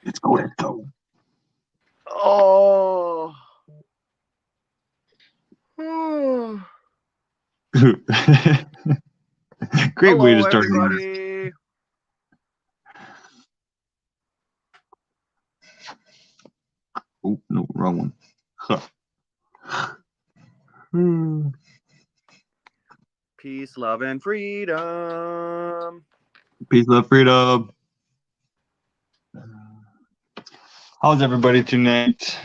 Let's go, let's go. Oh. Great Hello, way to start. everybody. Oh, no, wrong one. Huh. Peace, love, and freedom. Peace, love, freedom. How's everybody tonight?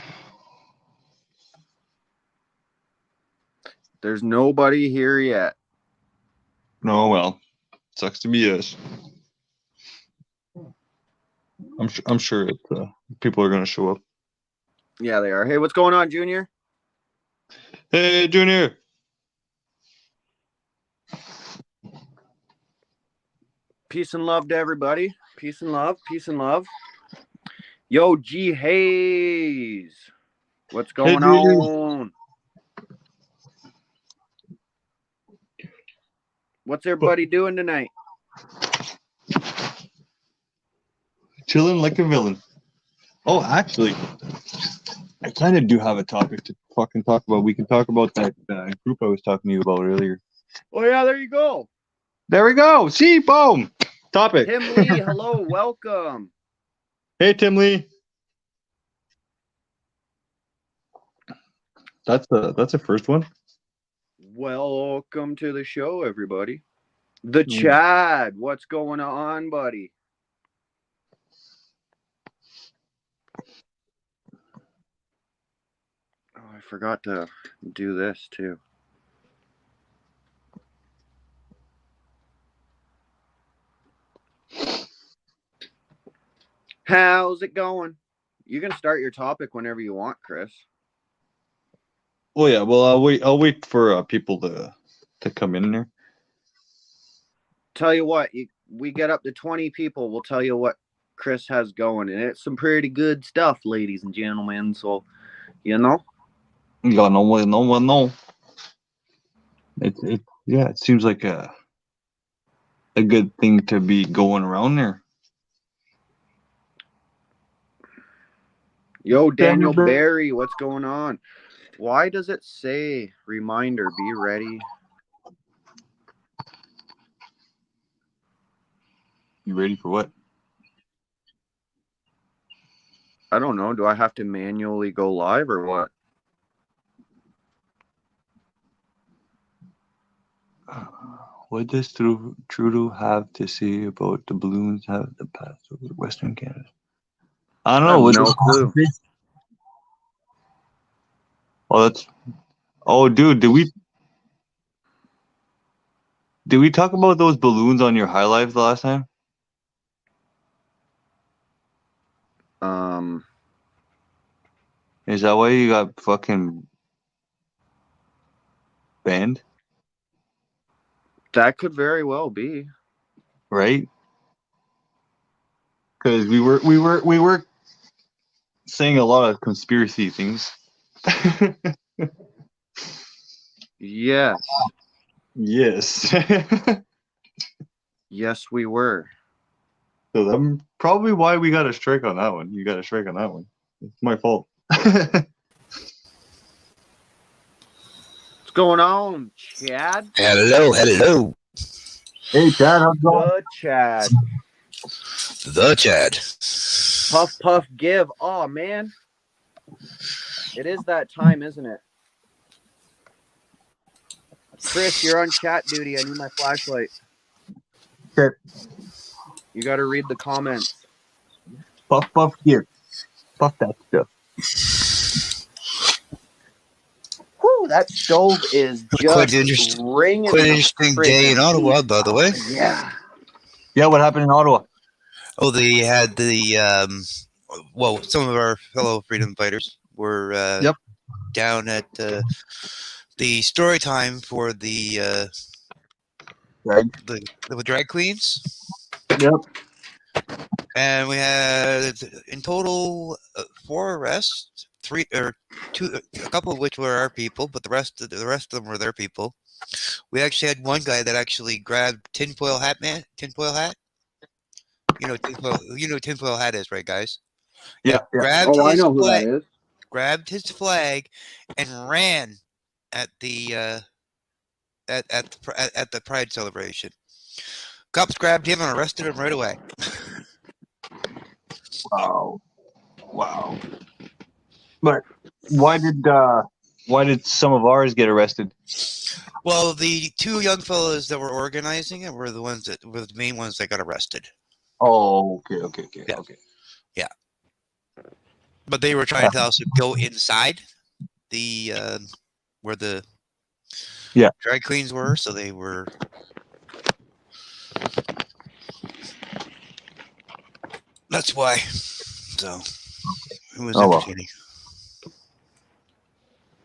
There's nobody here yet. No, well, sucks to be us. I'm sure people are gonna show up. Yeah, they are. Hey, what's going on, Junior? Hey, Junior. Peace and love to everybody. Peace and love. Peace and love. Yo, G Hayes. What's going on? What's everybody doing tonight? Chilling like a villain. Oh, actually, I kind of do have a topic to fucking talk about. We can talk about that group I was talking to you about earlier. Oh, yeah, there you go. There we go. See, boom. Topic. Tim Lee, hello, welcome. Hey, Tim Lee. That's the first one. Welcome to the show, everybody. The Chad, what's going on, buddy? Oh, I forgot to do this too. How's it going? You can start your topic whenever you want, Chris. Oh yeah, well I'll wait for people to come in there. Tell you what, we get up to 20 people, we'll tell you what Chris has going, and it's some pretty good stuff, ladies and gentlemen. So, you know. Yeah, no. It seems like a good thing to be going around there. Yo, Daniel Barry, what's going on? Why does it say reminder, be ready? You ready for what? I don't know. Do I have to manually go live or what? What does Trudeau have to say about the balloons have the path over Western Canada? I don't know. I have no clue. Oh, dude, did we talk about those balloons on your high life the last time? Is that why you got fucking banned? That could very well be. Right? Because we were saying a lot of conspiracy things. Yes. Yes. Yes, we were. So that's probably why we got a strike on that one. You got a strike on that one. It's my fault. What's going on, Chad? Hello. Hey, Chad, how's it going? The Chad. Puff, puff, give. Oh, man. It is that time, isn't it? Chris, you're on chat duty. I need my flashlight. Okay. You got to read the comments. Puff, give. Puff that stuff. Whew, that stove is just ringing. Quite an interesting day in Ottawa, by the way. Yeah. Yeah, what happened in Ottawa? Oh, they had some of our fellow freedom fighters were down at the story time for the drag queens. Yep. And we had in total 4 arrests, 2, a couple of which were our people, but the rest of them were their people. We actually had one guy that actually grabbed tinfoil hat. You know what tinfoil hat is, right, guys? Yeah, yeah. Grabbed Oh, I his know who that flag, is. grabbed his flag, and ran at the at the Pride celebration. Cops grabbed him and arrested him right away. Wow. Wow. But why did some of ours get arrested? Well, the two young fellows that were organizing it were the main ones that got arrested. Oh, okay. Yeah. But they were trying to also go inside the where the drag queens were, so they were. That's why. So it was entertaining.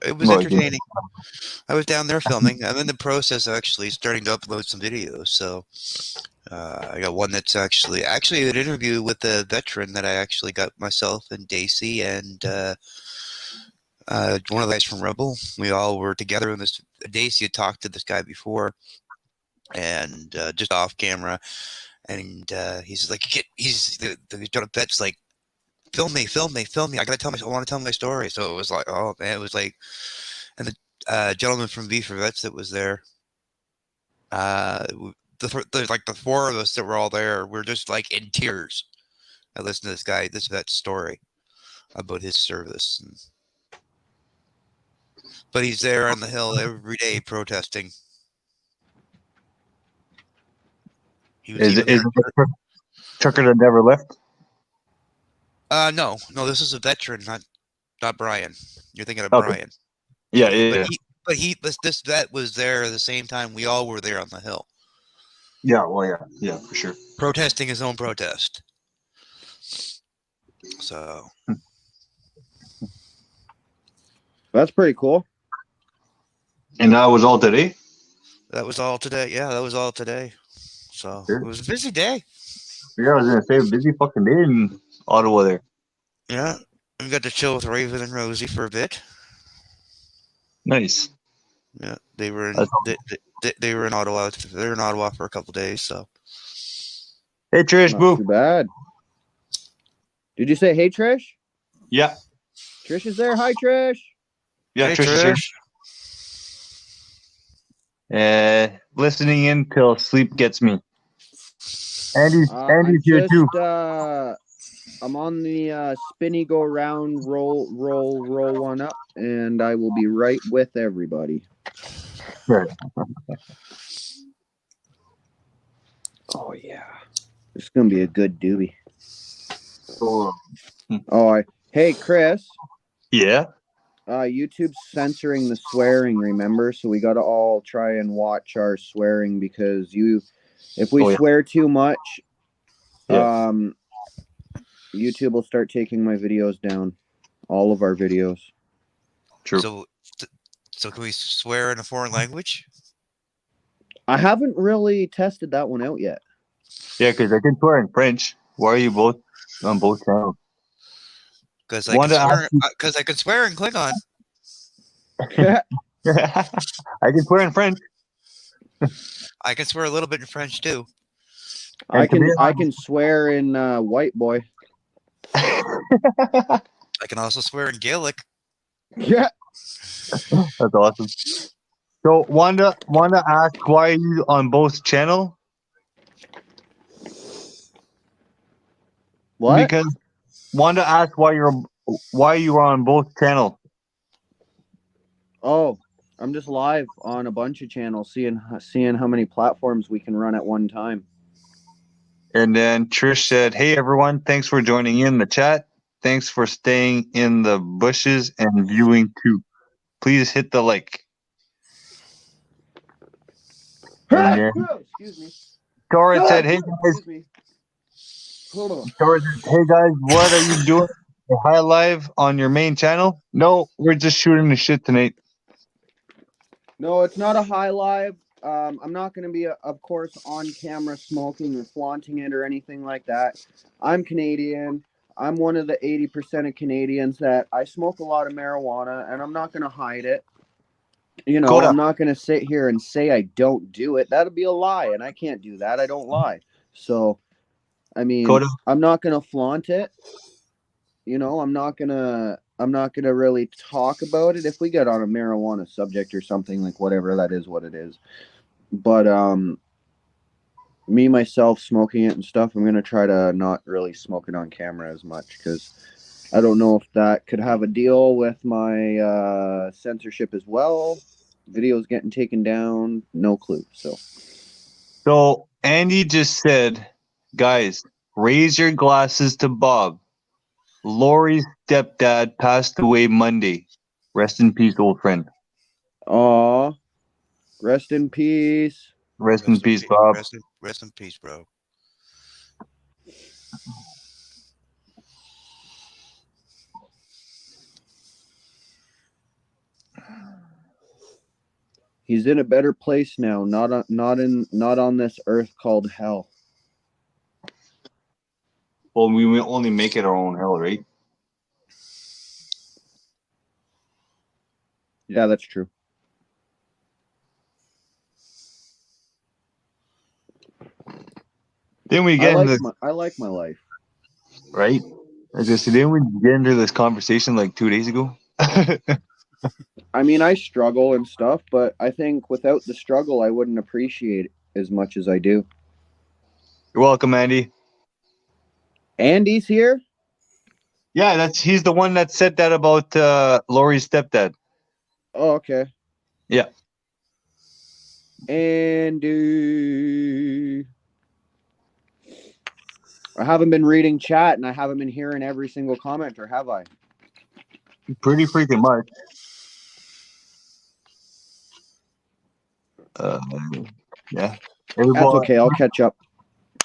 It was entertaining. I was down there filming. I'm in the process of actually starting to upload some videos. So I got one that's actually an interview with a veteran that I actually got myself and Daisy and one of the guys from Rebel. We all were together in this. Daisy had talked to this guy before, and just off camera, and he's like, the vet's like, film me. I want to tell my story. So it was like, oh man, it was like, and the gentleman from V for Vets that was there, there's like the four of us that were all there. We're just like in tears. I listened to this vet's story about his service. But he's there on the hill every day protesting. Is it the trucker that never left? No, this is a veteran, not Brian. You're thinking of Brian. Yeah. This vet was there at the same time we all were there on the hill. Yeah, well, yeah, for sure. Protesting his own protest. So that's pretty cool. And that was all today? That was all today. Yeah, that was all today. So it was a busy day. Yeah, I was gonna say busy fucking day in Ottawa there. Yeah. We got to chill with Raven and Rosie for a bit. Nice. Yeah, they were in they were in Ottawa. They were in Ottawa for a couple days. So, hey Trish, not boo. Too bad. Did you say hey Trish? Yeah. Trish is there. Hi Trish. Yeah, hey, Trish. Listening in till sleep gets me. Andy's here too. I'm on the spinny go round roll one up, and I will be right with everybody. Right. Oh yeah, it's gonna be a good doobie. Oh, hey Chris. Yeah. YouTube's censoring the swearing, remember? So we got to all try and watch our swearing because if we swear too much, YouTube will start taking my videos down, all of our videos. True. So can we swear in a foreign language? I haven't really tested that one out yet. Yeah, because I can swear in French. Why are you both on both channels? Because I can swear in Klingon. I can swear in French. I can swear a little bit in French too. I can swear in white boy. I can also swear in Gaelic. Yeah. That's awesome. So Wanda asked, why are you on both channels? What? Because Wanda asked why you are on both channels. Oh, I'm just live on a bunch of channels, seeing how many platforms we can run at one time. And then Trish said, "Hey everyone, thanks for joining in the chat. Thanks for staying in the bushes and viewing too. Please hit the like." Excuse me. Dora said, "Hey guys." Hold on. Dora said, "Hey guys, what are you doing? High live on your main channel?" No, we're just shooting the shit tonight. No, it's not a high live. I'm not going to be, of course, on camera smoking or flaunting it or anything like that. I'm Canadian. I'm one of the 80% of Canadians that I smoke a lot of marijuana, and I'm not going to hide it. You know, I'm not going to sit here and say I don't do it. That'd be a lie, and I can't do that. I don't lie. So, I mean, I'm not going to flaunt it. I'm not gonna really talk about it. If we get on a marijuana subject or something, like whatever, that is what it is. But me myself smoking it and stuff, I'm gonna try to not really smoke it on camera as much, because I don't know if that could have a deal with my censorship as well. Videos getting taken down, no clue. So Andy just said, guys, raise your glasses to Bob. Lori's stepdad passed away Monday. Rest in peace, old friend. Aw, rest in peace. Rest in peace, Bob. Rest in peace, bro. He's in a better place now, not on this earth called hell. Well, we will only make it our own hell, right? Yeah, that's true. Then we get I like my life. right? I just didn't we get into this conversation like 2 days ago? I mean, I struggle and stuff, but I think without the struggle, I wouldn't appreciate it as much as I do. You're welcome, Andy. Andy's here? Yeah, he's the one that said that about Lori's stepdad. Oh, okay. Yeah. Andy. I haven't been reading chat, and I haven't been hearing every single comment, or have I? Pretty freaking much. Yeah. That's okay. I'll catch up.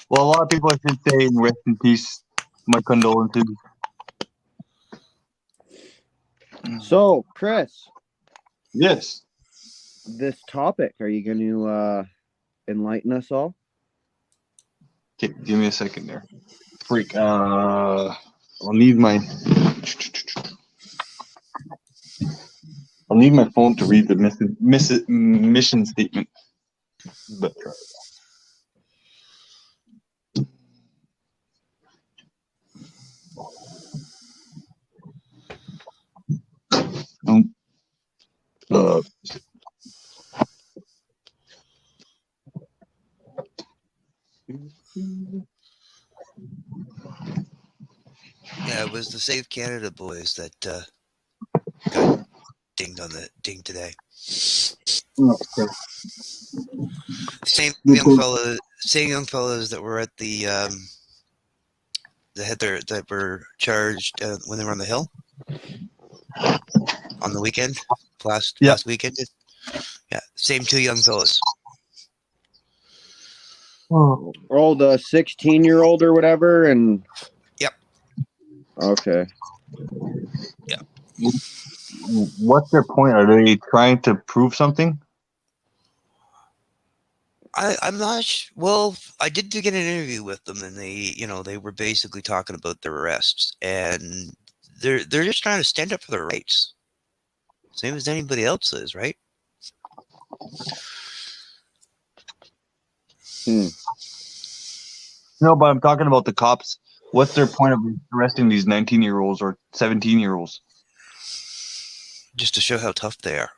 Well, a lot of people have been saying rest in peace. My condolences. So, Chris. Yes. This topic, are you going to enlighten us all? Okay, give me a second there. Freak. I'll need my phone to read the mission statement. But Yeah, it was the Save Canada boys that got dinged today. Same young fellas that were at the that were charged when they were on the Hill on the weekend last weekend. Yeah, same two young fellas. Oh, the 16-year-old or whatever, and yep. Okay. Yeah. What's their point? Are they trying to prove something? I'm not well, I did get an interview with them, and they were basically talking about their arrests, and they're just trying to stand up for their rights, same as anybody else is, right? No, but I'm talking about the cops. What's their point of arresting these 19-year-olds or 17-year-olds? Just to show how tough they are.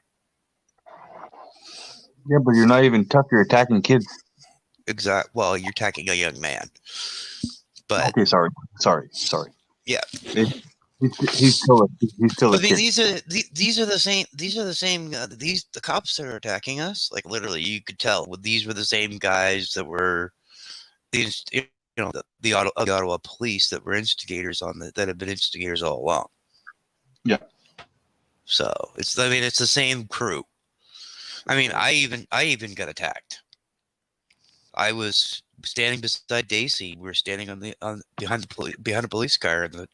Yeah, but you're not even tough. You're attacking kids. Exactly. Well, you're attacking a young man. But okay, sorry. Yeah. He's still a I mean, kid. these are the same. The cops that are attacking us. Like literally, you could tell. These were the same guys that were the Ottawa police that were instigators that have been instigators all along. Yeah. So it's the same crew. I mean, I even got attacked. I was standing beside Daisy. We were standing behind a police car, and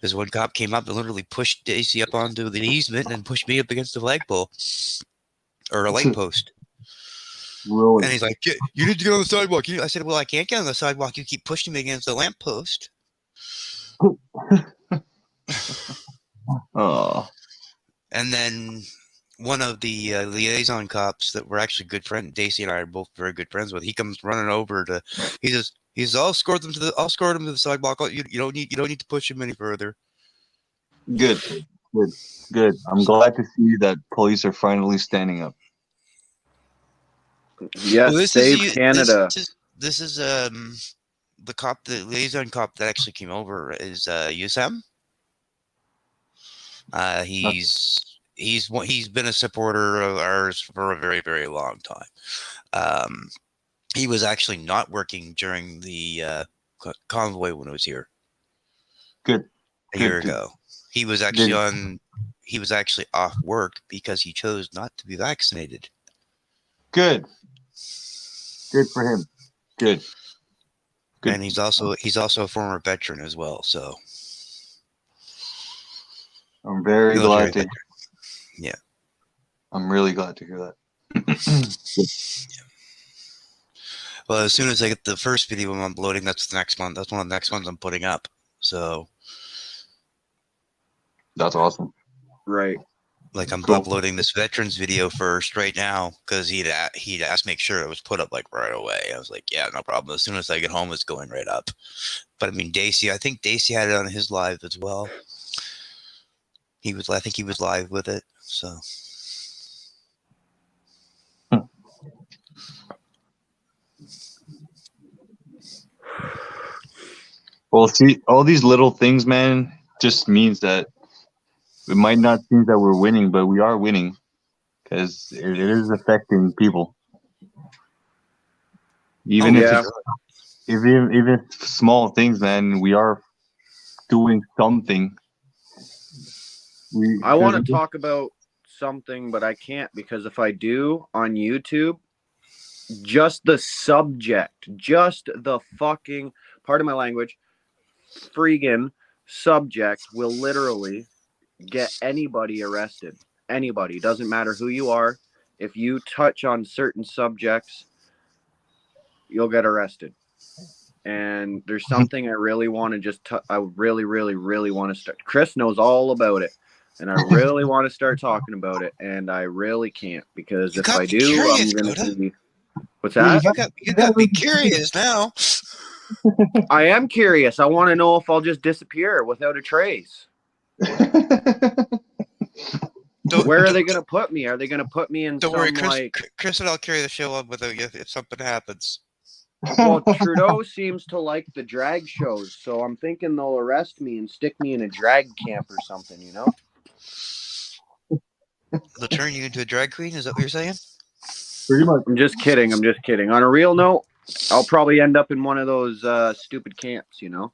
this one cop came up and literally pushed Daisy up onto the easement and pushed me up against the flagpole or a light post. Really? And he's like, "You need to get on the sidewalk." I said, "Well, I can't get on the sidewalk. You keep pushing me against the lamppost." Oh. And then one of the liaison cops that were actually good friends, Daisy and I are both very good friends with, he comes running over he says, I'll escort him to the sidewalk. You don't need to push him any further. Good. I'm glad to see that police are finally standing up. Yes, Well, save Canada. This is the liaison cop that actually came over is Yusam. He's been a supporter of ours for a very, very long time. He was actually not working during the convoy when it was here. Good. A year ago. He was actually off work because he chose not to be vaccinated. Good for him. Good. And he's also a former veteran as well, so I'm very glad to. Yeah. I'm really glad to hear that. Well, as soon as I get the first video I'm uploading, that's the next one. That's one of the next ones I'm putting up. So that's awesome. Right. Like I'm uploading this veterans video first right now because he'd asked make sure it was put up like right away. I was like, yeah, no problem. As soon as I get home, it's going right up. But I mean, I think Daisy had it on his live as well. I think he was live with it. So. Well, see, all these little things, man, just means that it might not seem that we're winning, but we are winning because it is affecting people. Even if small things, man, we are doing something. I want to talk about something, but I can't because if I do on YouTube, just the subject, just the fucking, pardon my language, friggin' subject will literally get anybody arrested. Anybody. Doesn't matter who you are. If you touch on certain subjects, you'll get arrested. And there's something I really want to I really, really, really want to start. Chris knows all about it. And I really want to start talking about it. And I really can't because if I do, I'm going to be... What's that? You got me curious now. I am curious. I want to know if I'll just disappear without a trace. Where are they going to put me? Are they going to put me in Don't worry, Chris and I'll carry the show on without you if something happens. Well, Trudeau seems to like the drag shows, so I'm thinking they'll arrest me and stick me in a drag camp or something, you know? They'll turn you into a drag queen? Is that what you're saying? Pretty much. I'm just kidding. On a real note, I'll probably end up in one of those stupid camps, you know?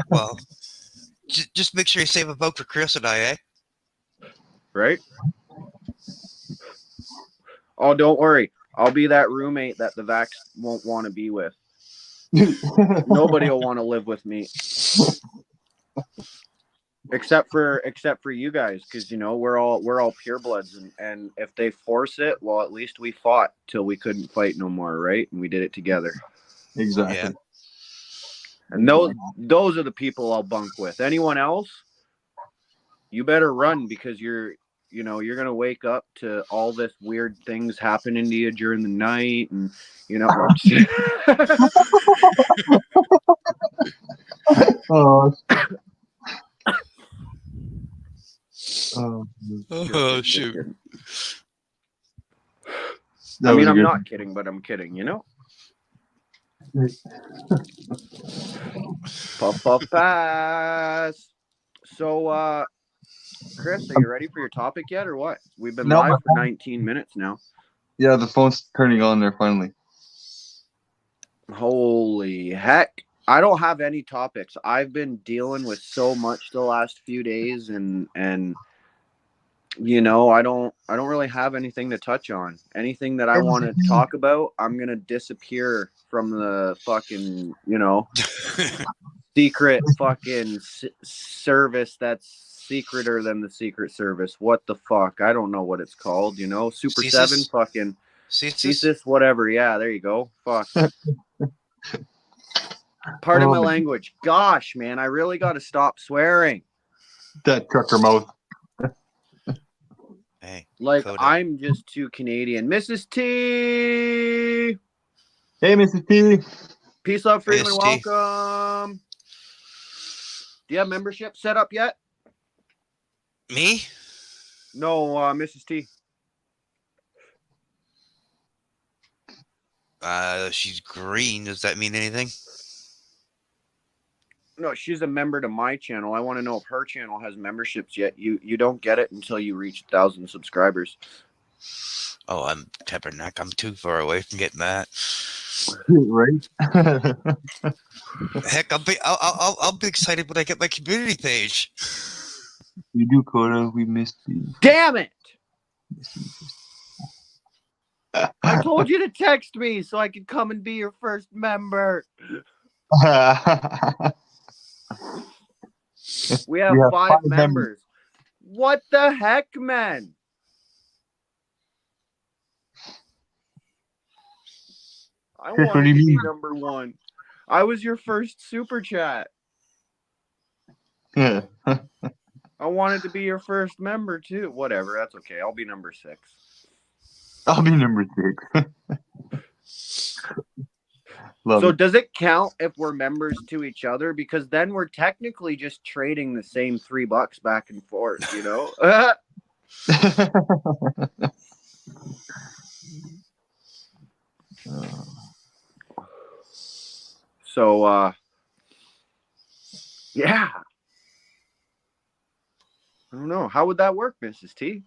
Well, just make sure you save a vote for Chris and I, eh? Right? Oh, don't worry. I'll be that roommate that the vax won't want to be with. Nobody will want to live with me. Except for you guys, because you know we're all purebloods, and if they force it, well, at least we fought till we couldn't fight no more, right? And we did it together. Exactly. Yeah. And those are the people I'll bunk with. Anyone else, you better run because you're gonna wake up to all this weird things happening to you during the night, and you know. Oh shoot! I mean, I'm not kidding, but I'm kidding. You know. Puff pass. So, Chris, are you ready for your topic yet, or what? We've been live for 19 minutes now. Yeah, the phone's turning on there finally. Holy heck. I don't have any topics. I've been dealing with so much the last few days and you know, I don't really have anything to touch on. Anything that I want to talk about, I'm going to disappear from the fucking, you know, secret fucking service that's secreter than the Secret Service. What the fuck? I don't know what it's called, you know? Super CSIS? 7 fucking CSIS, whatever. Yeah, there you go. Fuck. Pardon my language. Gosh, man, I really got to stop swearing. That trucker mouth. Hey, like, Coda. I'm just too Canadian. Mrs. T! Hey, Mrs. T! Peace, love, freedom, and AST. welcome. Do you have membership set up yet? Me? No, Mrs. T. She's green. Does that mean anything? No, she's a member to my channel. I want to know if her channel has memberships yet. You don't get it until you reach 1,000 subscribers. Oh, I'm Pepperneck. I'm too far away from getting that. Right? Heck, I'll be excited when I get my community page. You do, Coda. We missed you. Damn it! I told you to text me so I could come and be your first member. We have, 5 members. What the heck, man? I Chris, what wanted do to you be mean? number 1. I was your first super chat. Yeah. I wanted to be your first member too. Whatever, that's okay. I'll be number 6. I'll be number 6. Love So it. does it count if we're members to each other? Because then we're technically just trading the same $3 back and forth, you know? So, yeah. I don't know. How would that work, Mrs. T?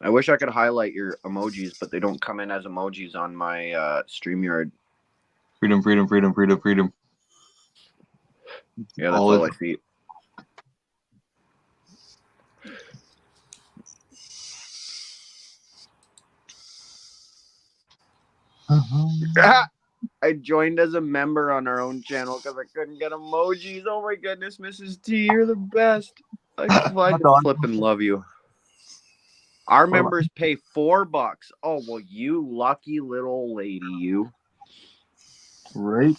I wish I could highlight your emojis, but they don't come in as emojis on my StreamYard. Freedom, freedom, freedom, freedom, freedom. Yeah, that's all I see. I joined as a member on our own channel because I couldn't get emojis. Oh my goodness, Mrs. T, you're the best. I just flipping love you. Our members pay $4. Oh, well, you lucky little lady, you. Right?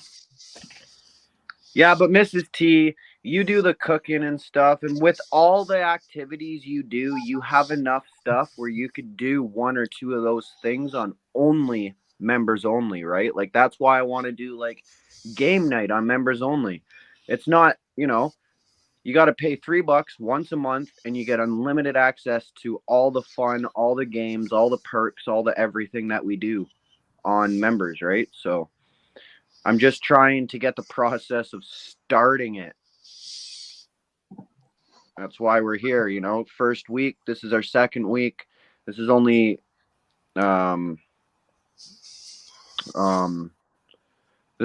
Yeah, but Mrs. T, you do the cooking and stuff, and with all the activities you do, you have enough stuff where you could do 1 or 2 of those things on only members only, right? Like, that's why I want to do, like, game night on members only. It's not, you know, you got to pay $3 once a month, and you get unlimited access to all the fun, all the games, all the perks, all the everything that we do on members, right? So I'm just trying to get the process of starting it. That's why we're here, you know. First week, this is our second week. This is only this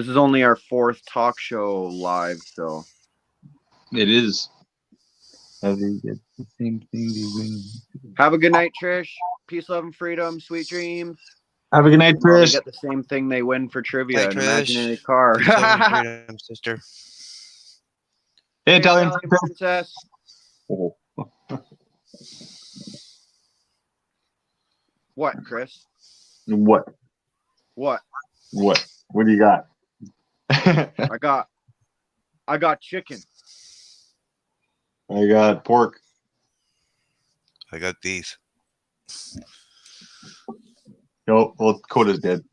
is only our 4th talk show live, so It is. How they get the same thing they win. have a good night, Trish. Peace, love, and freedom. Sweet dreams. Have a good night, Well, they Trish. get the same thing they win for trivia, Bye, an Trish. imaginary car. Peace, love, and freedom, sister. Hey, Hey, Italian Italian princess. princess. Oh. What, Chris? What? What? What? What do you got? I got chicken. I got pork. I got beef. Oh, well, Coda's dead.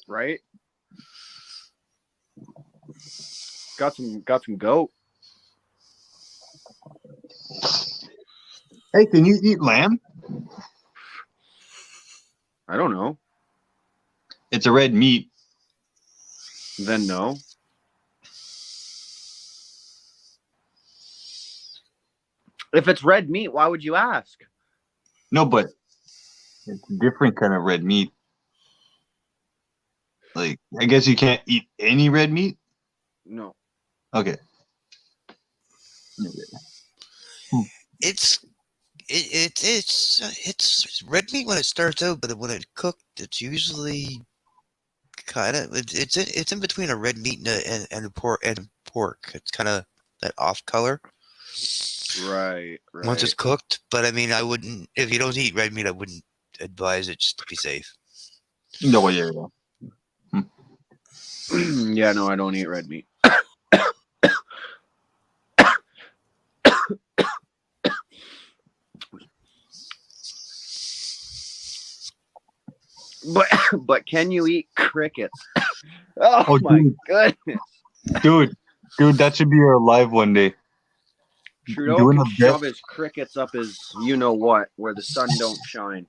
Right? Got some goat. Hey, can you eat lamb? I don't know. It's a red meat. Then no. If it's red meat, why would you ask? No, but it's a different kind of red meat. Like, I guess you can't eat any red meat? No. Okay. It's red meat when it starts out, but when it's cooked, it's usually kind of it's in between a red meat and pork. It's kind of that off color. Right. Once it's cooked, but I mean, I wouldn't, if you don't eat red meat, I wouldn't advise it just to be safe. No, yeah. Yeah, no, I don't eat red meat. but can you eat crickets? Oh, Oh, my dude. goodness. Dude, that should be our live one day. Trudeau Doing can a bit. shove his crickets up his what, where the sun don't shine.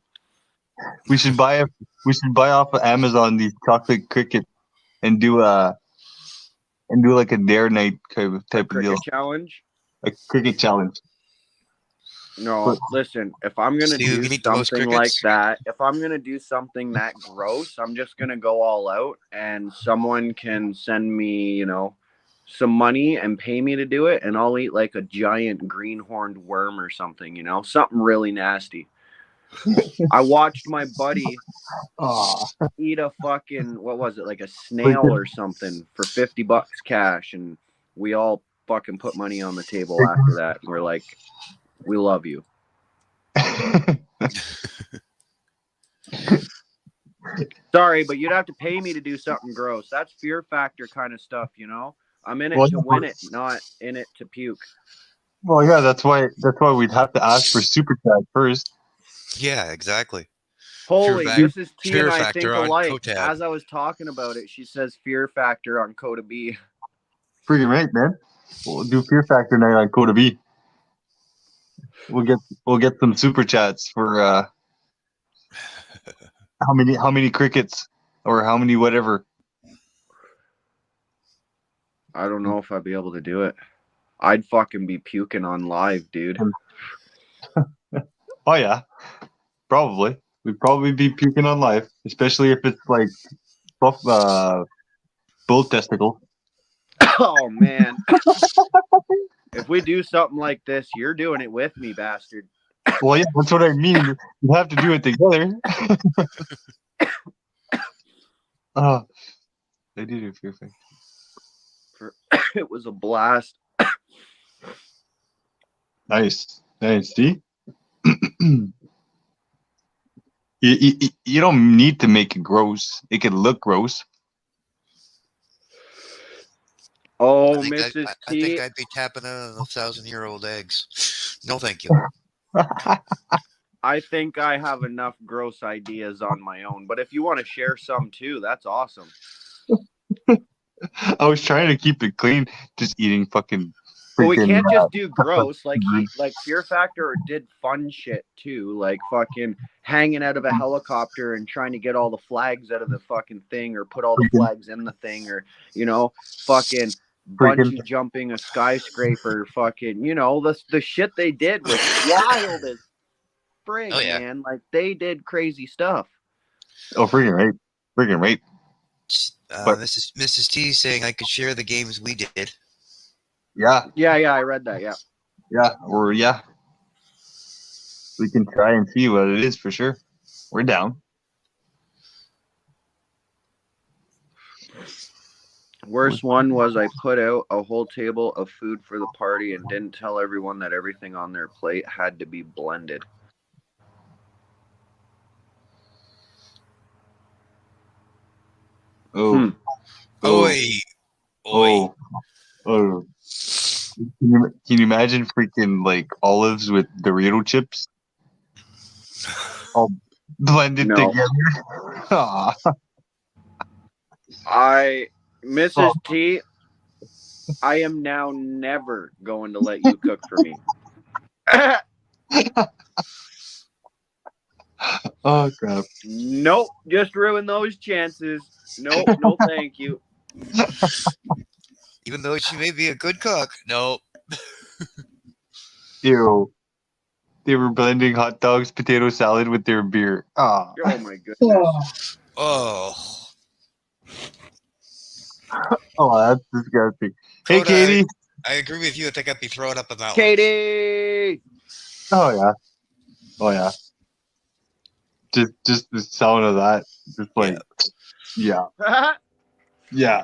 We should buy off of Amazon these chocolate crickets and do like a dare night type of deal. Cricket challenge? A cricket challenge. No, listen, if I'm going to See who do can eat the most something like crickets? that, if I'm going to do something that gross, I'm just going to go all out and someone can send me, some money and pay me to do it, and I'll eat like a giant green-horned worm or something, something really nasty. I watched my buddy eat a fucking, what was it, like a snail or something for $50 cash, and we all fucking put money on the table after that. We're like, we love you. Sorry, but you'd have to pay me to do something gross. That's Fear Factor kind of stuff, I'm in it to win it, not in it to puke. Well, yeah, that's why we'd have to ask for super chat first. Yeah, exactly. Holy, Mrs. T Fear and I Factor think on alike. Kotab. As I was talking about it, she says Fear Factor on Coda B. Freaking right, man. We'll do Fear Factor night on Coda B. We'll get some super chats for how many crickets or how many whatever. I don't know if I'd be able to do it. I'd fucking be puking on live, dude. Oh yeah, probably. We'd probably be puking on live, especially if it's like bull testicle. Oh man. If we do something like this, you're doing it with me, bastard. Well, yeah, that's what I mean. You have to do it together. Oh, they did a Fear Factor. It was a blast. Nice. See? You don't need to make it gross. It can look gross. Oh, I think Mrs. I T. think I'd be tapping on 1,000-year-old eggs. No, thank you. I think I have enough gross ideas on my own, but if you want to share some too, that's awesome. I was trying to keep it clean, just eating fucking. But we can't just do gross. Like Fear Factor did fun shit too, like fucking hanging out of a helicopter and trying to get all the flags out of the fucking thing, or put all the flags in the thing, or fucking bungee jumping a skyscraper. Fucking the shit they did was wild as frig, man. Like they did crazy stuff. Oh, freaking right. This is Mrs. T saying I could share the games we did. Yeah, I read that. Yeah. We can try and see what it is for sure. We're down. Worst one was I put out a whole table of food for the party and didn't tell everyone that everything on their plate had to be blended. Oh. Oi. Can you imagine freaking like olives with Dorito chips? All blended together. Mrs. T, I am now never going to let you cook for me. Oh crap. Nope, just ruin those chances. Nope, no thank you. Even though she may be a good cook. Nope. Ew. They were blending hot dogs, potato salad with their beer. Oh my goodness. Oh. Oh, that's disgusting. Hey, Katie. I agree with you. I think I'd be throwing up on that Katie! Oh yeah. Just the sound of that, just like, yeah. The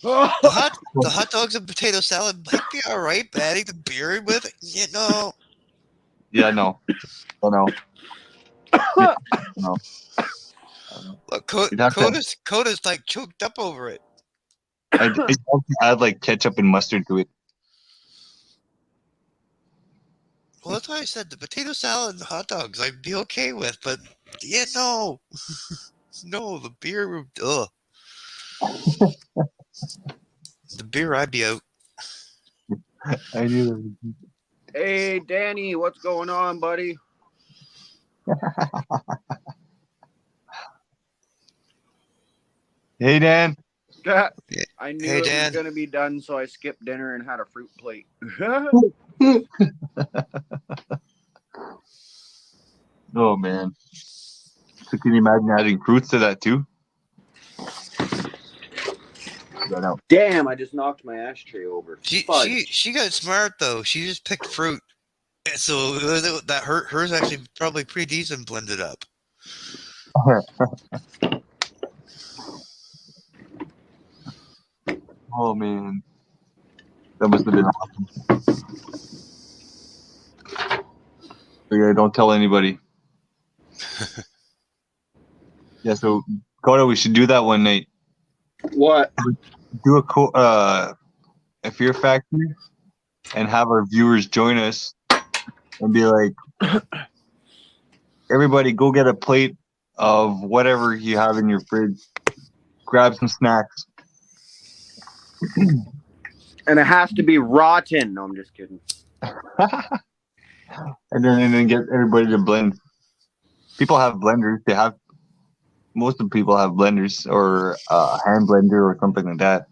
hot dogs and potato salad might be all right, but adding the beer with it, Yeah, no. Oh, no. No. Look, Coda's like choked up over it. I'd add like ketchup and mustard to it. Well, that's why I said the potato salad and hot dogs I'd be okay with, but Yeah, no. No, the beer. Ugh. The beer, I'd be out. I do. Hey, Danny, what's going on, buddy? Hey, Dan. I knew Hey, it Dan. was going to be done, so I skipped dinner and had a fruit plate. Oh, man. So can you imagine adding fruits to that, too? Yeah, no. Damn, I just knocked my ashtray over. She got smart though. She just picked fruit, so that hers actually probably pretty decent blended up. Oh, man. That must have been awesome. So, yeah, don't tell anybody. Yeah, so, Koda, we should do that one night. What? Do a Fear Factory and have our viewers join us and be like, everybody go get a plate of whatever you have in your fridge. Grab some snacks. And it has to be rotten. No, I'm just kidding. and then get everybody to blend. People have blenders. Most of the people have blenders or a hand blender or something like that.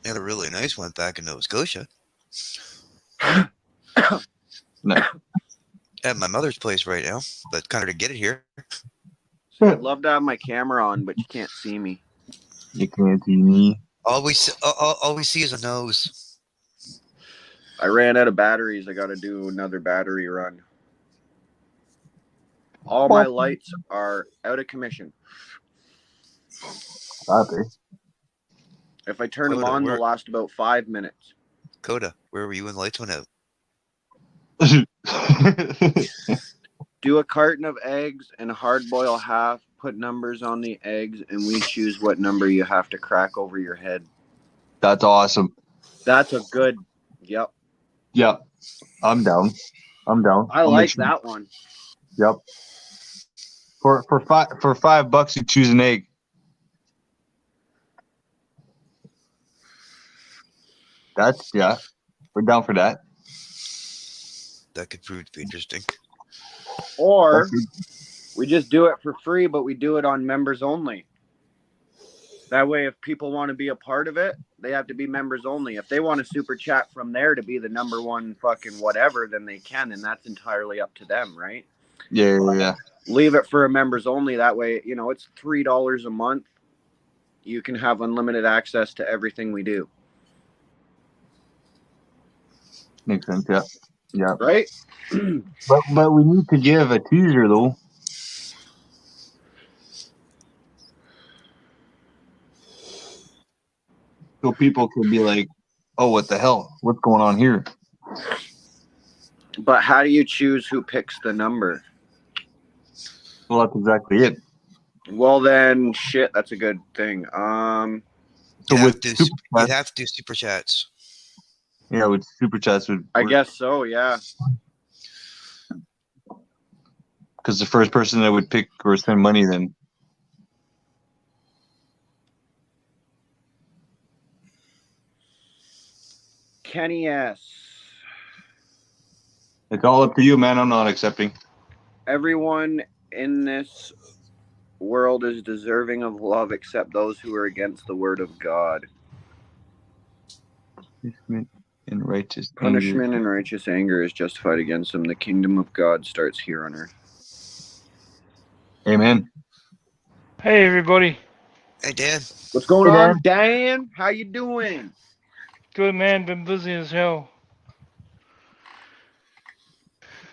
They had a really nice one back in Nova Scotia. No. At my mother's place right now, but kind of to get it here. I'd love to have my camera on, but you can't see me. You can't see me. All we see is a nose. I ran out of batteries. I got to do another battery run. All my lights are out of commission. Stop it. If I turn them Coda, on, they'll last about 5 minutes. Coda, where were you when the lights went out? Do a carton of eggs and hard boil half. Put numbers on the eggs, and we choose what number you have to crack over your head. That's awesome. That's a good. Yep. Yep. I'm down. I like that one. Yep. For $5 you choose an egg. We're down for that. That could prove to be interesting. Or we just do it for free, but we do it on members only. That way, if people want to be a part of it, they have to be members only. If they want to super chat from there to be the number one fucking whatever, then they can, and that's entirely up to them, right? Yeah. Leave it for a members only. That way, it's $3 a month. You can have unlimited access to everything we do. Makes sense, yeah. Yeah. Right? But we need to give a teaser though. So people can be like, oh, what the hell? What's going on here? But how do you choose who picks the number? Well, that's exactly it. Well, then, shit, that's a good thing. So you'd have to do super chats. Yeah, with super chats I guess so, yeah. Because the first person that would pick or spend money then. Kenny S. It's all up to you, man. I'm not accepting. Everyone in this world is deserving of love except those who are against the word of God. Punishment and righteous anger is justified against them. The kingdom of God starts here on earth. Amen. Hey, everybody. Hey, Dan. What's going on, Dan? How you doing? Good, man. Been busy as hell.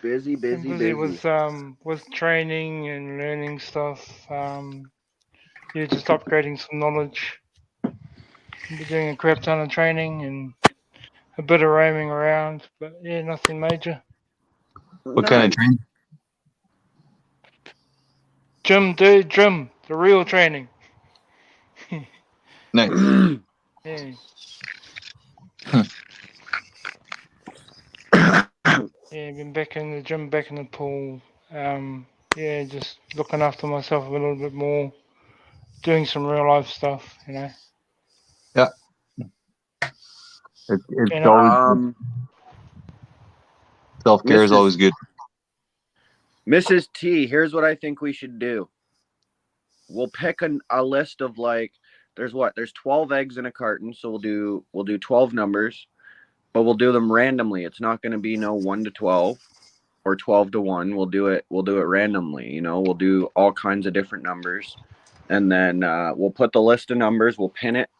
Busy. With training and learning stuff. Just upgrading some knowledge. Been doing a crap ton of training and a bit of roaming around, but yeah, nothing major. What kind of training? Gym, dude, gym. The real training. Nice. Yeah. Yeah, been back in the gym, back in the pool. Yeah, just looking after myself a little bit more, doing some real life stuff, you know. Yeah. It's You know, always self-care is Mrs. always good. Mrs. T, here's what I think we should do. We'll pick a list of like there's 12 eggs in a carton, so we'll do 12 numbers, but we'll do them randomly. It's not going to be no 1 to 12 or 12 to 1. We'll do it randomly, you know. We'll do all kinds of different numbers. And then we'll put the list of numbers, we'll pin it.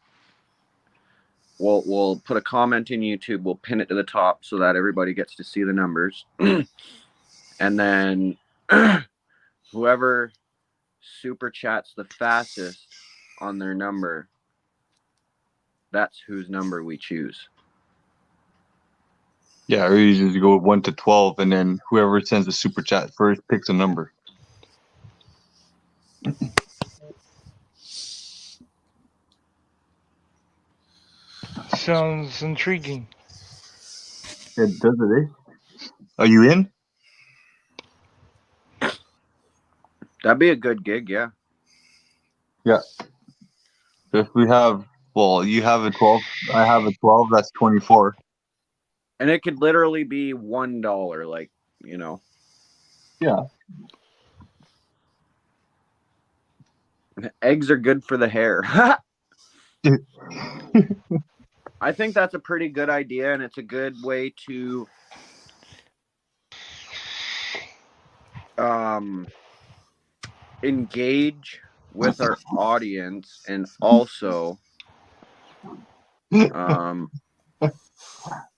We'll put a comment in YouTube, we'll pin it to the top so that everybody gets to see the numbers. And then whoever super chats the fastest on their number, that's whose number we choose. Yeah, or you just go 1 to 12, and then whoever sends the super chat first picks a number. sounds intriguing. It does it, eh? Are you in? That'd be a good gig, yeah. Yeah. If we have, well, you have a 12, I have a 12, that's 24. And it could literally be $1, like, you know. Yeah. Eggs are good for the hair. I think that's a pretty good idea, and it's a good way to engage with our audience, and also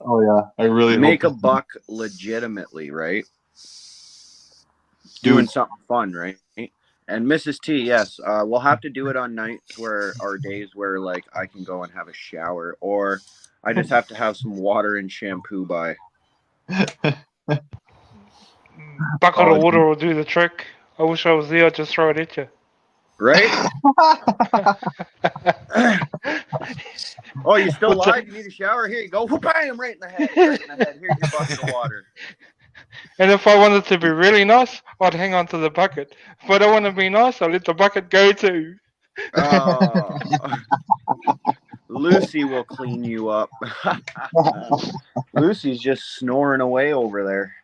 Oh yeah, I really make a hope buck legitimately, right? Doing something fun, right? And Mrs. T, yes, we'll have to do it on nights or days where like I can go and have a shower, or I just have to have some water and shampoo by. Bucket of water will do the trick. I wish I was there. I'd just throw it at you. Right? Oh, you still alive? You need a shower? Here you go. Bam! Right in the head. Right in the head. Here's your bucket of water. And if I wanted to be really nice, I'd hang on to the bucket. If I don't want to be nice, I'll let the bucket go too. Oh. Lucy will clean you up. Lucy's just snoring away over there.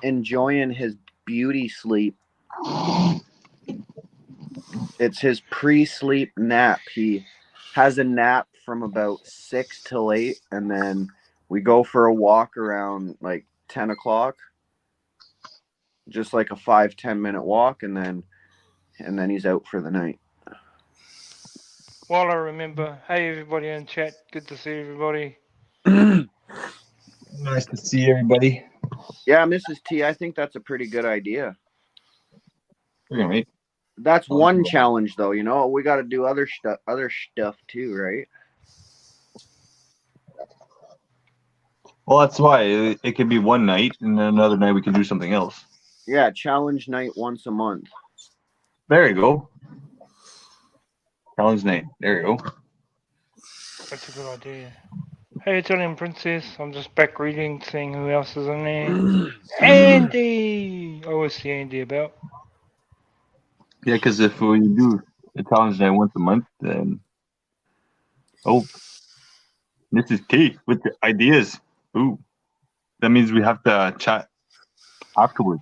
Enjoying his beauty sleep. It's his pre-sleep nap. He has a nap from about 6 till 8, and then we go for a walk around like 10 o'clock. Just like a 5-10 minute walk, and then he's out for the night. While I remember, hey everybody in chat, good to see everybody. nice to see everybody. Yeah, Mrs. T, I think that's a pretty good idea. Okay, mate. That's one challenge, though. You know, we got to do other stuff too, right? Well, that's why it could be one night, and then another night we can do something else. Yeah, challenge night once a month. There you go. Challenge night. There you go. That's a good idea. Hey, Italian Princess. I'm just back reading, seeing who else is in there. Andy! I always see Andy about. Yeah, because if we do a challenge night once a month, then this is T with the ideas. Ooh, that means we have to chat afterwards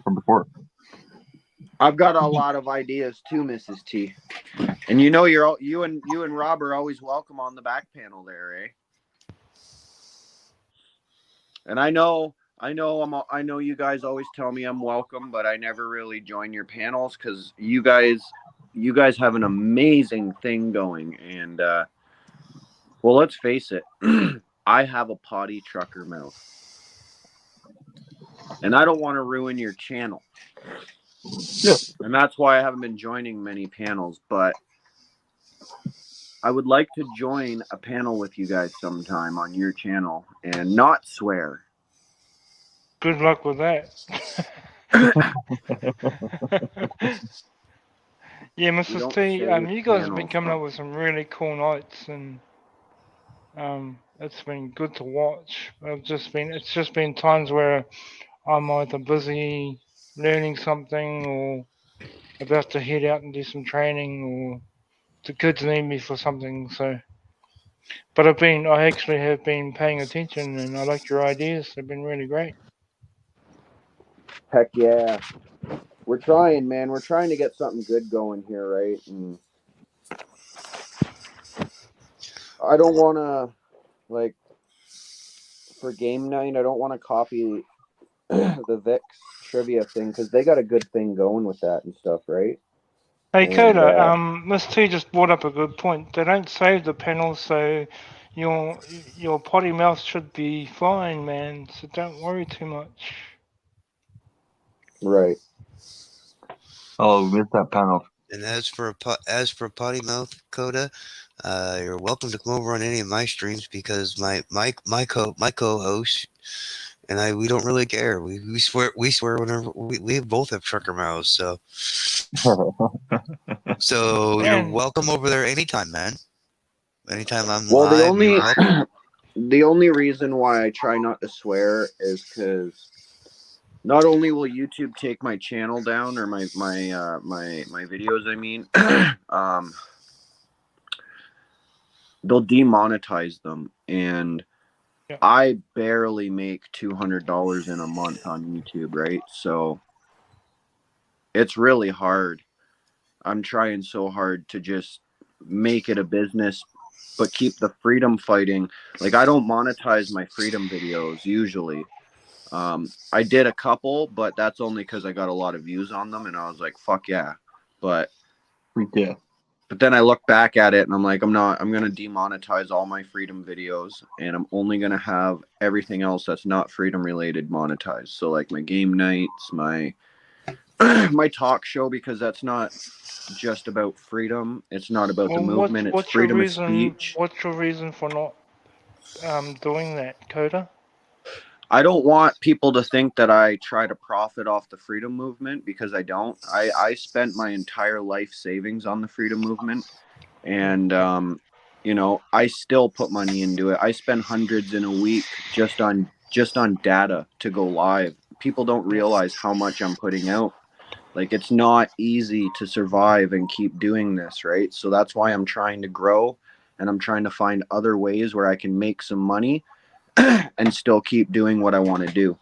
or before. I've got a lot of ideas too, Mrs. T. And you know, you and Rob are always welcome on the back panel there, eh? And I know you guys always tell me I'm welcome, but I never really join your panels because you guys have an amazing thing going. And well, let's face it, I have a potty trucker mouth, and I don't want to ruin your channel. Yeah. And that's why I haven't been joining many panels, but I would like to join a panel with you guys sometime on your channel and not swear. Good luck with that. Yeah, Mrs. T, you guys have been coming up with some really cool nights, and It's been good to watch. It's just been times where I'm either busy learning something or about to head out and do some training, or the kids need me for something. So, but I actually have been paying attention, and I like your ideas. They've been really great. Heck yeah. We're trying, man. We're trying to get something good going here, right? And I don't want to, like, for game night, I don't want to copy the Vix trivia thing because they got a good thing going with that and stuff, right? Hey, And Coda, Miss T just brought up a good point. They don't save the panels, so your potty mouth should be fine, man. So don't worry too much. right. Oh, we missed that panel. And as for potty mouth, Coda, you're welcome to come over on any of my streams because my co-host and we don't really care. We swear whenever we both have trucker mouths. So you're Man, welcome over there anytime, man. Anytime I'm Well, live, you're welcome. the only reason why I try not to swear is because not only will YouTube take my channel down or my videos, I mean, they'll demonetize them, and Yeah. I barely make $200 in a month on YouTube, right? So it's really hard. I'm trying so hard to just make it a business, but keep the freedom fighting. Like, I don't monetize my freedom videos usually. I did a couple, but that's only because I got a lot of views on them, and I was like, "Fuck yeah!" But Yeah. But then I look back at it, and I'm like, I'm going to demonetize all my freedom videos, and I'm only going to have everything else that's not freedom related monetized. So like my game nights, my my talk show, because that's not just about freedom. It's not about the well, movement. It's what's your freedom of reason? speech. What's your reason for not doing that, Coda? I don't want people to think that I try to profit off the freedom movement, because I don't. I spent my entire life savings on the freedom movement, and I still put money into it. I spend hundreds in a week just on data to go live. People don't realize how much I'm putting out. Like, it's not easy to survive and keep doing this, right? So that's why I'm trying to grow, and I'm trying to find other ways where I can make some money and still keep doing what I want to do.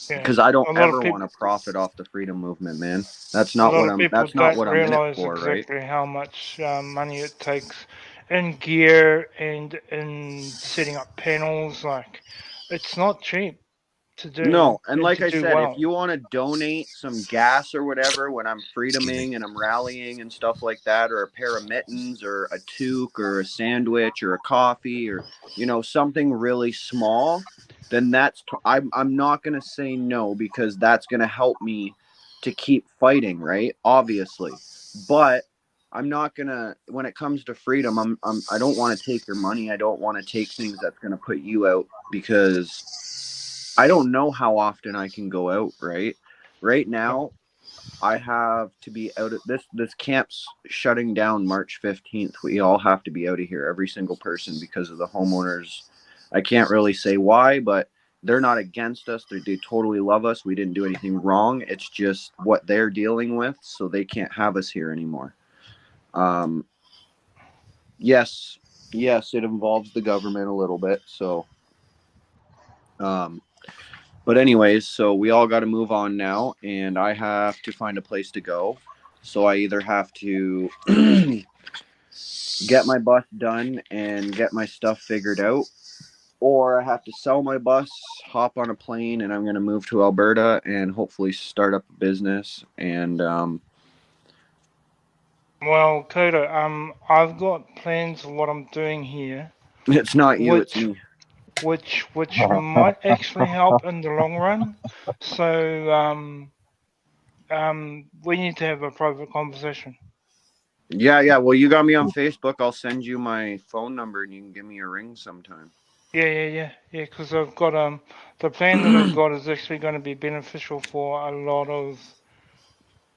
Because I don't ever want to profit off the freedom movement, man. That's not what I'm in it for, right? Exactly how much money it takes in gear and in setting up panels. Like, it's not cheap to do. No, and and like to I do said, well. if you want to donate some gas or whatever when I'm freedoming and I'm rallying and stuff like that, or a pair of mittens or a toque or a sandwich or a coffee, or something really small, then I'm not going to say no, because that's going to help me to keep fighting, right? Obviously. But I'm not going to, when it comes to freedom, I don't want to take your money. I don't want to take things that's going to put you out, because I don't know how often I can go out, right? Right now, I have to be out of this camp's shutting down March 15th. We all have to be out of here, every single person, because of the homeowners. I can't really say why, but they're not against us. They totally love us. We didn't do anything wrong. It's just what they're dealing with, so they can't have us here anymore. Yes, it involves the government a little bit, so but anyways, so we all got to move on now, and I have to find a place to go. So I either have to get my bus done and get my stuff figured out, or I have to sell my bus, hop on a plane, and I'm going to move to Alberta and hopefully start up a business. And Well, Coda, I've got plans of what I'm doing here, it's not you, it's me. which might actually help in the long run. So we need to have a private conversation. Yeah. Well, you got me on Facebook. I'll send you my phone number, and you can give me a ring sometime. Yeah. Because I've got the plan that I've got is actually going to be beneficial for a lot of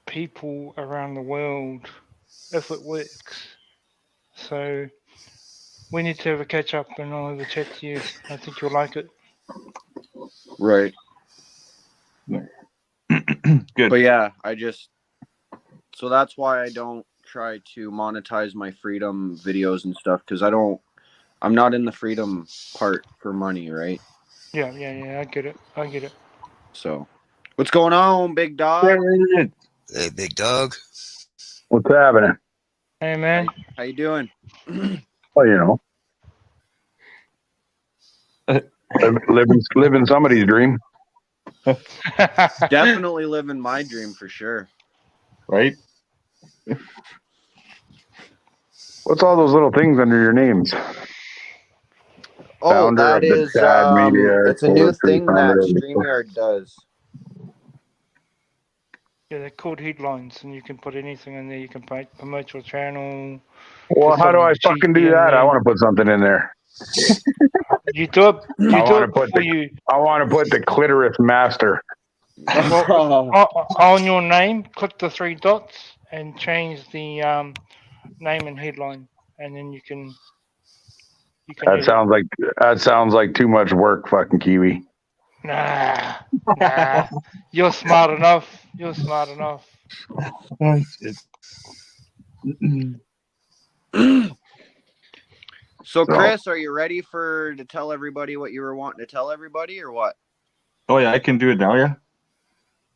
people around the world if it works. So we need to have a catch up, and I'll have a chat to you. I think you'll like it. Right. Good. But yeah, so that's why I don't try to monetize my freedom videos and stuff, because I'm not in the freedom part for money, right? Yeah, I get it. So, what's going on, big dog? Hey, big dog. What's happening? Hey, man. How you doing? Well, you know, living somebody's dream. Definitely living my dream for sure. Right? What's all those little things under your names? Oh, Founder that of the is, Chad Media, it's a new poetry, thing that founder of the- StreamYard does. Yeah, they're called headlines, and you can put anything in there. You can promote your channel. Well, how do I something fucking cheeky do in that? I there. want to put something in there. You do it. You I do wanna it put before the- you I want to put the clitoris master. on your name. Click the three dots and change the name and headline, and then you can. That edit. sounds like too much work, fucking Kiwi. Nah. You're smart enough. Oh, shit. So, Chris, are you ready to tell everybody what you were wanting to tell everybody, or what? Oh yeah, I can do it now. Yeah.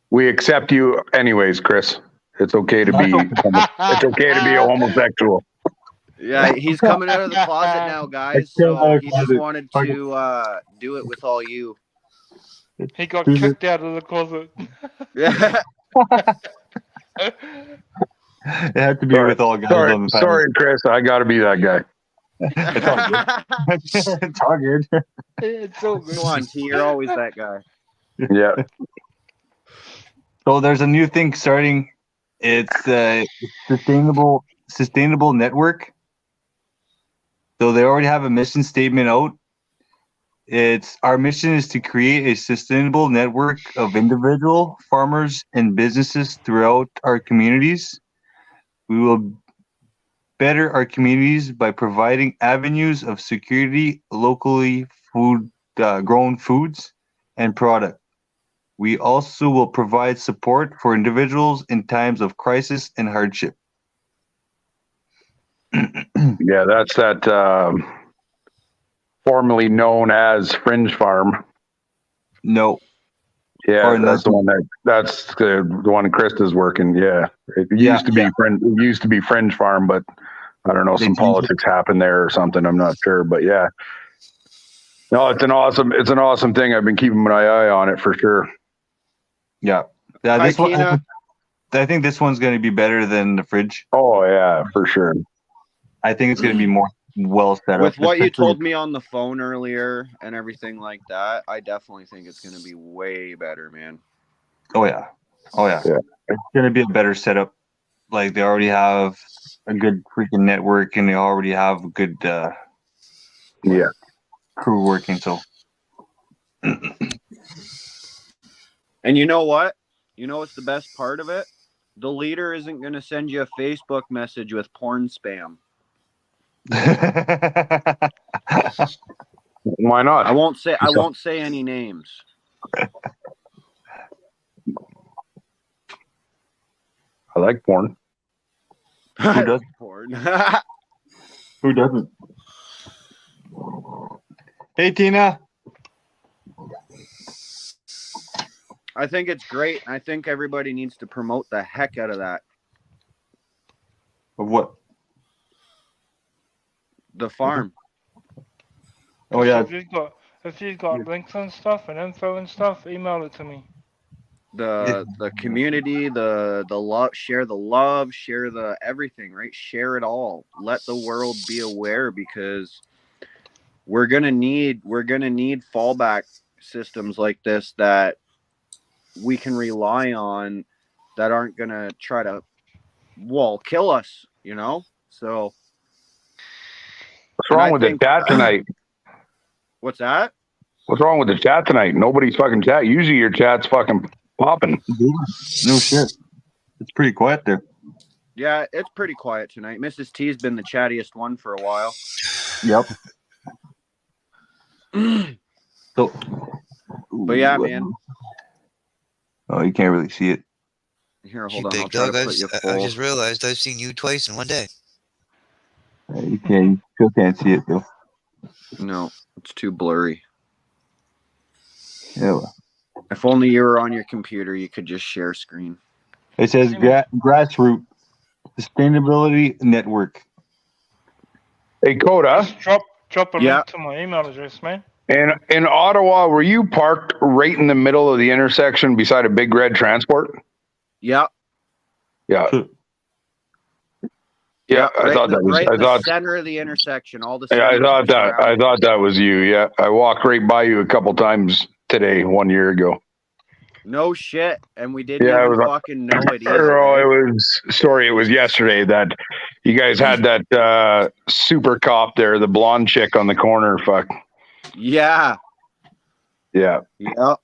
We accept you anyways, Chris. It's okay to be. It's okay to be a homosexual. Yeah, he's coming out of the closet now, guys. So he just wanted to do it with all you. He got kicked out of the closet. Yeah. It had to be with all guys on the panel. Sorry, Chris. I got to be that guy. It's all good. It's all good. It's so good. Come on, T. You're always that guy. Yeah. So there's a new thing starting. It's sustainable network. So they already have a mission statement out. Our mission is to create a sustainable network of individual farmers and businesses throughout our communities. We will better our communities by providing avenues of security, locally grown foods and product. We also will provide support for individuals in times of crisis and hardship. Yeah, that's that formerly known as Fringe Farm. No. Yeah, Or that's the one that's the one Krista's working. Yeah, it used to be Fringe Farm, but I don't know, some politics happened there or something. I'm not sure, but yeah. No, it's an awesome thing. I've been keeping my eye on it for sure. Yeah. This one, I think this one's going to be better than the fridge. Oh yeah, for sure. I think it's going to be more well set up. With what you told me on the phone earlier and everything like that, I definitely think it's going to be way better, man. Oh yeah. It's going to be a better setup. Like they already have a good freaking network, and they already have a good crew working. So. And you know what? You know what's the best part of it? The leader isn't going to send you a Facebook message with porn spam. Why not? I won't say any names. I like porn. Who doesn't? Porn. Who doesn't? Hey, Tina. I think it's great. I think everybody needs to promote the heck out of that. Of what? The farm. Oh yeah. If you've got links and stuff and info and stuff, email it to me. The community, the love, share the love, share the everything, right? Share it all. Let the world be aware, because we're gonna need fallback systems like this that we can rely on, that aren't gonna try to kill us, you know? So what's wrong with the chat tonight? What's that? What's wrong with the chat tonight? Nobody's fucking chat. Usually your chat's fucking popping. No shit. It's pretty quiet there. Yeah, it's pretty quiet tonight. Mrs. T's been the chattiest one for a while. Yep. So, But yeah, man. Oh, you can't really see it. Here, You hold on. I'll big try dog. to put you I full. just realized I've seen you twice in one day. You can't. You still can't see it though. No, it's too blurry. Yeah. Well. If only you were on your computer, you could just share screen. It says grassroots sustainability network. Hey, Coda. Just drop a Yeah. link to my email address, man. In Ottawa, were you parked right in the middle of the intersection beside a big red transport? Yeah. Yeah. Yeah, I thought that was. right I in the thought. center of the intersection. All the. Yeah, I thought semi-trucks that. I around it. thought that was you. Yeah, I walked right by you a couple times today, 1 year ago. No shit, and we didn't Yeah, it even was- fucking know it either. Oh, right? it was yesterday that you guys had that super cop there, the blonde chick on the corner. Fuck. Yeah. Yeah. Yep.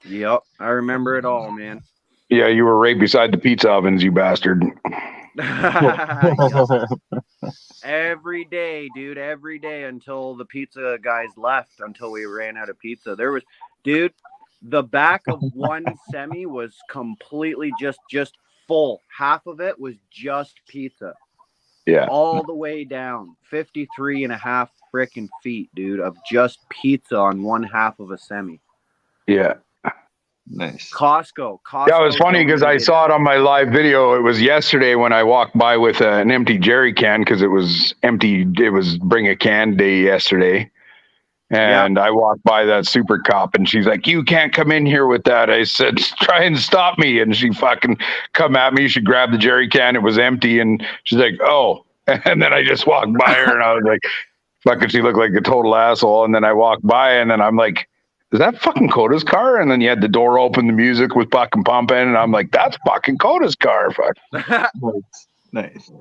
Yep. I remember it all, man. Yeah, you were right beside the pizza ovens, you bastard. Yep. Every day, dude. Every day until the pizza guys left. Until we ran out of pizza. There was, dude. The back of one semi was completely just full. Half of it was just pizza. Yeah. All the way down 53 and a half freaking feet, dude, of just pizza on one half of a semi. Yeah. Nice. Costco. Yeah, it was funny because I saw it on my live video. It was yesterday when I walked by with an empty jerry can because it was empty. It was bring a can day yesterday. And I walked by that super cop and she's like, "You can't come in here with that." I said, "Try and stop me." And she fucking come at me. She grabbed the jerry can. It was empty. And she's like, "Oh." And then I just walked by her and I was like, fucking, she looked like a total asshole. And then I walked by and then I'm like, "Is that fucking Coda's car?" And then you had the door open, the music was fucking pumping. And I'm like, "That's fucking Coda's car." Fuck. Nice.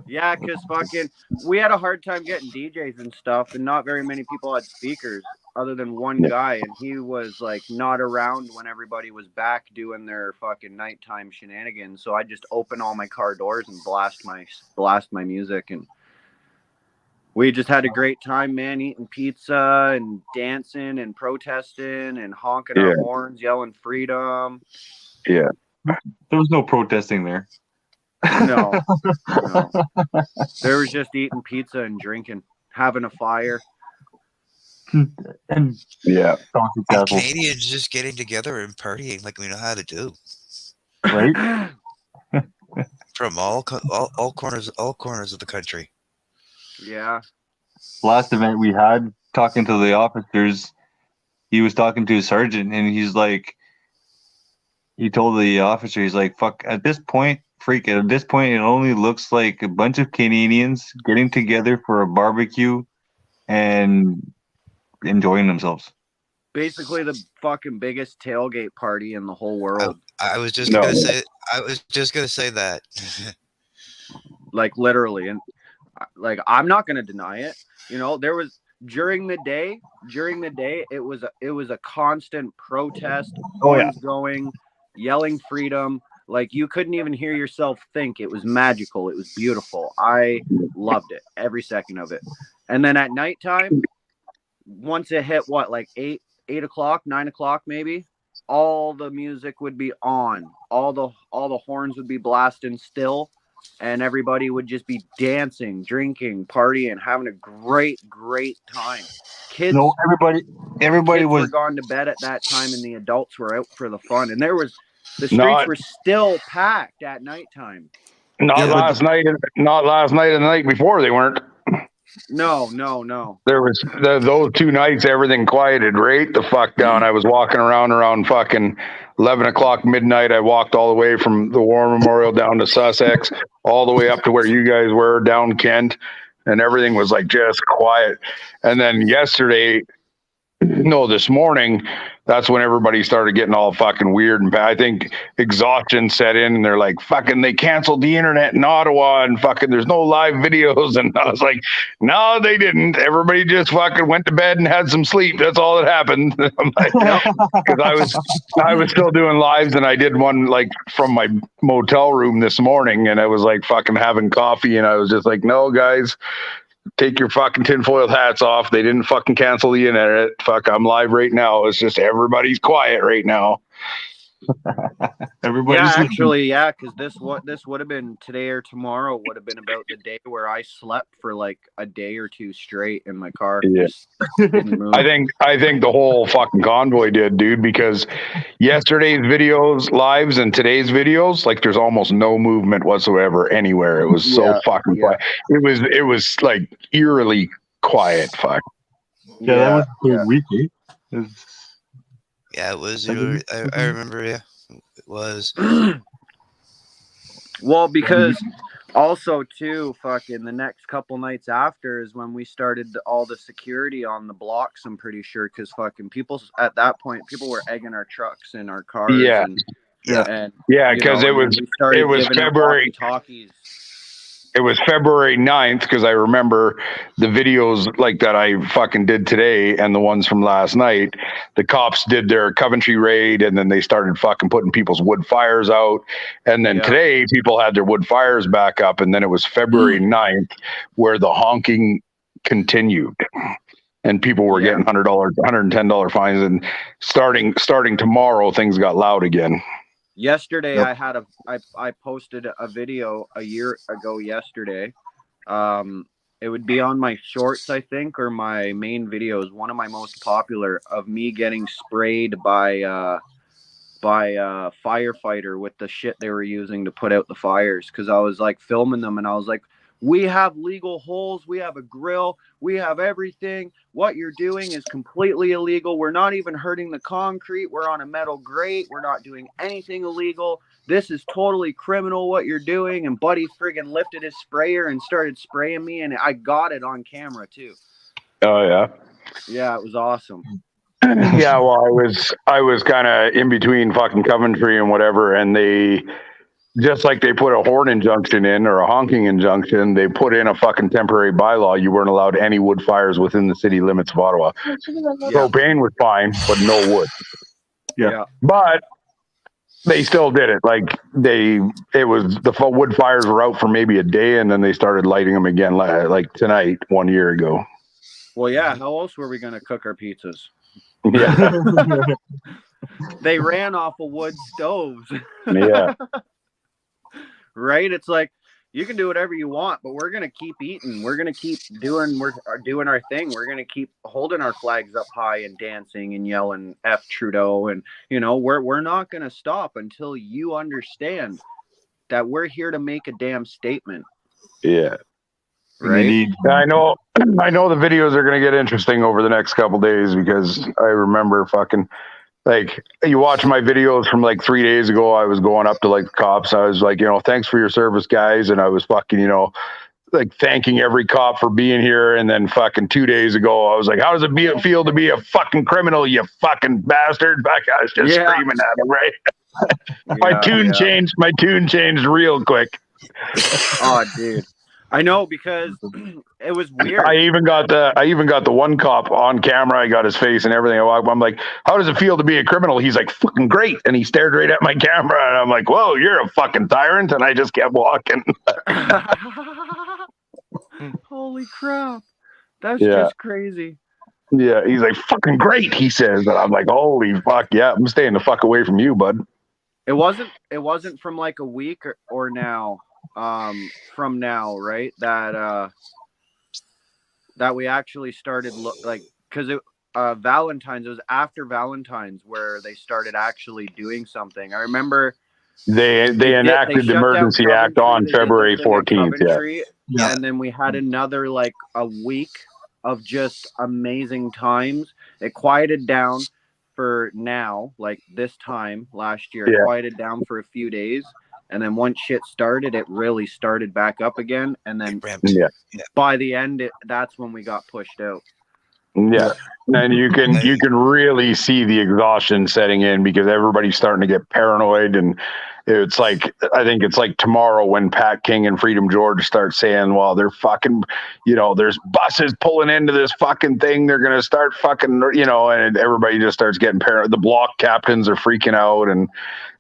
Yeah, because fucking, we had a hard time getting DJs and stuff, and not very many people had speakers other than one guy, and he was like not around when everybody was back doing their fucking nighttime shenanigans. So I just open all my car doors and blast my music, and we just had a great time, man, eating pizza and dancing and protesting and honking our horns, yelling freedom. Yeah. There was no protesting there. No. There was just eating pizza and drinking, having a fire. And yeah. And Canadians just getting together and partying like we know how to do. Right? From all corners of the country. Yeah. Last event we had, talking to the officers, he was talking to a sergeant and he's like, he told the officer, he's like, "Fuck, at this point, it only looks like a bunch of Canadians getting together for a barbecue and enjoying themselves." Basically the fucking biggest tailgate party in the whole world. I was just gonna say that. Like literally, and like I'm not gonna deny it. You know, there was during the day, it was a constant protest, horns going, yelling freedom. Like you couldn't even hear yourself think. It was magical. It was beautiful. I loved it, every second of it. And then at nighttime, once it hit like 8 o'clock, 9 o'clock maybe, all the music would be on. All the horns would be blasting still, and everybody would just be dancing, drinking, partying, having a great time. Kids, no, everybody kids was were gone to bed at that time, and the adults were out for the fun. And the streets were still packed at nighttime. Not last night and the night before they weren't. No. There was those 2 nights, everything quieted right the fuck down. I was walking around fucking 11 o'clock midnight. I walked all the way from the War Memorial down to Sussex, all the way up to where you guys were, down Kent, and everything was like just quiet. And then this morning, that's when everybody started getting all fucking weird. And I think exhaustion set in and they're like, fucking, they canceled the internet in Ottawa and fucking there's no live videos. And I was like, no, they didn't. Everybody just fucking went to bed and had some sleep. That's all that happened. I'm like, no, because I was still doing lives and I did one like from my motel room this morning and I was like fucking having coffee and I was just like, no, guys, take your fucking tinfoil hats off. They didn't fucking cancel the internet. Fuck, I'm live right now. It's just everybody's quiet right now. Everybody's Yeah, listening. actually, yeah, because this would have been today or tomorrow would have been about the day where I slept for like a day or two straight in my car. Yeah. Just didn't move. I think the whole fucking convoy did, dude, because yesterday's videos, lives, and today's videos, like there's almost no movement whatsoever anywhere. It was so fucking quiet. It was like eerily quiet. Fuck. Yeah, that was a week. Yeah, it was. I remember. Yeah, it was. Well, because also too, fucking the next couple nights after is when we started all the security on the blocks. I'm pretty sure because fucking people at that point, people were egging our trucks and our cars. Yeah. And, Because it was February. Talkies. It was February 9th because I remember the videos like that I fucking did today and the ones from last night. The cops did their Coventry raid and then they started fucking putting people's wood fires out. And then today people had their wood fires back up. And then it was February 9th where the honking continued. And people were getting $100, $110 fines. And starting tomorrow, things got loud again. Yesterday, I posted a video a year ago yesterday. It would be on my shorts, I think, or my main videos. One of my most popular of me getting sprayed by a firefighter with the shit they were using to put out the fires. Because I was like filming them and I was like, we have legal holes. We have a grill. We have everything. What you're doing is completely illegal. We're not even hurting the concrete. We're on a metal grate. We're not doing anything illegal. This is totally criminal what you're doing. And Buddy friggin' lifted his sprayer and started spraying me. And I got it on camera too. Oh, yeah. Yeah, it was awesome. Yeah, well, I was kind of in between fucking Coventry and whatever. And they... Just like they put a horn injunction in or a honking injunction, they put in a fucking temporary bylaw. You weren't allowed any wood fires within the city limits of Ottawa. Propane was fine, but no wood. Yeah. But they still did it. Like the wood fires were out for maybe a day and then they started lighting them again like tonight 1 year ago. Well, yeah. How else were we going to cook our pizzas? Yeah. They ran off of wood stoves. Yeah. Right? It's like you can do whatever you want, but we're gonna keep eating. We're gonna keep doing our thing. We're gonna keep holding our flags up high and dancing and yelling F Trudeau, and we're not gonna stop until you understand that we're here to make a damn statement. Yeah. Right. I know the videos are gonna get interesting over the next couple days because I remember fucking. Like, you watch my videos from like 3 days ago, I was going up to like the cops. I was like, thanks for your service, guys. And I was fucking, like thanking every cop for being here. And then fucking 2 days ago, I was like, how does it feel to be a fucking criminal, you fucking bastard? Back, I was just screaming at him, right? My tune changed real quick. Oh, dude. I know, because it was weird. I even got the one cop on camera. I got his face and everything. I'm like, how does it feel to be a criminal? He's like, fucking great. And he stared right at my camera. And I'm like, whoa, you're a fucking tyrant. And I just kept walking. Holy crap. That's just crazy. Yeah. He's like, fucking great, he says. And I'm like, holy fuck. Yeah, I'm staying the fuck away from you, bud. It wasn't from like a week or now. From now, right? That we actually started because it Valentine's. It was after Valentine's where they started actually doing something. I remember they enacted the Emergency Act on February 14th. Yeah, and then we had another like a week of just amazing times. It quieted down for now, like this time last year. It quieted down for a few days. And then once shit started, it really started back up again. And then by the end, that's when we got pushed out. Yeah. And you can really see the exhaustion setting in because everybody's starting to get paranoid and it's like, I think it's like tomorrow when Pat King and Freedom George start saying, well, they're fucking, there's buses pulling into this fucking thing. They're going to start fucking, and everybody just starts getting paranoid. The block captains are freaking out. And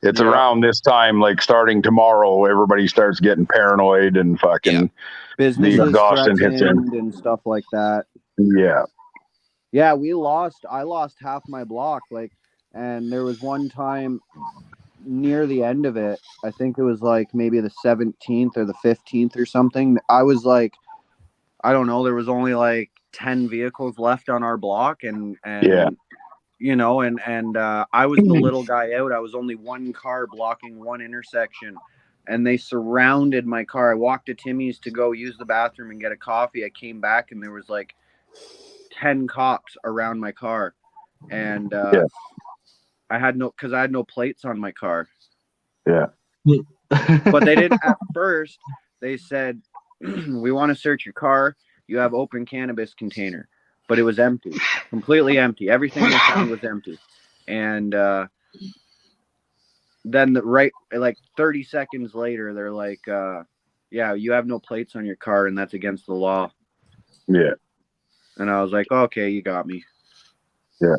it's around this time, like starting tomorrow, everybody starts getting paranoid and fucking businesses the exhaustion hits in and stuff like that. Yeah. Yeah, I lost half my block, and there was one time near the end of it, I think it was like maybe the 17th or the 15th or something. I was like, I don't know, there was only like 10 vehicles left on our block, and I was the little guy out. I was only one car blocking one intersection, and they surrounded my car. I walked to Timmy's to go use the bathroom and get a coffee. I came back and there was like 10 cops around my car, and I had no plates on my car. Yeah. But they didn't at first. They said, we want to search your car. You have open cannabis container, but it was empty, completely empty. Everything they found was empty. And then like 30 seconds later, they're like, yeah, you have no plates on your car, and that's against the law. Yeah. And I was like, okay, you got me. Yeah.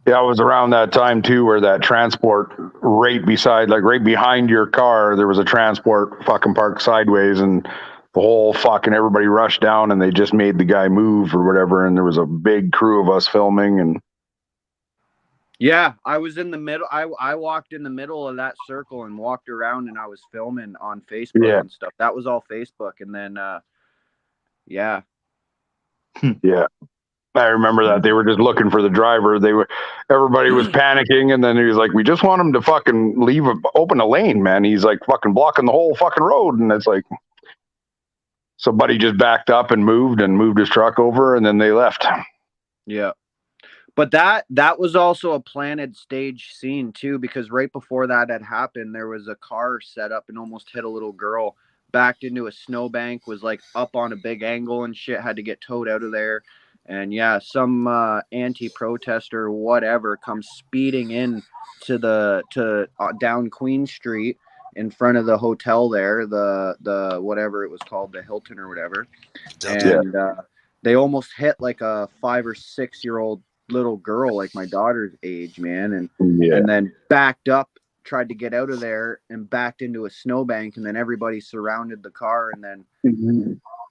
Yeah, it was around that time too, where that transport right behind your car, there was a transport fucking parked sideways, and the whole fucking everybody rushed down, and they just made the guy move or whatever. And there was a big crew of us filming, and yeah, I was in the middle. I walked in the middle of that circle and walked around, and I was filming on Facebook and stuff. That was all Facebook, and then yeah. Yeah. I remember that they were just looking for the driver. Everybody was panicking, and then he was like, "We just want him to fucking open a lane, man." He's like fucking blocking the whole fucking road, and it's like, so Buddy just backed up and moved his truck over, and then they left. Yeah, but that was also a planted stage scene too, because right before that had happened, there was a car set up and almost hit a little girl, backed into a snowbank, was like up on a big angle and shit, had to get towed out of there. And yeah, some anti-protester, whatever, comes speeding in to down Queen Street in front of the hotel there, the whatever it was called, the Hilton or whatever. And they almost hit like a 5 or 6 year old little girl, like my daughter's age, man. And then backed up, tried to get out of there, and backed into a snowbank. And then everybody surrounded the car, and then.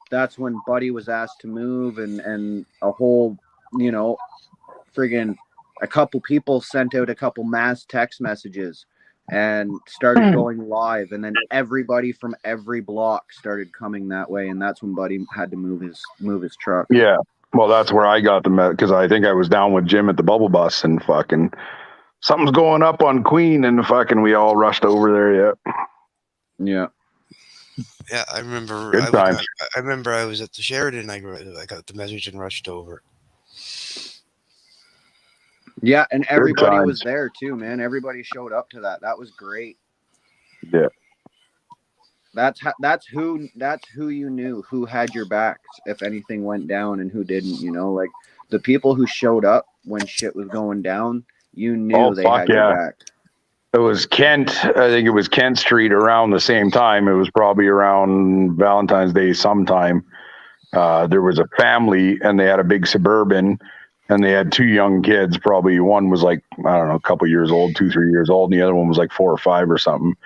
That's when Buddy was asked to move, and a whole, friggin' a couple people sent out a couple mass text messages and started going live, and then everybody from every block started coming that way, and that's when Buddy had to move his truck. Yeah, well, that's where I got them because I think I was down with Jim at the Bubble Bus, and fucking something's going up on Queen, and fucking we all rushed over there. Yeah. Yeah, I remember. Good times. I remember I was at the Sheridan. I got the message and rushed over. Yeah, and everybody was there too, man. Everybody showed up to that. That was great. Yeah. That's who you knew who had your backs if anything went down and who didn't. Like the people who showed up when shit was going down, you knew they had your back. It was Kent. I think it was Kent Street around the same time. It was probably around Valentine's Day sometime. There was a family, and they had a big Suburban, and they had 2 young kids. Probably one was like, I don't know, a couple years old, 2-3 years old, and the other one was like 4 or 5 or something.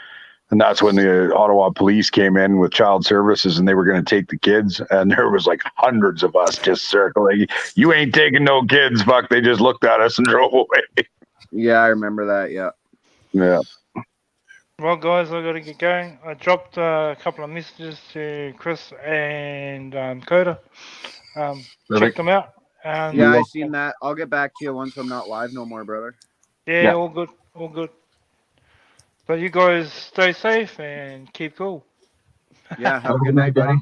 And that's when the Ottawa police came in with child services, and they were going to take the kids. And there was like hundreds of us just circling. You ain't taking no kids. Fuck. They just looked at us and drove away. Yeah, I remember that. Yeah. Yeah. Well, guys, I got to get going. I dropped a couple of messages to Chris and Coda. Check them out. Yeah, I seen that. I'll get back to you once I'm not live no more, brother. Yeah, all good. All good. But you guys stay safe and keep cool. Yeah, have a good night, buddy.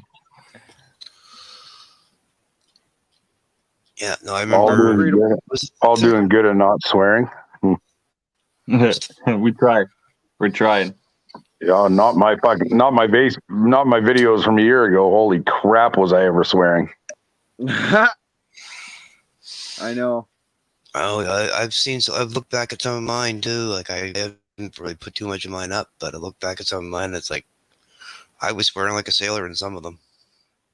Yeah, no, I remember. All doing good and not swearing. We tried. We're trying. Yeah, not my videos from a year ago. Holy crap, was I ever swearing? I know. Oh, I've looked back at some of mine too. Like I have didn't really put too much of mine up, but I look back at some of mine. It's like I was swearing like a sailor in some of them.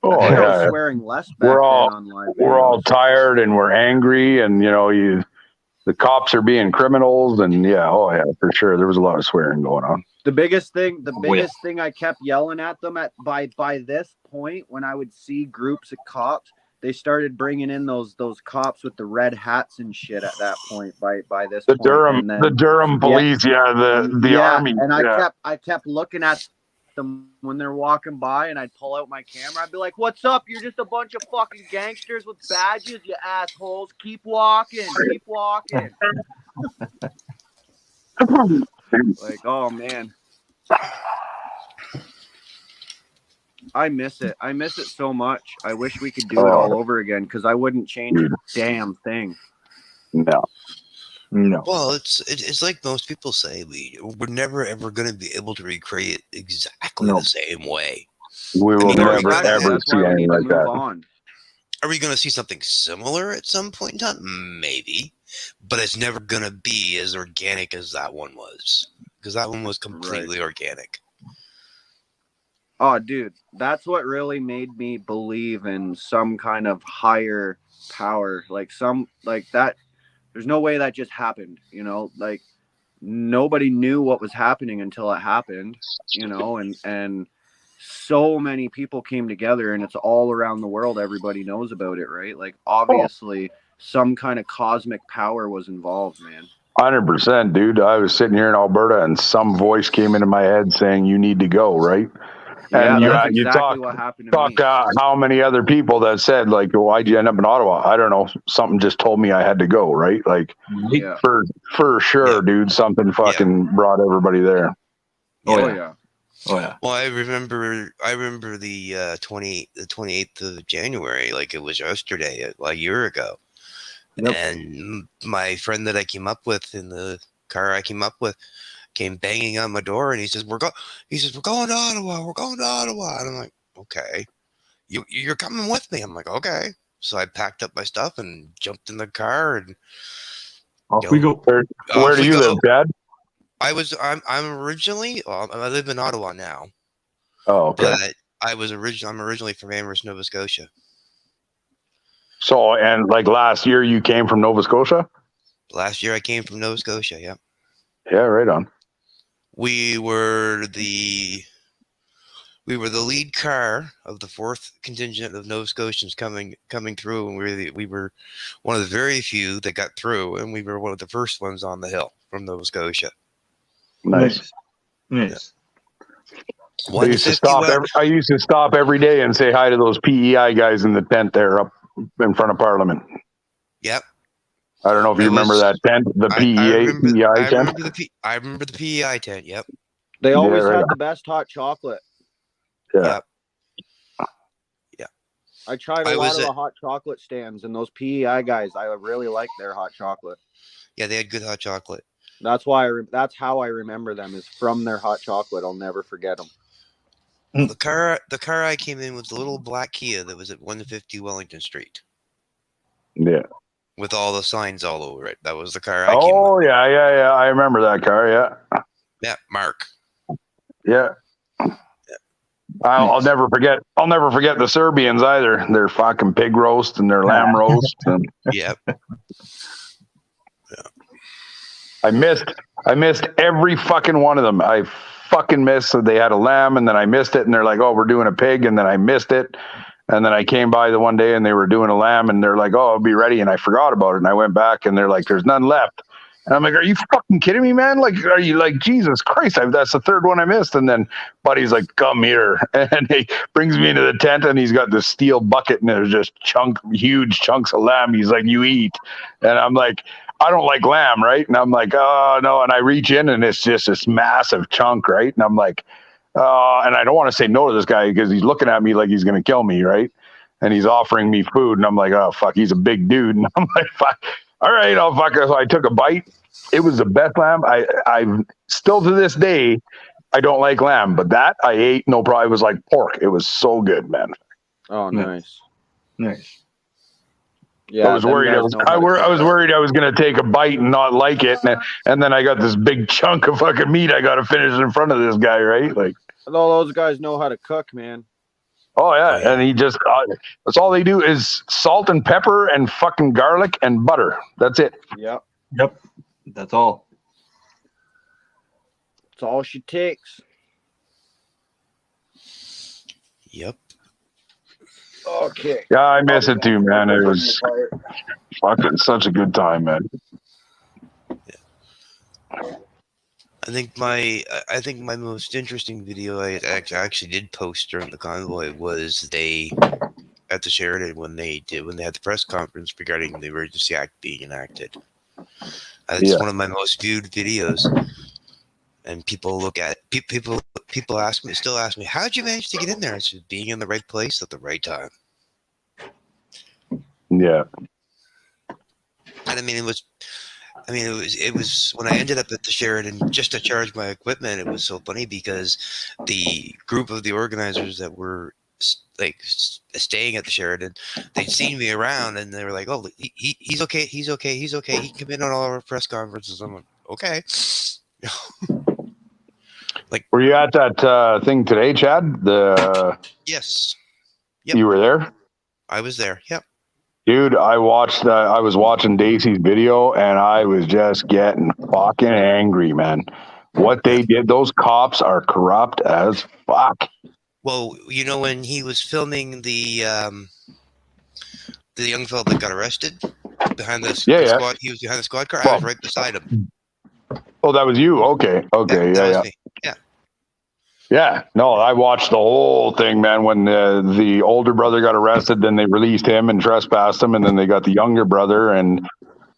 Oh I think I was yeah, swearing less back we're all then on live we're all videos. tired and we're angry, and the cops are being criminals, and oh yeah, for sure, there was a lot of swearing going on. The biggest thing I kept yelling at them by this point, when I would see groups of cops, they started bringing in those cops with the red hats and shit at that point. By this The point, Durham police, the army. And I kept looking at them when they're walking by, and I'd pull out my camera. I'd be like, "What's up? You're just a bunch of fucking gangsters with badges, you assholes. Keep walking, keep walking." Like, oh man, I miss it. I miss it so much. I wish we could do it all over again, because I wouldn't change a damn thing. No. Well, it's like most people say, we're never ever going to be able to recreate it exactly the same way. We will never ever That's see why we anything need to like move that. on. Are we going to see something similar at some point in time? Maybe, but it's never going to be as organic as that one was, because that one was completely organic. Oh, dude, that's what really made me believe in some kind of higher power, like that. There's no way that just happened, like nobody knew what was happening until it happened, and so many people came together, and it's all around the world. Everybody knows about it, right? Like, obviously some kind of cosmic power was involved, man. 100%, dude. I was sitting here in Alberta, and some voice came into my head saying, "You need to go," right? And that's you exactly what happened to me. How many other people that said, like, "Why'd you end up in Ottawa?" I don't know. Something just told me I had to go, right? Like, for sure, dude. Something fucking brought everybody there. Oh yeah. Well, I remember the 28th of January, like it was yesterday, a year ago. Yep. And my friend that I came up with in the car I came up with came banging on my door, and he says, we're going to Ottawa. We're going to Ottawa. And I'm like, okay, you're coming with me. I'm like, okay. So I packed up my stuff and jumped in the car, and off we go. Where do you live, Dad? I'm originally, I live in Ottawa now. Oh, okay. But I'm originally from Amherst, Nova Scotia. So, and like last year, you came from Nova Scotia? Last year, I came from Nova Scotia. Yeah. Yeah, right on. We were the lead car of the 4th contingent of Nova Scotians coming through, and we were one of the very few that got through, and we were one of the first ones on the hill from Nova Scotia. Nice. Yeah. I used to stop every day and say hi to those PEI guys in the tent there up in front of Parliament. Yep. I don't know if you remember that tent, the PEI tent. I remember the PEI tent. Yep. They always had the best hot chocolate. Yeah. Yeah. I tried a lot of the hot chocolate stands, and those PEI guys, I really liked their hot chocolate. Yeah, they had good hot chocolate. That's why. That's how I remember them, is from their hot chocolate. I'll never forget them. The car I came in was the little black Kia that was at 150 Wellington Street. Yeah. With all the signs all over it. That was the car I came with. Oh, yeah. I remember that car, yeah. Yeah, Mark. Yeah. I'll never forget the Serbians either. Their fucking pig roast and their lamb roast. And Yep. I missed every fucking one of them. I fucking missed. So they had a lamb, and then I missed it, and they're like, "Oh, we're doing a pig," and then I missed it. And then I came by the one day, and they were doing a lamb, and they're like, "Oh, I'll be ready," and I forgot about it, and I went back, and they're like, "There's none left." And I'm like, "Are you fucking kidding me, man? Like, are you like, Jesus Christ, that's the third one I missed." And then Buddy's like, "Come here." And he brings me into the tent, and he's got this steel bucket, and there's just huge chunks of lamb. He's like, "You eat." And I'm like, I don't like lamb, right? And I'm like, "Oh, no." And I reach in, and it's just this massive chunk, right? And I'm like, and I don't want to say no to this guy because he's looking at me like he's going to kill me, right? And he's offering me food, and I'm like, "Oh, fuck, he's a big dude." And I'm like, "Fuck. All right, I'll fuck." So I took a bite. It was the best lamb. I still to this day, I don't like lamb, but that I ate no problem. It was like pork. It was so good, man. Oh, nice. Nice. Yeah, I was them worried. guys know how to cook I was that. worried I was going to take a bite and not like it, and then I got this big chunk of fucking meat I got to finish in front of this guy, right? Like, All those guys know how to cook, man. oh yeah, Oh, yeah. and he just that's all they do is salt and pepper and fucking garlic and butter. That's it. Yep. Yep. That's all. That's all she takes. Yep. Okay. Yeah, I miss it too, man. It was fucking such a good time, man. I think my most interesting video I actually did post during the convoy was they at the Sheridan when they had the press conference regarding the Emergency Act being enacted. It's one of my most viewed videos, and people look at people still ask me, how'd you manage to get in there? It's just being in the right place at the right time. Yeah. And I mean, it was when I ended up at the Sheridan just to charge my equipment. It was so funny because the group of the organizers that were like staying at the Sheridan, they'd seen me around and they were like, "Oh, he's okay. He's okay. He's okay. He can come in on all our press conferences." I'm like, "Okay." Like, were you at that thing today, Chad? Yes. Yep. You were there? I was there. Yep. Dude, I was watching Dacey's video and I was just getting fucking angry, man. What they did, those cops are corrupt as fuck. Well, when he was filming the young fellow that got arrested behind the squad, he was behind the squad car. I was right beside him. Oh, that was you? Okay. That was me. Yeah, no, I watched the whole thing, man. When the older brother got arrested, then they released him and trespassed him, and then they got the younger brother. And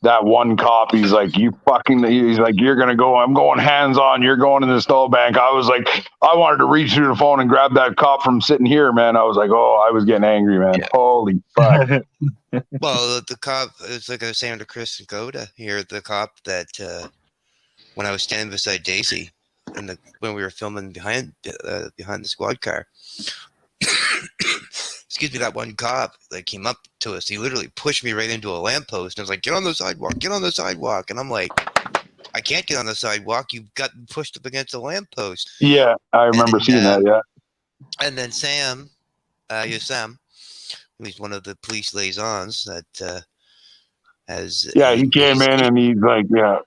that one cop, he's like, you're gonna go. I'm going hands on. You're going in the snowbank. I was like, I wanted to reach through the phone and grab that cop from sitting here, man. I was like, oh, I was getting angry, man. Yeah. Holy fuck. Well, the cop, it's like I was saying to Chris and Coda here, the cop that when I was standing beside Daisy. And when we were filming behind the squad car, excuse me, that one cop that came up to us, he literally pushed me right into a lamppost and was like, get on the sidewalk. And I'm like, I can't get on the sidewalk. You've got pushed up against a lamppost. Yeah, I remember seeing that, yeah. And then Sam, he's one of the police liaisons that has... Yeah, he came in and he's like, yeah.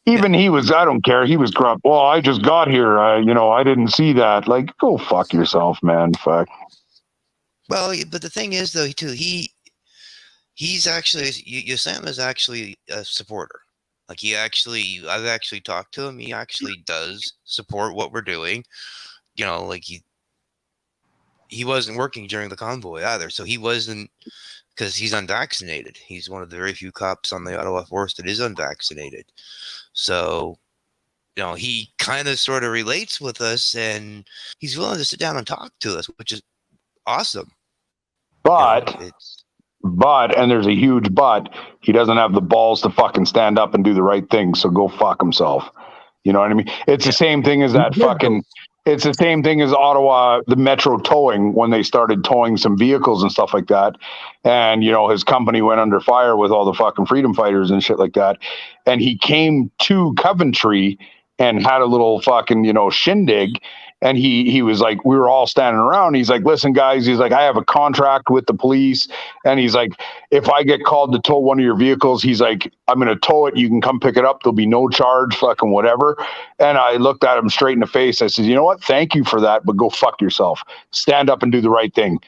Even he was, I don't care. He was corrupt. Well, I just got here. I didn't see that. Like, go fuck yourself, man. Fuck. Well, but the thing is, though, he's actually, Sam is actually a supporter. Like, I've actually talked to him. He actually does support what we're doing. Like he wasn't working during the convoy either. So he wasn't, because he's unvaccinated. He's one of the very few cops on the Ottawa force that is unvaccinated. So, he kind of sort of relates with us, and he's willing to sit down and talk to us, which is awesome. But, and there's a huge but, he doesn't have the balls to fucking stand up and do the right thing, so go fuck himself. You know what I mean? It's the same thing as that fucking... It's the same thing as Ottawa, the Metro towing, when they started towing some vehicles and stuff like that. And, his company went under fire with all the fucking freedom fighters and shit like that. And he came to Coventry and had a little fucking, shindig. And he was like, we were all standing around. He's like, listen, guys, he's like, I have a contract with the police. And he's like, if I get called to tow one of your vehicles, he's like, I'm going to tow it. You can come pick it up. There'll be no charge, fucking whatever. And I looked at him straight in the face. I said, you know what? Thank you for that, but go fuck yourself. Stand up and do the right thing.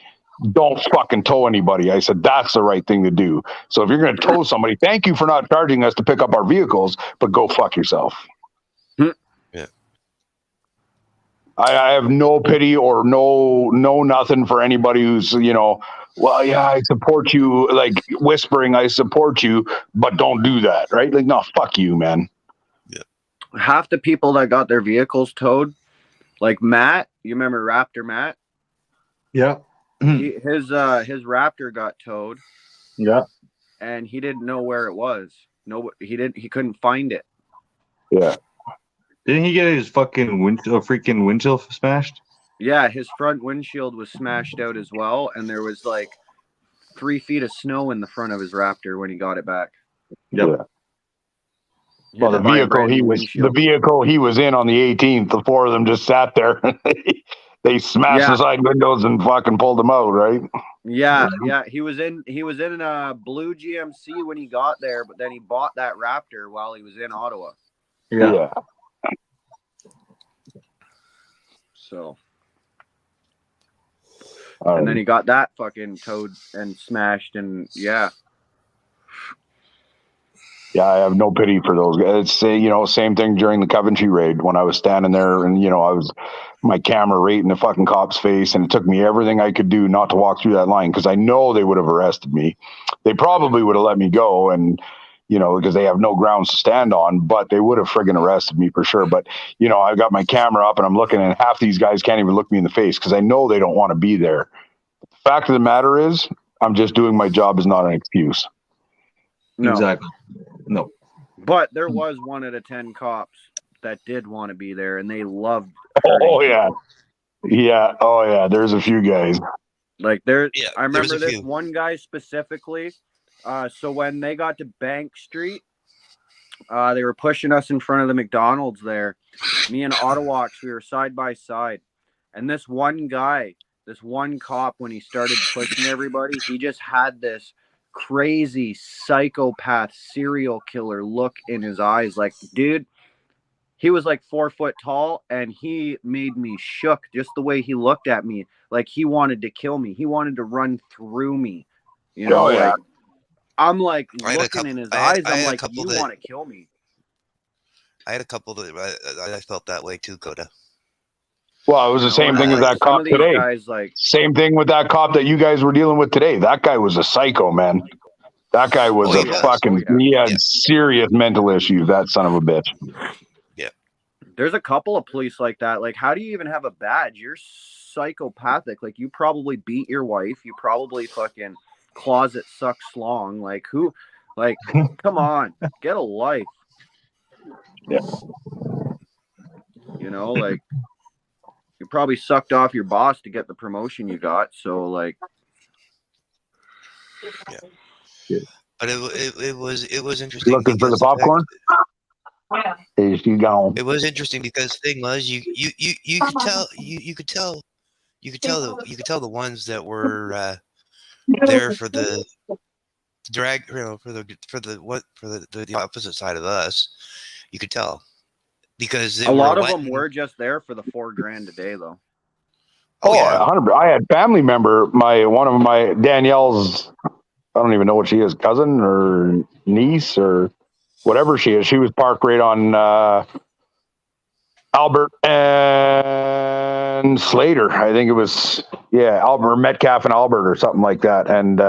Don't fucking tow anybody. I said, that's the right thing to do. So if you're going to tow somebody, thank you for not charging us to pick up our vehicles, but go fuck yourself. Yeah. I have no pity or no nothing for anybody who's, well, yeah, I support you, like whispering, I support you, but don't do that, right? Like, no, fuck you, man. Yeah. Half the people that got their vehicles towed, like Matt, you remember Raptor Matt? Yeah. His Raptor got towed. Yeah. And he didn't know where it was. No, he couldn't find it. Yeah. Didn't he get his fucking freaking windshield smashed? Yeah, his front windshield was smashed out as well, and there was like 3 feet of snow in the front of his Raptor when he got it back. Yep. Yeah. Well, Hit it by a brand new windshield. the vehicle he was in on the 18th. The four of them just sat there. They smashed the side windows and fucking pulled him out, right? Yeah. He was in a blue GMC when he got there, but then he bought that Raptor while he was in Ottawa. Yeah. So. And then he got that fucking towed and smashed, and yeah. Yeah, I have no pity for those guys. It's same thing during the Coventry raid when I was standing there and I was my camera right in the fucking cop's face, and it took me everything I could do not to walk through that line because I know they would have arrested me. They probably would have let me go, and because they have no grounds to stand on, but they would have friggin' arrested me for sure. But I got my camera up and I'm looking, and half these guys can't even look me in the face because I know they don't want to be there. The fact of the matter is, I'm just doing my job is not an excuse. No. Exactly. No. But there was 1 out of 10 cops that did want to be there, and they loved. Oh yeah. Yeah. Oh yeah. There's a few guys. Like Yeah, I remember this few. one guy specifically. So when they got to Bank Street, they were pushing us in front of the McDonald's there. Me and Ottawa, we were side by side, and this one cop, when he started pushing everybody, he just had this crazy psychopath serial killer look in his eyes. Like, dude, he was like 4 foot tall, and he made me shook just the way he looked at me. Like he wanted to kill me. He wanted to run through me. Oh, yeah. Like, I'm like looking in his eyes. I'm like, you want to kill me. I had a couple that I felt that way too, Coda. Well, it was the same thing as that cop today. Guys, same thing with that cop that you guys were dealing with today. That guy was a psycho, man. That guy was he had serious mental issues, that son of a bitch. Yeah. There's a couple of police like that. Like, how do you even have a badge? You're psychopathic. Like, you probably beat your wife. You probably fucking closet suck slong. Like, who? Like, come on. Get a life. Yeah. Like, you probably sucked off your boss to get the promotion you got. So, like. Yeah. But it was interesting. Looking for the popcorn? Is you gone? It was interesting because the thing was you could tell the ones that were there for the drag, for the opposite side of us. You could tell because a lot of them were just there for the $4,000 a day, though. Oh, yeah. 100%. I had family member, one of my Danielle's. I don't even know what she is, cousin or niece or whatever she is. She was parked right on Albert and Slater. I think it was, Albert, Metcalf and Albert or something like that. And,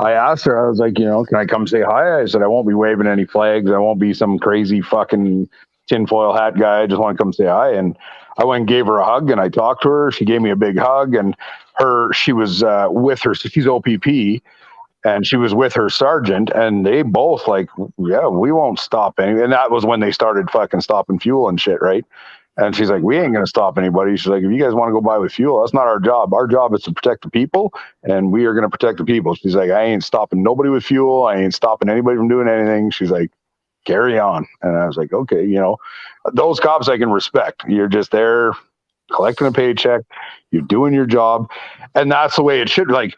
I asked her, I was like, can I come say hi? I said, I won't be waving any flags. I won't be some crazy fucking tinfoil hat guy. I just want to come say hi. And I went and gave her a hug, and I talked to her. She gave me a big hug, and she was with her. So she's OPP. And she was with her sergeant, and they both like, yeah, we won't stop any. And that was when they started fucking stopping fuel and shit, right? And she's like, we ain't going to stop anybody. She's like, if you guys want to go buy with fuel, that's not our job. Our job is to protect the people, and we are going to protect the people. She's like, I ain't stopping nobody with fuel. I ain't stopping anybody from doing anything. She's like, carry on. And I was like, okay, those cops I can respect. You're just there collecting a paycheck. You're doing your job. And that's the way it should, like,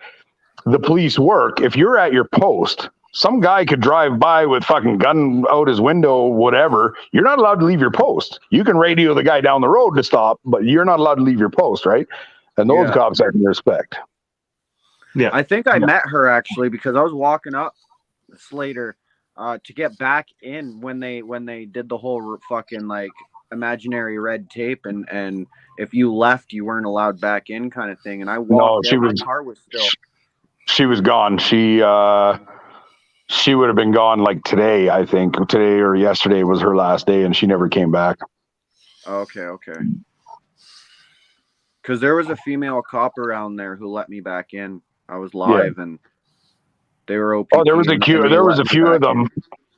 the police work. If you're at your post, some guy could drive by with fucking gun out his window, whatever. You're not allowed to leave your post. You can radio the guy down the road to stop, but you're not allowed to leave your post, right? And those cops I can respect. Yeah. I think I met her actually because I was walking up Slater to get back in when they did the whole fucking like imaginary red tape and if you left you weren't allowed back in kind of thing. And I walked in, my car was still. She was gone. She would have been gone like today, I think. Today or yesterday was her last day, and she never came back. Okay. Because there was a female cop around there who let me back in. I was live, and they were open. Oh, there was a few of them.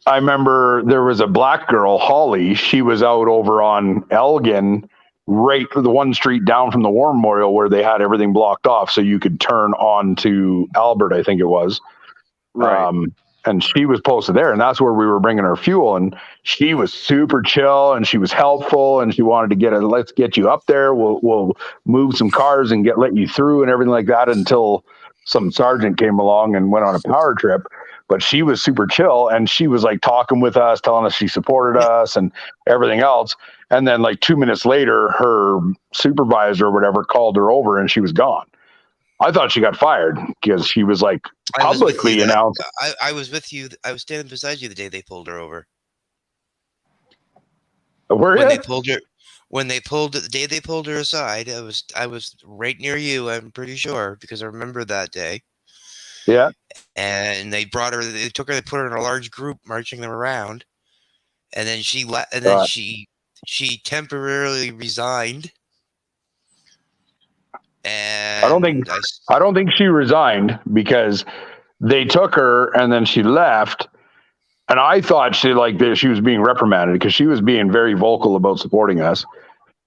I remember there was a black girl, Holly. She was out over on Elgin, right the one street down from the War Memorial where they had everything blocked off so you could turn on to Albert, I think it was. Right. And she was posted there, and that's where we were bringing our fuel. And she was super chill, and she was helpful, and she wanted to let's get you up there. We'll move some cars and let you through and everything like that until some sergeant came along and went on a power trip. But she was super chill, and she was like talking with us, telling us she supported us and everything else. And then like 2 minutes later, her supervisor or whatever called her over, and she was gone. I thought she got fired because she was like publicly announced. I was with you. I was standing beside you the day they pulled her over. When they pulled her, the day they pulled her aside, I was right near you. I'm pretty sure because I remember that day. Yeah. And they brought her. They took her. They put her in a large group, marching them around. And then she temporarily resigned. And I don't think she resigned because they took her and then she left. And I thought she was being reprimanded because she was being very vocal about supporting us.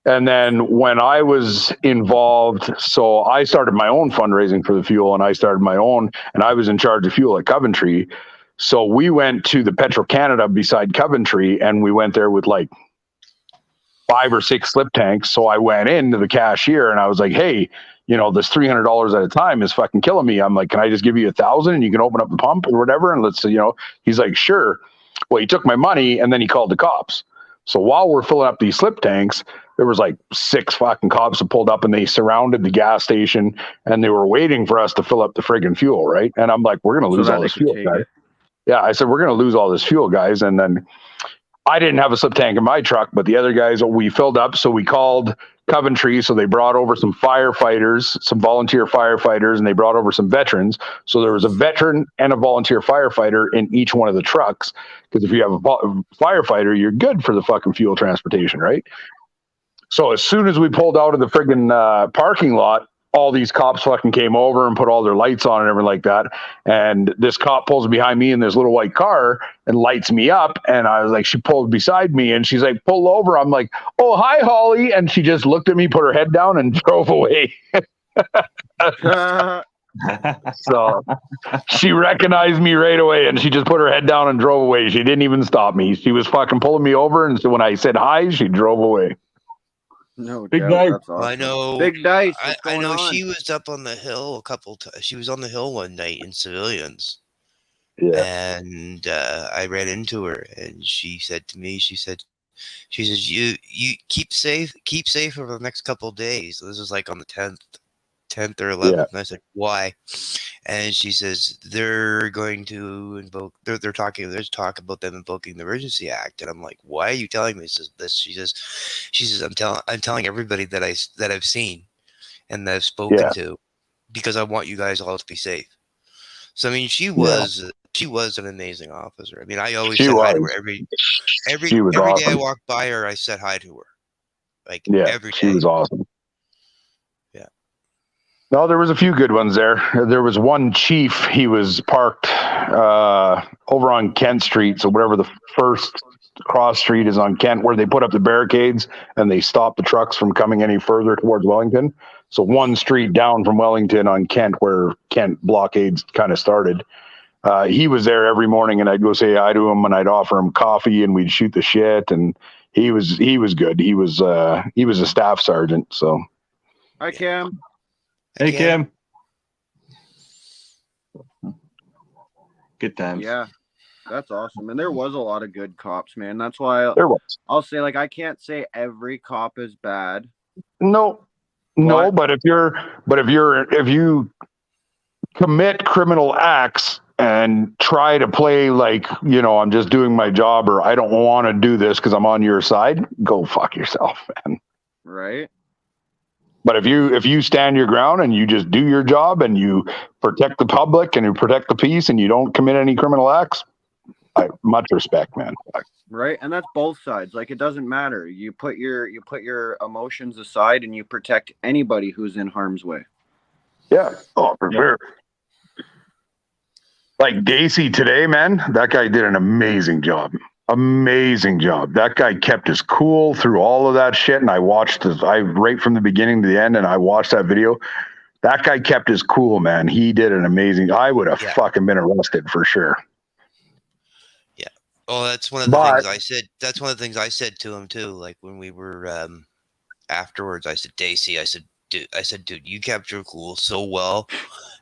And then when I was involved, so I started my own fundraising for the fuel, and I was in charge of fuel at Coventry. So we went to the Petro-Canada beside Coventry, and we went there with like 5 or 6 slip tanks. So I went into the cashier and I was like, hey, this $300 at a time is fucking killing me. I'm like, can I just give you $1,000 and you can open up the pump or whatever? And let's, he's like, sure. Well, he took my money and then he called the cops. So while we're filling up these slip tanks, there was like 6 fucking cops that pulled up and they surrounded the gas station and they were waiting for us to fill up the friggin' fuel. Right. And I'm like, we're going to lose all this fuel, guys. Yeah. I said, we're going to lose all this fuel, guys. And then I didn't have a slip tank in my truck, but the other guys, we filled up. So we called Coventry. So they brought over some firefighters, some volunteer firefighters, and they brought over some veterans. So there was a veteran and a volunteer firefighter in each one of the trucks. Because if you have a firefighter, you're good for the fucking fuel transportation, right? So as soon as we pulled out of the friggin' parking lot, all these cops fucking came over and put all their lights on and everything like that. And this cop pulls behind me in this little white car and lights me up. And I was like, she pulled beside me and she's like, pull over. I'm like, oh, hi, Holly. And she just looked at me, put her head down and drove away. So she recognized me right away and she just put her head down and drove away. She didn't even stop me. She was fucking pulling me over. And so when I said hi, she drove away. No, Big doubt, Dice. that's awesome. I know. Big Dice. I know she was up on the hill a couple times. She was on the hill one night in civilians. Yeah. And I ran into her and she said to me, she says, you keep safe over the next couple of days. This is like on the 10th or 11th. Yeah. And I said, why? And she says, they're going to invoke, there's talk about them invoking the Emergency Act. And I'm like, why are you telling me this? She says, I'm telling everybody that I've seen and that I've spoken to, because I want you guys all to be safe. So, I mean, she was an amazing officer. I mean, I always said hi to her every day I walked by her, I said hi to her. Like every day. She was awesome. Yeah. No, there was a few good ones there. There was one chief. He was parked over on Kent Street. So whatever the first cross street is on Kent, where they put up the barricades and they stop the trucks from coming any further towards Wellington. So one street down from Wellington on Kent, where Kent blockades kind of started. He was there every morning, and I'd go say hi to him, and I'd offer him coffee, and we'd shoot the shit. And he was good. He was a staff sergeant. So, hi, Cam. Hey, Kim. Good times. Yeah, that's awesome. And there was a lot of good cops, man. That's why there was. I'll say, like, I can't say every cop is bad. No, but if you commit criminal acts and try to play like, I'm just doing my job, or I don't want to do this because I'm on your side, go fuck yourself, man. Right. But if you stand your ground and you just do your job and you protect the public and you protect the peace and you don't commit any criminal acts, much respect, man. Right. And that's both sides. Like, it doesn't matter. You put your emotions aside and you protect anybody who's in harm's way. Yeah. Oh, for sure. Like Gacy today, man, that guy did an amazing job. Amazing job. That guy kept his cool through all of that shit. And I watched right from the beginning to the end, and I watched that video. That guy kept his cool, man. He did an amazing. I would have fucking been arrested for sure. Yeah. Oh, that's one of the things I said. That's one of the things I said to him too. Like when we were afterwards, I said, Daisy, I said, dude, you kept your cool so well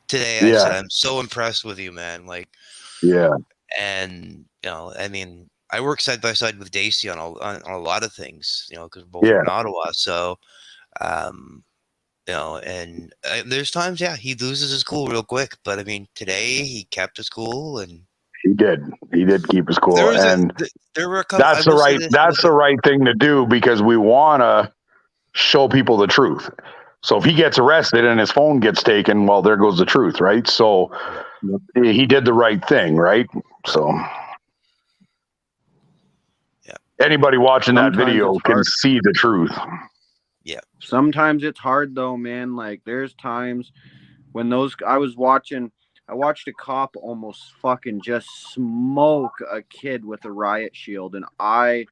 today. I said, I'm so impressed with you, man. Like, yeah. And I mean, I work side by side with Daisy on a lot of things, because we're both from Ottawa. So, and there's times, he loses his cool real quick. But I mean, today he kept his cool, and he did keep his cool. There were a couple. That's the right thing to do, because we want to show people the truth. So if he gets arrested and his phone gets taken, well, there goes the truth, right? So he did the right thing, right? So anybody watching that video can see the truth. Yeah. Sometimes it's hard though, man. Like there's times when I watched a cop almost fucking just smoke a kid with a riot shield, and I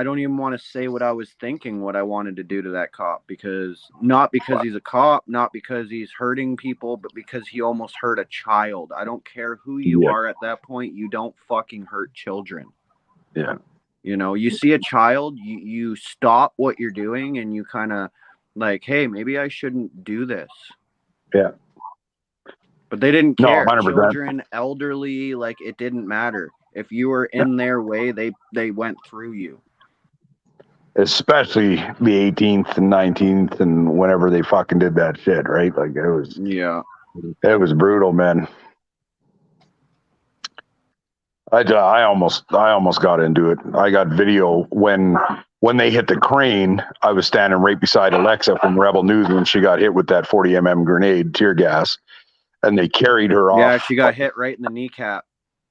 don't even want to say what I was thinking, what I wanted to do to that cop, not because he's a cop, not because he's hurting people, but because he almost hurt a child. I don't care who you are at that point. You don't fucking hurt children. Yeah. You see a child, you stop what you're doing, and you kind of like, hey, maybe I shouldn't do this. Yeah. But they didn't care. 100%. Children, elderly, like it didn't matter. If you were in their way, they went through you. Especially the 18th and 19th and whenever they fucking did that shit, right? Like it was brutal, man. I almost got into it. I got video when they hit the crane. I was standing right beside Alexa from Rebel News when she got hit with that 40 grenade tear gas, and they carried her off. Yeah, she got hit right in the kneecap.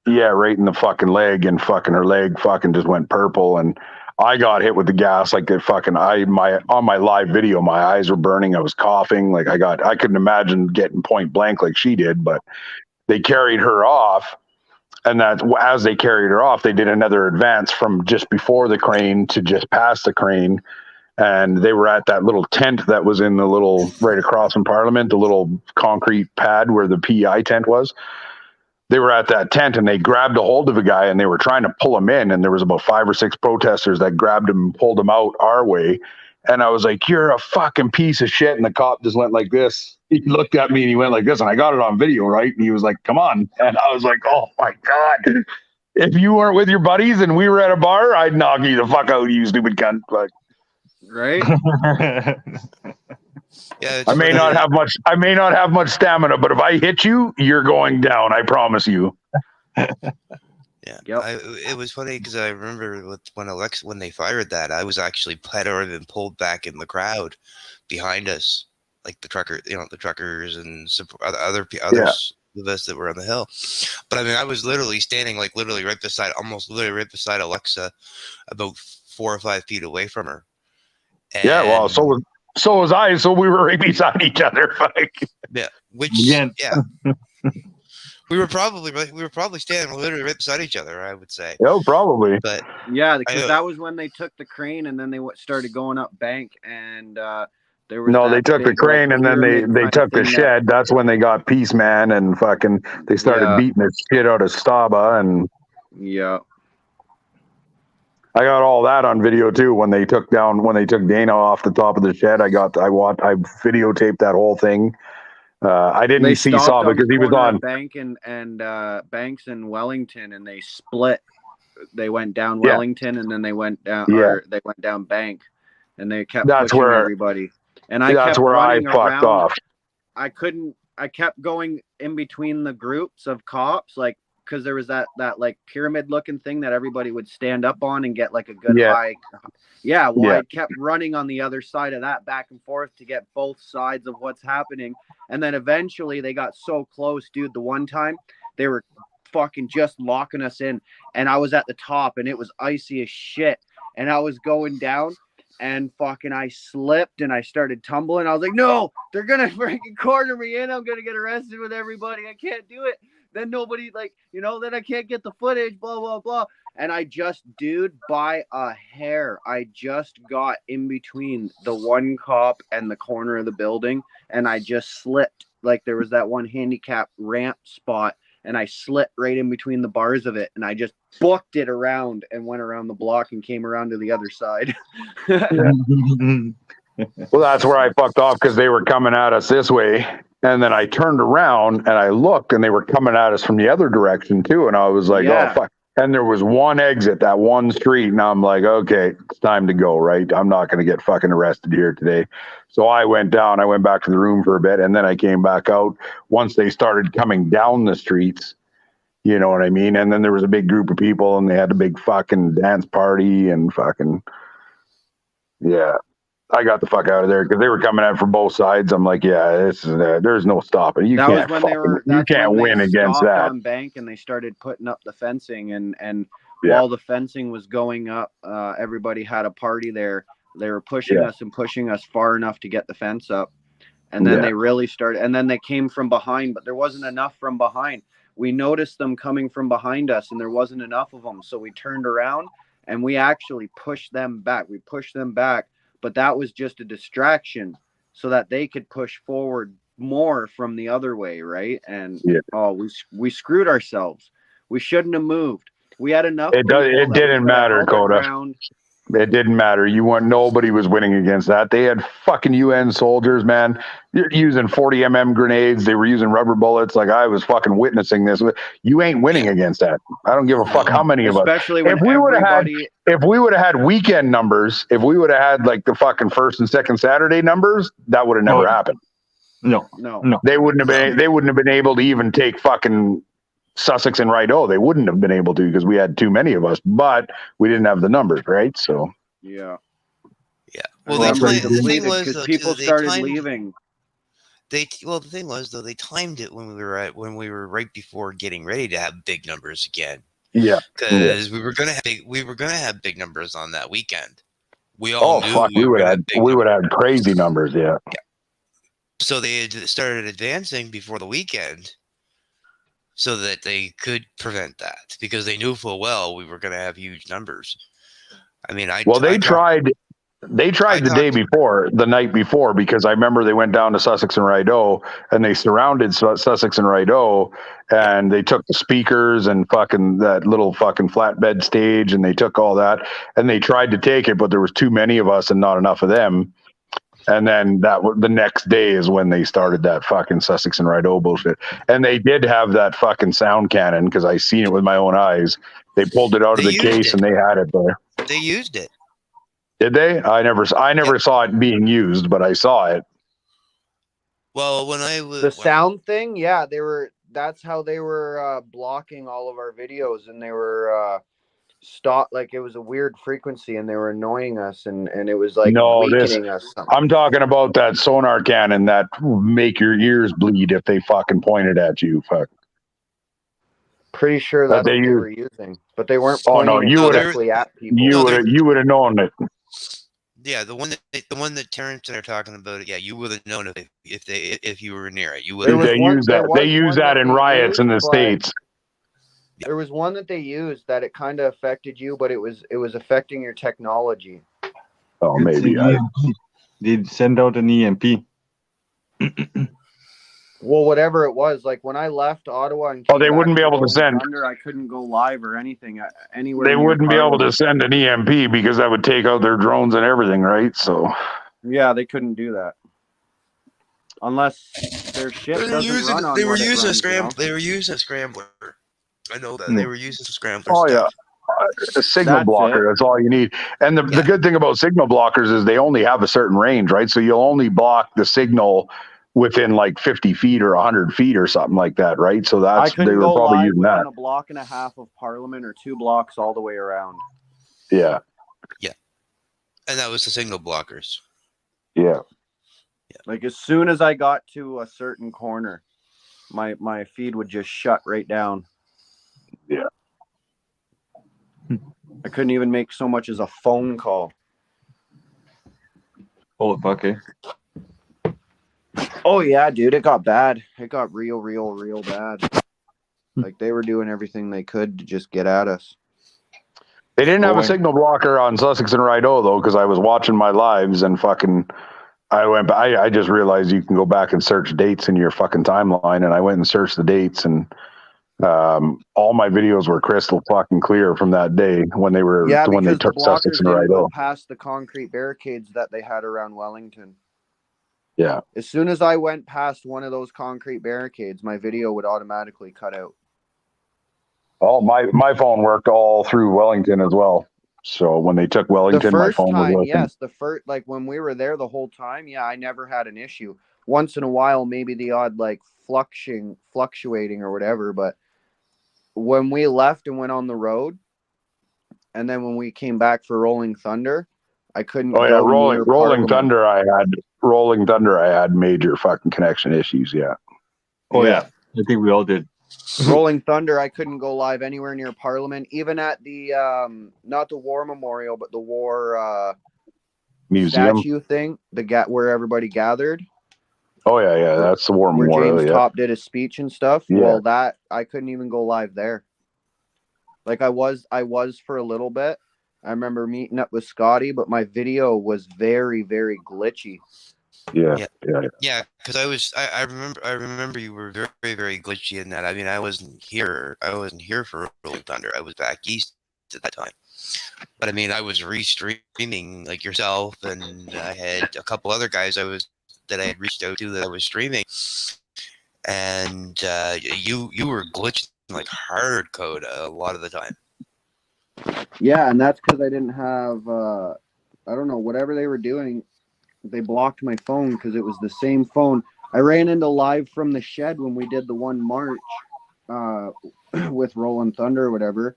Yeah, right in the fucking leg, and fucking her leg fucking just went purple, and I got hit with the gas like that fucking on my live video, my eyes were burning. I was coughing. Like I couldn't imagine getting point blank like she did, but they carried her off. And that as they carried her off, they did another advance from just before the crane to just past the crane. And they were at that little tent that was in the little, right across from Parliament, the little concrete pad where the PEI tent was. They were at that tent, and they grabbed a hold of a guy, and they were trying to pull him in. And there was about 5 or 6 protesters that grabbed him, pulled him out our way. And I was like, you're a fucking piece of shit. And the cop just went like this. He looked at me and he went like this. And I got it on video, right? And he was like, come on. And I was like, oh my God. If you weren't with your buddies and we were at a bar, I'd knock you the fuck out, you stupid cunt. Like, right? Yeah, I may not have much stamina, but if I hit you, you're going down. I promise you. Yeah, yep. It was funny because I remember when they fired that, I was actually had already been pulled back in the crowd behind us, like the truckers and others of us that were on the hill. But I mean, I was literally standing right beside Alexa, about 4 or 5 feet away from her. And, yeah, well, so was I. So we were right beside each other. Yeah, We were probably standing literally right beside each other, I would say. Yeah, probably. But yeah, because that was when they took the crane, and then they started going up bank, and there was they took the crane, and then they took the shed. That's when they got Peace Man, and fucking they started beating the shit out of Staba, and I got all that on video too. When they took Dana off the top of the shed, I videotaped that whole thing. I didn't see Saw because he was on Bank and Banks in Wellington, and they split. They went down Wellington, and then they went down. Or they went down Bank, and they kept pushing everybody. And I fucked off. I kept going in between the groups of cops, like because there was that like pyramid looking thing that everybody would stand up on and get like a good high. I kept running on the other side of that back and forth to get both sides of what's happening. And then eventually they got so close, dude. The one time they were fucking just locking us in, and I was at the top, and it was icy as shit. And I was going down, and fucking I slipped, and I started tumbling. I was like, no, they're going to freaking corner me in. I'm going to get arrested with everybody. I can't do it. then nobody like, then I can't get the footage, blah, blah, blah. And I just, dude, by a hair, I just got in between the one cop and the corner of the building, and I just slipped. Like there was that one handicap ramp spot, and I slipped right in between the bars of it, and I just booked it around and went around the block and came around to the other side. Well, that's where I fucked off because they were coming at us this way. And then I turned around and I looked and they were coming at us from the other direction too. And I was like, Yeah. oh, fuck. And there was one exit, that one street. And I'm like, okay, it's time to go, right? I'm not going to get fucking arrested here today. So I went down. I went back to the room for a bit. And then I came back out once they started coming down the streets. You know what I mean? And then there was a big group of people and they had a big fucking dance party and fucking, yeah. I got the fuck out of there because they were coming at from both sides. I'm like, yeah, this is there's no stopping. You can't win against that. On Bank and they started putting up the fencing and Yeah. while the fencing was going up, everybody had a party there. They were pushing us and pushing us far enough to get the fence up. And then they really started, and then they came from behind, but there wasn't enough from behind. We noticed them coming from behind us and there wasn't enough of them. So we turned around and we actually pushed them back. We pushed them back. But that was just a distraction so that they could push forward more from the other way, right? And we screwed ourselves. We shouldn't have moved. We had enough. It didn't matter, Coda. It didn't matter. Nobody was winning against that. They had fucking UN soldiers, man. You're using 40mm grenades. They were using rubber bullets. Like I was fucking witnessing this. You ain't winning against that. I don't give a fuck how many of us. Especially when if we would have had weekend numbers, if we would have had like the fucking first and second Saturday numbers, that would have never happened. No. They wouldn't have been able to even take fucking Sussex and Rideau. They wouldn't have been able to because we had too many of us, but we didn't have the numbers, right? So well, the thing was because people started leaving. The thing was though, they timed it when we were right before getting ready to have big numbers again. Yeah, because we were gonna have big numbers on that weekend. We all knew we would have crazy numbers. Yeah. So they had started advancing before the weekend, so that they could prevent that because they knew full well we were going to have huge numbers. I mean, they tried the night before, because I remember they went down to Sussex and Rideau and they surrounded Sussex and Rideau and they took the speakers and fucking that little fucking flatbed stage and they took all that and they tried to take it, but there was too many of us and not enough of them. And then the next day is when they started that fucking Sussex and Rideau bullshit. And they did have that fucking sound cannon because I seen it with my own eyes. They pulled it out of the case and they had it there. They used it. Did they? I never saw it being used, but I saw it. Well, when I was the sound thing, yeah, that's how they were blocking all of our videos, and they were like it was a weird frequency and they were annoying us and it was like weakening us. I'm talking about that sonar cannon that make your ears bleed if they fucking pointed at you. Fuck. Pretty sure that's what they were using, but they weren't pointing directly at people. You would have known it. Yeah, the one that Terrence and I are talking about. Yeah, you would have known if you were near it. You would. They use that in riots in the States. There was one that they used that it kind of affected you, but it was affecting your technology. Oh, maybe. They'd send out an EMP. Well, whatever it was, like when I left Ottawa and they wouldn't be able to send. I couldn't go live or anything anywhere. They wouldn't be able to send an EMP because that would take out their drones and everything, right? So. Yeah, they couldn't do that unless their shit doesn't run on. They were using a scrambler. They were using a scrambler. I know that they were using scramblers. Oh yeah, a signal blocker. That's all you need. And the good thing about signal blockers is they only have a certain range, right? So you'll only block the signal within like 50 feet or 100 feet or something like that, right? So they were probably using that. A block and a half of Parliament or 2 blocks all the way around. Yeah. Yeah. And that was the signal blockers. Yeah. Like as soon as I got to a certain corner, my feed would just shut right down. Yeah. I couldn't even make so much as a phone call. Oh, fuck it. Oh, yeah, dude. It got bad. It got real bad. Like they were doing everything they could to just get at us. They didn't have a Boy. signal blocker on Sussex and Rideau though, because I was watching my lives and fucking. I just realized you can go back and search dates in your fucking timeline, and I went and searched the dates, and all my videos were crystal fucking clear from that day when they Because the took Sussex blockers and didn't go Rideau. past the concrete barricades that they had around Wellington. Yeah. As soon as I went past one of those concrete barricades, my video would automatically cut out. Oh, my phone worked all through Wellington as well. So when they took Wellington, The my first phone was time, working. yes, like when we were there the whole time, yeah, I never had an issue. Once in a while, maybe the odd like fluctuating or whatever, but when we left and went on the road, and then when we came back for Rolling Thunder, I couldn't. Oh yeah, go Rolling near Parliament. Thunder. Rolling Thunder. I had major fucking connection issues. Yeah. Oh yeah. I think we all did. Rolling Thunder, I couldn't go live anywhere near Parliament, even at the not the War Memorial, but the War Museum statue thing, where everybody gathered. Oh yeah, that's the War Where Memorial. James Yeah. Topp did his speech and stuff. Yeah. Well, that I couldn't even go live there. Like I was for a little bit. I remember meeting up with Scotty, but my video was very, very glitchy. Yeah. Because I remember you were very, very glitchy in that. I mean, I wasn't here for Rolling Thunder. I was back east at that time. But I mean, I was restreaming like yourself, and I had a couple other guys that I had reached out to that I was streaming, and you were glitching like hard code a lot of the time. Yeah, and that's because I didn't have I don't know, whatever they were doing. They blocked my phone because it was the same phone. I ran into Live from the Shed when we did the one March with Rolling Thunder or whatever,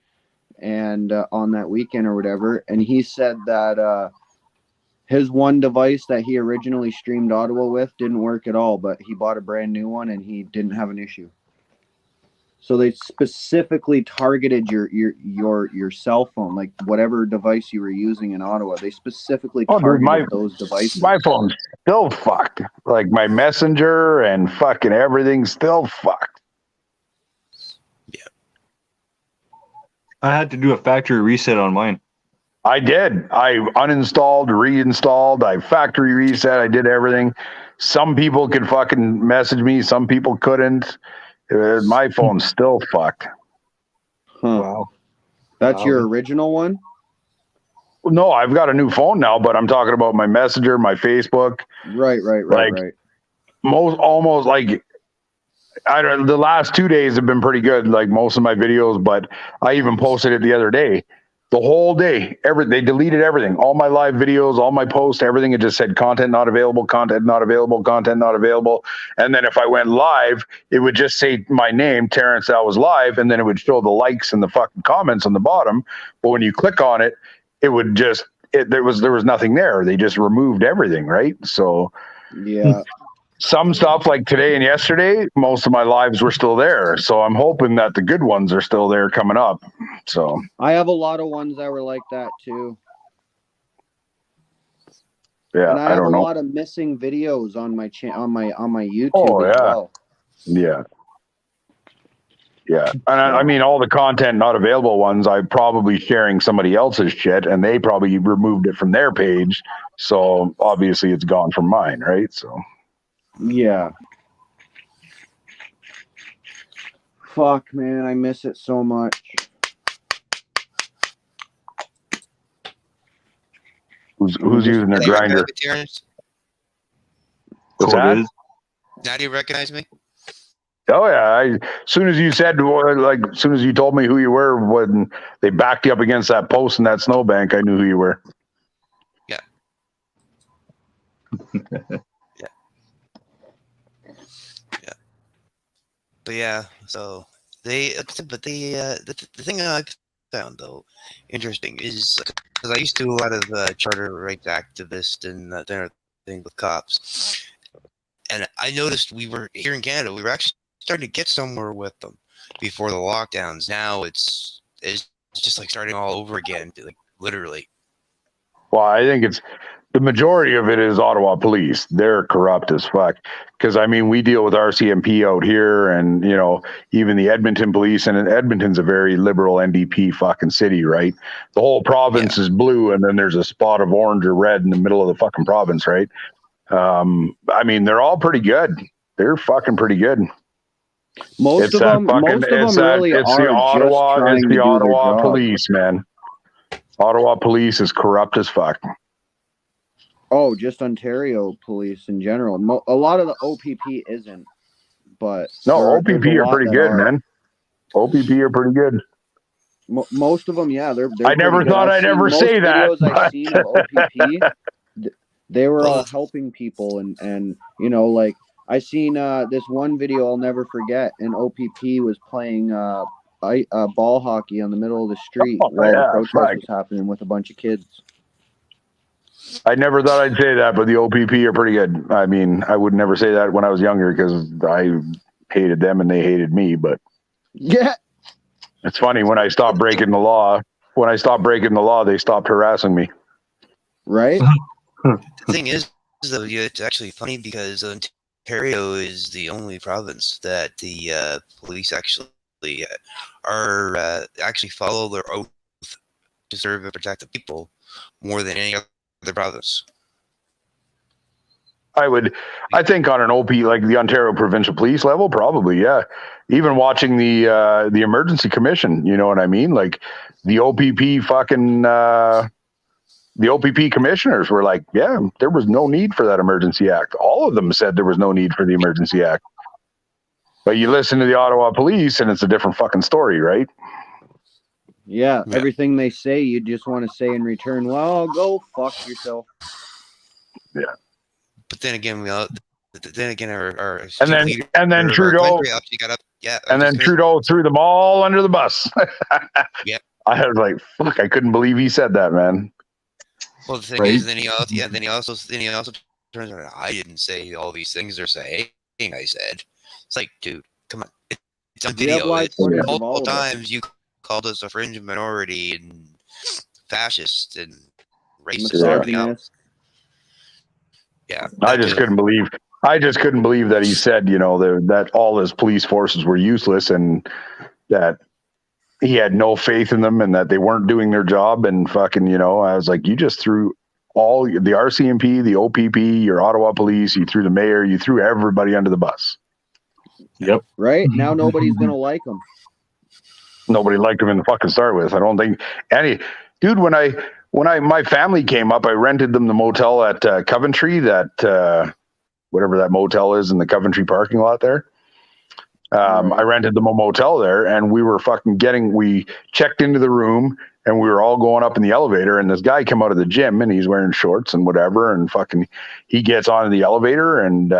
and on that weekend or whatever. And he said that his one device that he originally streamed Ottawa with didn't work at all, but he bought a brand new one and he didn't have an issue. So they specifically targeted your cell phone, like whatever device you were using in Ottawa. They specifically targeted those devices. My phone's still fucked. Like my Messenger and fucking everything's still fucked. Yeah. I had to do a factory reset on mine. I did. I uninstalled, reinstalled, I factory reset, I did everything. Some people could fucking message me, some people couldn't. My phone's still fucked. Huh. Wow. That's your original one? No, I've got a new phone now, but I'm talking about my Messenger, my Facebook. Right. Almost like the last 2 days have been pretty good, like most of my videos, but I even posted it the other day. The whole day, they deleted everything. All my live videos, all my posts, everything. It just said content not available, content not available, content not available. And then if I went live, it would just say my name, Terrence, that was live. And then it would show the likes and the fucking comments on the bottom. But when you click on it, it would just, there was nothing there. They just removed everything, right? So yeah. Some stuff like today and yesterday, most of my lives were still there. So I'm hoping that the good ones are still there coming up. So I have a lot of ones that were like that too. Yeah, and I have don't a know. lot of missing videos on my on my YouTube Oh, as yeah. well. Yeah. Yeah. And I mean, all the content not available ones, I'm probably sharing somebody else's shit and they probably removed it from their page. So obviously it's gone from mine, right? So yeah. Fuck, man, I miss it so much. Who's using their grinder? What's that? Now do you recognize me? Oh yeah! As soon as you said, as soon as you told me who you were when they backed you up against that post in that snowbank, I knew who you were. Yeah. Yeah. But yeah, so the thing I found though interesting is because I used to do a lot of charter rights activists and that thing with cops, and I noticed we were here in Canada. We were actually starting to get somewhere with them before the lockdowns. Now it's just like starting all over again, like literally. Well, I think the majority of it is Ottawa police. They're corrupt as fuck. Because, I mean, we deal with RCMP out here and, you know, even the Edmonton police. And Edmonton's a very liberal NDP fucking city, right? The whole province is blue, and then there's a spot of orange or red in the middle of the fucking province, right? I mean, they're all pretty good. They're fucking pretty good. Most of them really are the Ottawa, just trying to do Ottawa their job. police, man. Ottawa police is corrupt as fuck. Oh, just Ontario police in general. A lot of the OPP isn't, but no, OPP are pretty good, man. OPP are pretty good. Most of them, yeah, they're I never thought I'd ever say that. Most videos I've seen of OPP, they were all helping people, and you know, like I seen this one video I'll never forget, and OPP was playing ball hockey on the middle of the street while the protest was happening with a bunch of kids. I never thought I'd say that, but the OPP are pretty good. I mean, I would never say that when I was younger because I hated them and they hated me. But yeah, it's funny when I stopped breaking the law. When I stopped breaking the law, they stopped harassing me. Right. The thing is, though, it's actually funny because Ontario is the only province that the police actually actually follow their oath to serve and protect the people more than any other province. I think on an OP, like the Ontario Provincial Police level, probably, yeah. Even watching the Emergency Commission, you know what I mean? Like the OPP fucking the OPP commissioners were like, yeah, there was no need for that Emergency Act. All of them said there was no need for the Emergency Act. But you listen to the Ottawa Police, and it's a different fucking story, right? Yeah, everything they say, you just want to say in return, well, go fuck yourself. Yeah. But then again, our and then Trudeau got up. Yeah, and then Trudeau threw them all under the bus. Yeah, I was like, fuck, I couldn't believe he said that, man. Well, the thing is, then he also turns around. I didn't say all these things they're saying. I said, it's like, dude, come on, it's on video. Multiple times you called us a fringe minority and fascist and racist and everything else. Yeah, I just couldn't believe that he said, you know, that all his police forces were useless and that he had no faith in them and that they weren't doing their job. And fucking, you know, I was like, you just threw all the RCMP, the OPP, your Ottawa police, you threw the mayor, you threw everybody under the bus. Yep. Right now, nobody's gonna like him. Nobody liked him in the fucking start with. I don't think any dude. When my family came up, I rented them the motel at Coventry, that whatever that motel is in the Coventry parking lot there. I rented them a motel there, and we checked into the room, and we were all going up in the elevator, and this guy came out of the gym, and he's wearing shorts and whatever, and fucking he gets onto the elevator, and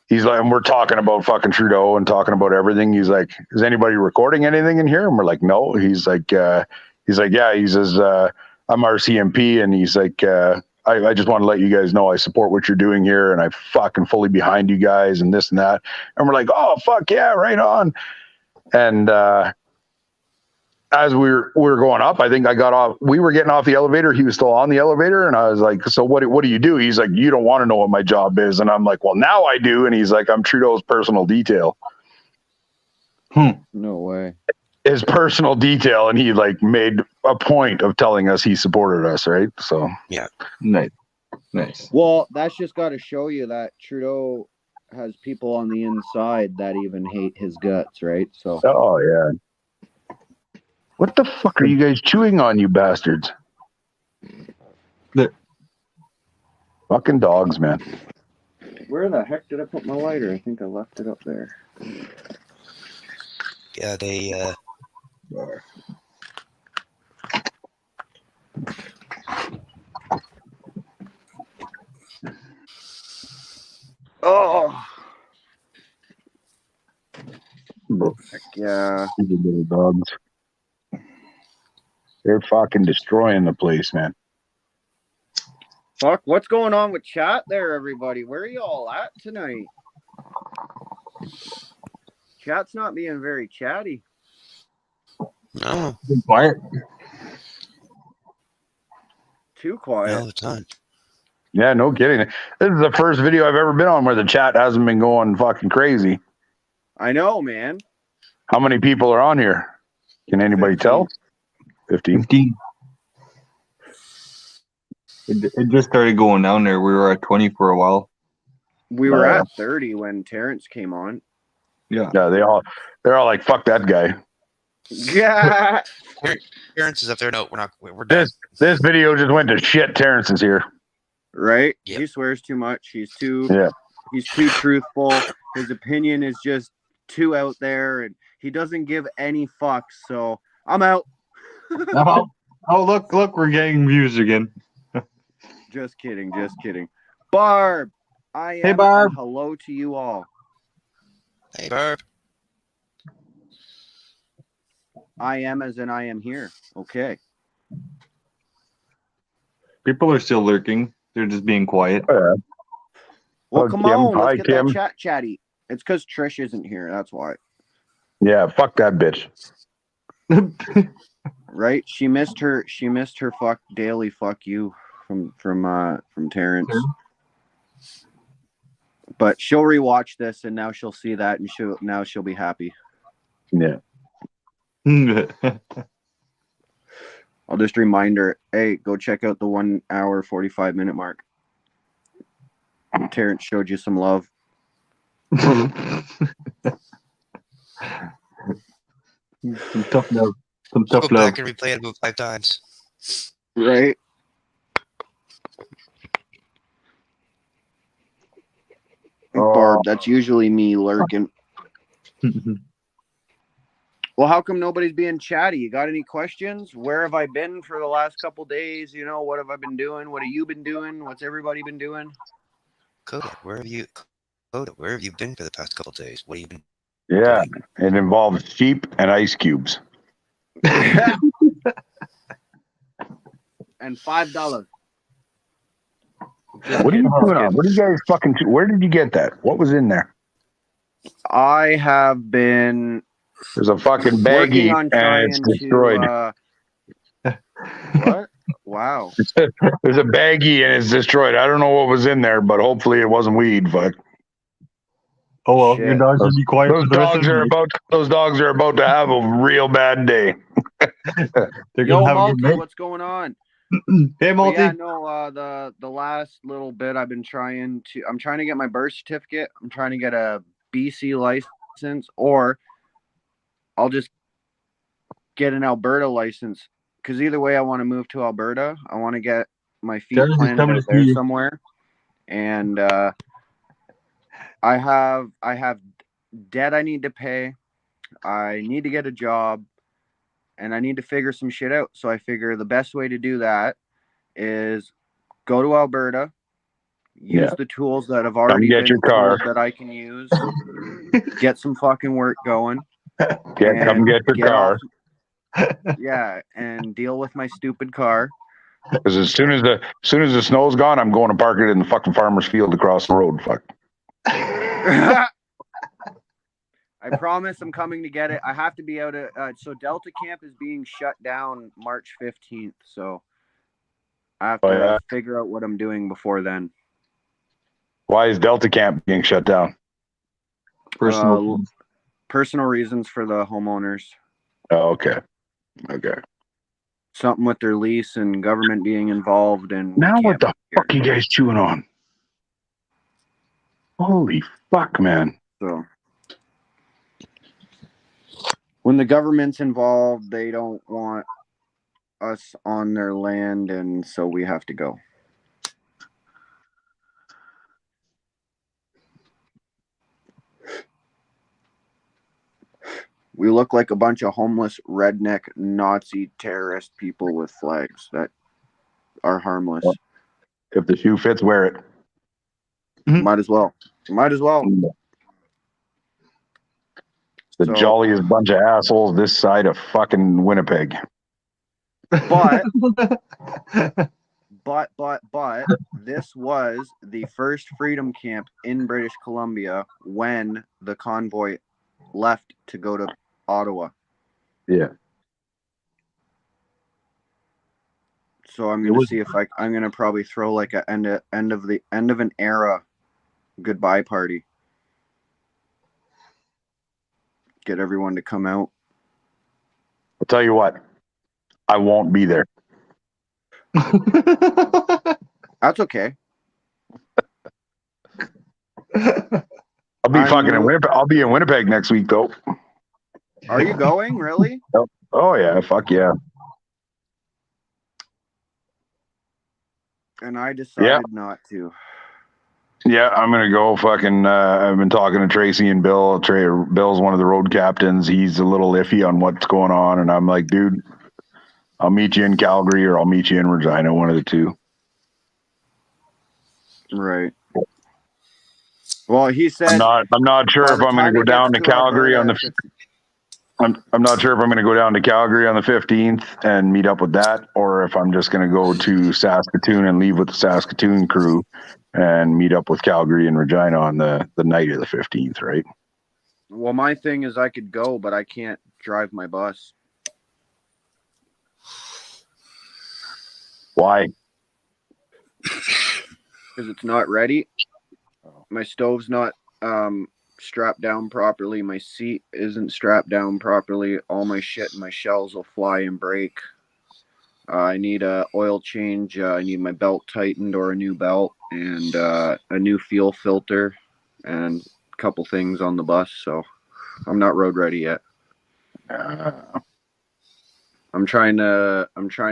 he's like, and we're talking about fucking Trudeau and talking about everything. He's like, is anybody recording anything in here? And we're like, no. He's like, yeah. He says, I'm RCMP, and he's like, I just want to let you guys know I support what you're doing here, and I'm fucking fully behind you guys, and this and that. And we're like, oh fuck yeah, right on. And as we were going up, I think I got off. We were getting off the elevator. He was still on the elevator, and I was like, so what do you do? He's like, you don't want to know what my job is, and I'm like, well, now I do. And he's like, I'm Trudeau's personal detail. No way. His personal detail, and he like made a point of telling us he supported us, right? So yeah, nice. Well, that's just got to show you that Trudeau has people on the inside that even hate his guts, right? So oh yeah, what the fuck are you guys chewing on, you bastards? Fucking dogs, man. Where the heck did I put my lighter? I think I left it up there. Yeah, they oh heck yeah, these little dogs. They're fucking destroying the place, man. Fuck, what's going on with chat there, everybody? Where are y'all at tonight? Chat's not being very chatty. no, Quiet. Too quiet. no, it's not. Yeah, no kidding. This is the first video I've ever been on where the chat hasn't been going fucking crazy. I know, man. How many people are on here? Can anybody 15. tell? 15. 15. It just started going down there. We were at 20 for a while. We were at 30 when Terrence came on. Yeah. Yeah, they're all like, fuck that guy. Yeah. Terrence is up there. No, we're done. This video just went to shit. Terrence is here. Right? Yep. He swears too much. He's too truthful. His opinion is just too out there, and he doesn't give any fucks. So I'm out. Oh, look, we're getting views again. Just kidding. Barb, Hey, Barb. and hello to you all. Hey, Barb. I am as in I am here. Okay. People are still lurking. They're just being quiet. Well, come Kim. on. Hi, Let's get Kim. that chat chatty. It's because Trish isn't here. That's why. Yeah, fuck that bitch. Right? She missed her daily fuck you from Terrence. Sure. But she'll rewatch this and now she'll see that and she'll be happy. Yeah. I'll just remind her, hey, go check out the 1 hour 45 minute mark. Terrence showed you some love. Some tough love. Some Go tough love. back and replay it about 5 times. Right? Barb, that's usually me lurking. Well, how come nobody's being chatty? You got any questions? Where have I been for the last couple days? You know, what have I been doing? What have you been doing? What's everybody been doing? Coda, where have you been for the past couple of days? What have you been? Yeah, it involves sheep and ice cubes. And $5. What are you doing on? What are you guys fucking? Where did you get that? What was in there? I have been There's a fucking working baggie on trying and it's destroyed. What? Wow. There's a baggie and it's destroyed. I don't know what was in there, but hopefully it wasn't weed. Fuck. Oh well, Shit. your dogs will be quiet. Those dogs are about to have a real bad day. They're Yo, gonna have a Multi, good night. what's going on? Hey, But Multi. yeah, no, the last little bit I'm trying to get my birth certificate. I'm trying to get a BC license, or I'll just get an Alberta license. Because either way, I want to move to Alberta. I want to get my feet Dennis is planted coming out to there see you. somewhere. And I have debt I need to pay. I need to get a job. And I need to figure some shit out. So I figure the best way to do that is go to Alberta, use the tools that have already get been your car. told that I can use, get some fucking work going. Come get your car. Yeah, and deal with my stupid car. Because as soon as the snow's gone, I'm going to park it in the fucking farmer's field across the road. Fuck. I promise I'm coming to get it. I have to be out at so Delta Camp is being shut down March 15th, so I have to figure out what I'm doing before then. Why is Delta Camp being shut down? Personal reasons for the homeowners. Oh, okay. Something with their lease and government being involved. And Now what the fuck are you guys chewing on? Holy fuck, man. So when the government's involved, they don't want us on their land, and so we have to go. We look like a bunch of homeless, redneck, Nazi terrorist people with flags that are harmless. If the shoe fits, wear it. Might as well. The jolliest bunch of assholes this side of fucking Winnipeg. But this was the first freedom camp in British Columbia when the convoy left to go to Ottawa. Yeah. So I'm gonna see if I'm gonna probably throw like a end of an era goodbye party. Get everyone to come out. I'll tell you what, I won't be there. That's okay. I'll be fucking in Winnipeg. I'll be in Winnipeg next week, though. Are you going? Really? Oh yeah, fuck yeah. And I decided not to. Yeah, I'm gonna go. Fucking, I've been talking to Tracy and Bill. Bill's one of the road captains. He's a little iffy on what's going on, and I'm like, dude, I'll meet you in Calgary or I'll meet you in Regina, one of the two. Right. Well, he said I'm not sure if I'm going to go down to Calgary on the. I'm not sure if I'm going to go down to Calgary on the 15th and meet up with that, or if I'm just going to go to Saskatoon and leave with the Saskatoon crew and meet up with Calgary and Regina on the night of the 15th, right? Well, my thing is I could go, but I can't drive my bus. Why? Because it's not ready. My stove's not strapped down properly. My seat isn't strapped down properly. All my shit and my shells will fly and break. I need a oil change. I need my belt tightened or a new belt and a new fuel filter and a couple things on the bus. So I'm not road ready yet. I'm trying to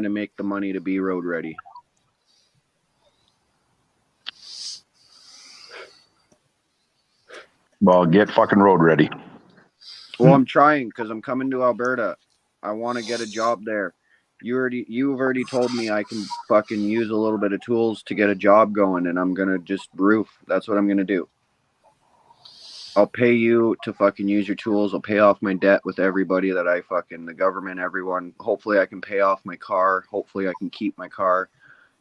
make the money to be road ready. Well, get fucking road ready. Well, I'm trying because I'm coming to Alberta. I want to get a job there. You've already told me I can fucking use a little bit of tools to get a job going, and I'm gonna just roof. That's what I'm gonna do. I'll pay you to fucking use your tools. I'll pay off my debt with everybody that I fucking, the government, everyone. Hopefully I can pay off my car. Hopefully I can keep my car.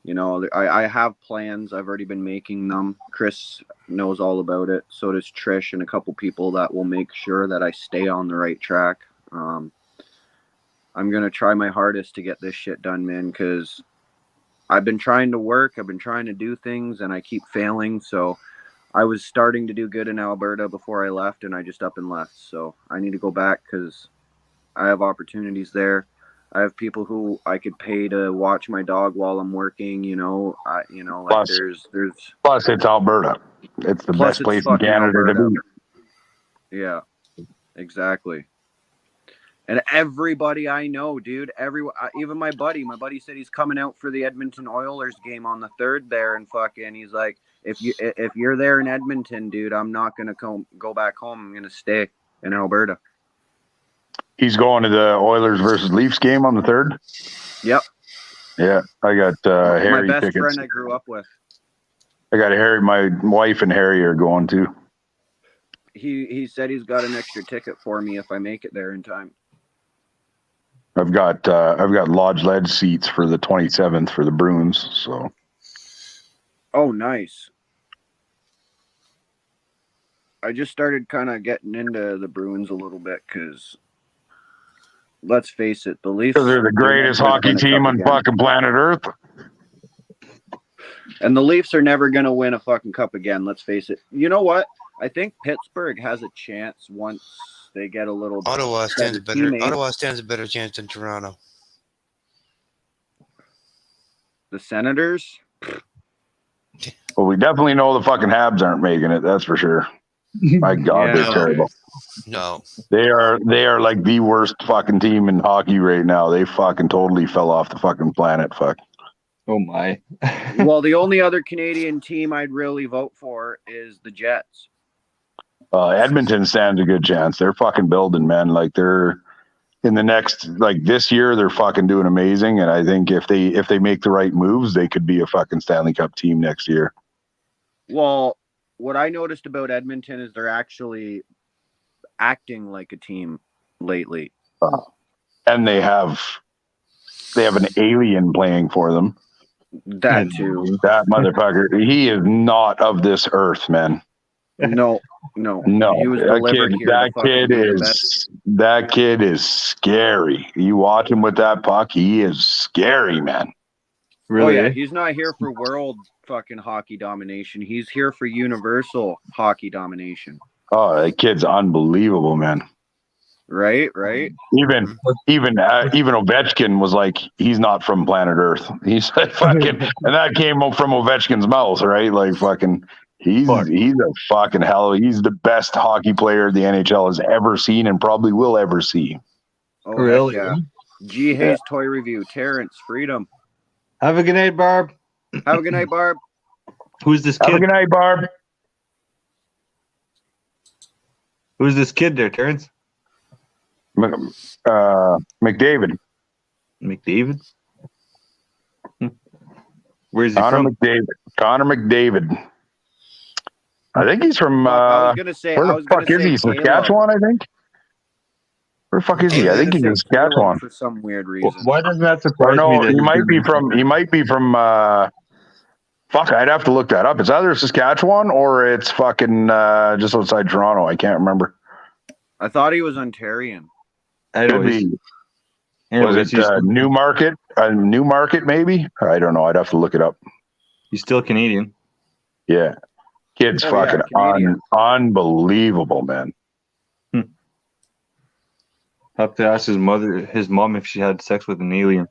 You know, I have plans. I've already been making them. Chris knows all about it. So does Trish and a couple people that will make sure that I stay on the right track. I'm going to try my hardest to get this shit done, man, because I've been trying to work. I've been trying to do things, and I keep failing. So I was starting to do good in Alberta before I left, and I just up and left. So I need to go back because I have opportunities there. I have people who I could pay to watch my dog while I'm working. Like plus it's Alberta. It's the best place in Canada Alberta. To be. Yeah, exactly. And everybody I know, dude, even my buddy said he's coming out for the Edmonton Oilers game on the 3rd there, and fucking, he's like, if you're there in Edmonton, dude, I'm not gonna go back home. I'm gonna stay in Alberta. He's going to the Oilers versus Leafs game on the 3rd? Yep. Yeah, I got Harry my best tickets. friend I grew up with. I got Harry. My wife and Harry are going too. He said he's got an extra ticket for me if I make it there in time. I've got lodge lead seats for the 27th for the Bruins. So. Oh, nice. I just started kind of getting into the Bruins a little bit because, let's face it, the Leafs. Because they're the greatest hockey team on fucking planet Earth. And the Leafs are never going to win a fucking cup again. Let's face it. You know what? I think Pittsburgh has a chance once they get a little. Ottawa stands a better chance than Toronto. The Senators. Well, we definitely know the fucking Habs aren't making it. That's for sure. My God, they're terrible. No, they are like the worst fucking team in hockey right now. They fucking totally fell off the fucking planet. Fuck. Oh my. Well, the only other Canadian team I'd really vote for is the Jets. Edmonton stands a good chance. They're fucking building, man. Like they're in the next, like this year, they're fucking doing amazing. And I think if they make the right moves, they could be a fucking Stanley Cup team next year. Well, what I noticed about Edmonton is they're actually acting like a team lately. And they have an alien playing for them. That too. That motherfucker. He is not of this earth, man. No. He was delivered here. That kid is scary. You watch him with that puck, he is scary, man. Really? Oh yeah, eh? he's not here for world fucking hockey domination. He's here for universal hockey domination. Oh, that kid's unbelievable, man. Right? Even Ovechkin was like, he's not from planet Earth. He's like fucking, and that came from Ovechkin's mouth, right? Like fucking, he's Fuck. a fucking hell. He's the best hockey player the NHL has ever seen and probably will ever see. Oh, Really? heck yeah. G. Hayes Toy Review. Terrence, Freedom. Have a good night, Barb. Have a good night, Barb. Who's this Have a kid? good night, Barb. Who's this kid there, Terrence? McDavid. McDavid? Where's he Connor from? McDavid. Connor McDavid. I think he's from. I was gonna say. Where I the was gonna fuck is say he? Caleb. Saskatchewan, I think. Where the fuck is he? I think he's in Saskatchewan. For some weird reason. Why doesn't that Or surprise no, me? That he he's might be from- from. He might be from. Fuck, I'd have to look that up. It's either Saskatchewan or it's fucking just outside Toronto. I can't remember. I thought he was Ontarian. Could Anyways, be. anyways, Was it Newmarket? Newmarket, maybe? I don't know. I'd have to look it up. he's still Canadian. Yeah. Kid's Oh, yeah, fucking Canadian. unbelievable, man. Have to ask his mom, if she had sex with an alien.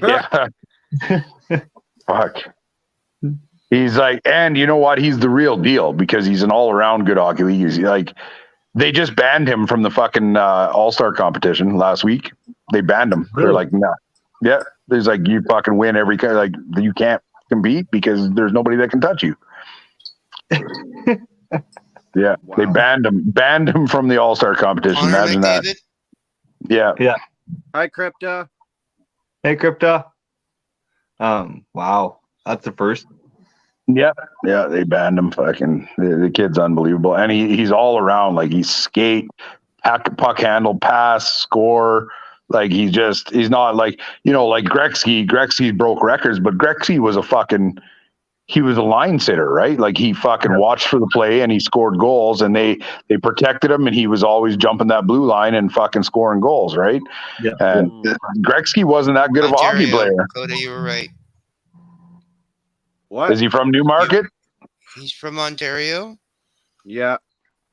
Yeah. Fuck. He's like, and you know what? He's the real deal because he's an all-around good hockey league. He's like, they just banned him from the fucking All-Star competition last week. They banned him. They're Really? like, no. Yeah. There's like, you fucking win every like you can't compete because there's nobody that can touch you. Yeah. Wow. They banned him from the All-Star competition. Connor Imagine that. McDavid. Yeah. Hi, Crypta. Hey, Crypta. Wow, that's the first. Yeah, they banned him. Fucking the kid's unbelievable, and he's all around. Like he's skate, puck handle, pass, score. Like he's not like like Gretzky. Gretzky broke records, but Gretzky was he was a line sitter, right? Like he fucking watched for the play and he scored goals, and they protected him, and he was always jumping that blue line and fucking scoring goals, right? Yeah. And Gretzky wasn't that good of a hockey Ontario. player. Coda, you were right. What? Is he from Newmarket? He's from Ontario. Yeah.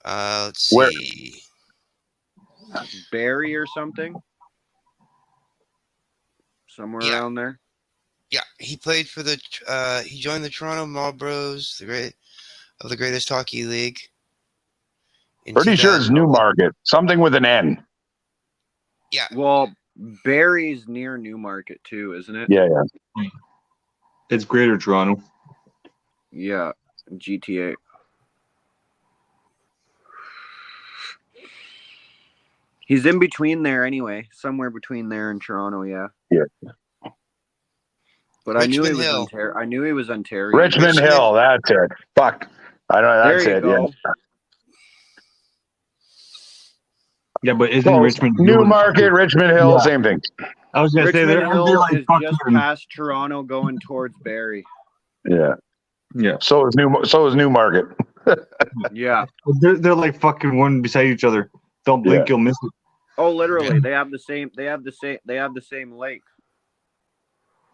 Let's Where? see. Barry or something? Somewhere Yeah. around there. Yeah, he played for the. He joined the Toronto Marlboros, the greatest hockey league. in Pretty sure it's 2000. Newmarket. Something with an N. Yeah, Well, Barry's near Newmarket too, isn't it? Yeah. It's Greater Toronto. Yeah. GTA. He's in between there anyway. Somewhere between there and Toronto, yeah. Yeah. But I knew he Richmond was Hill. Ontario. I knew he was Ontario. Richmond Hill. That's it. Fuck. I know There that's you it. go. Yeah. Yeah, but isn't So, Richmond Newmarket, Richmond Hill, Yeah. same thing. I was gonna say Richmond they're Hill like is just fucking, past Toronto, going towards Barrie. Yeah. yeah. So is Newmarket. Yeah. They're like fucking one beside each other. Don't blink, Yeah. you'll miss it. Oh, literally, they have the same. They have the same lake.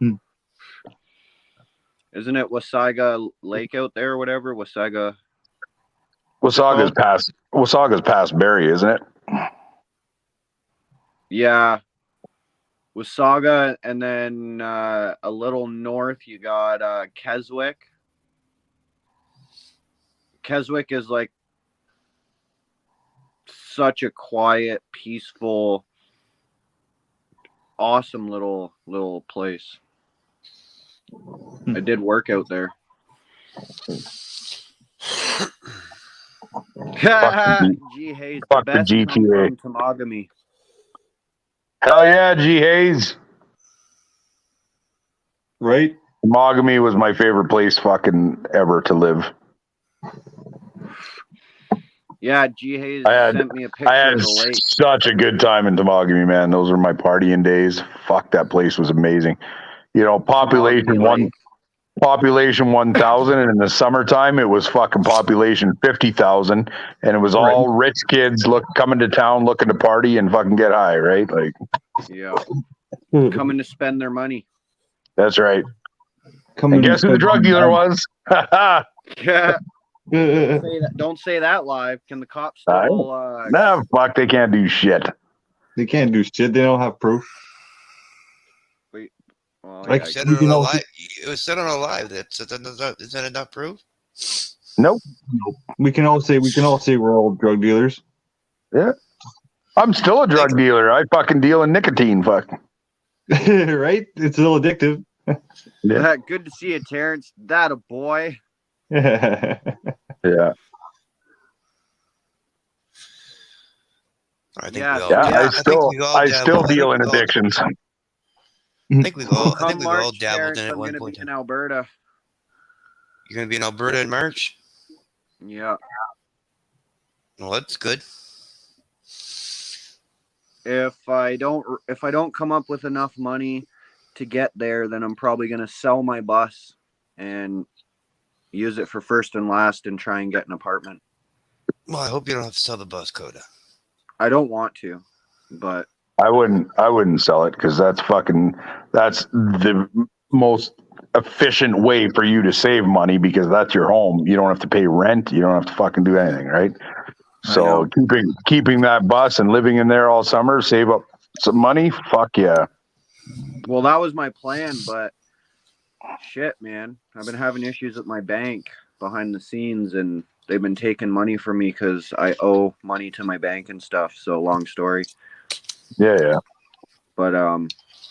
Hmm. Isn't it Wasaga Lake out there or whatever? Wasaga. Wasaga's past Barrie, isn't it? Yeah. Wasaga, and then a little north you got Keswick. Keswick is like such a quiet, peaceful, awesome little place. I did work out there. G Hayes, the fuck the best come GTA. from Tamagami. Hell yeah, G Hayes. Right? Mogami was my favorite place fucking ever to live. Yeah, G Hayes I had- sent me a picture I had of the lake. such a good time in Temagami, man. Those were my partying days. Fuck, that place was amazing. You know, population Temagami Lake. 1,000, and in the summertime it was fucking population 50,000, and it was all rich kids coming to town looking to party and fucking get high, right? Like Yeah, coming to spend their money. that's right. Come And guess who the drug dealer was? Yeah. Don't say that live. Can the cops still? Nah, fuck, they can't do shit. They can't do shit. They don't have proof. Well, Like, yeah, Said we it can on a also- live. It was said on a live. Is that enough proof? Nope. we can all say we're all drug dealers. Yeah. I'm still a drug dealer. I fucking deal in nicotine. Fuck. Right? It's still addictive. Yeah. Good to see you, Terrence. That a boy. Yeah. Yeah. I think Yeah, we all. Yeah. Yeah, I still deal in addictions. I think we've all. I Come think we've all March, dabbled Terrence, in it at I'm one gonna point. be in Alberta. You're gonna be in Alberta in March. Yeah. Well, that's good. If I don't come up with enough money to get there, then I'm probably gonna sell my bus and use it for first and last and try and get an apartment. Well, I hope you don't have to sell the bus, Coda. I don't want to, but I wouldn't sell it because that's the most efficient way for you to save money because that's your home. You don't have to pay rent. You don't have to fucking do anything, right? So keeping that bus and living in there all summer, save up some money. Fuck yeah. well, that was my plan, but shit, man, I've been having issues with my bank behind the scenes, and they've been taking money from me because I owe money to my bank and stuff. So long story. Yeah. But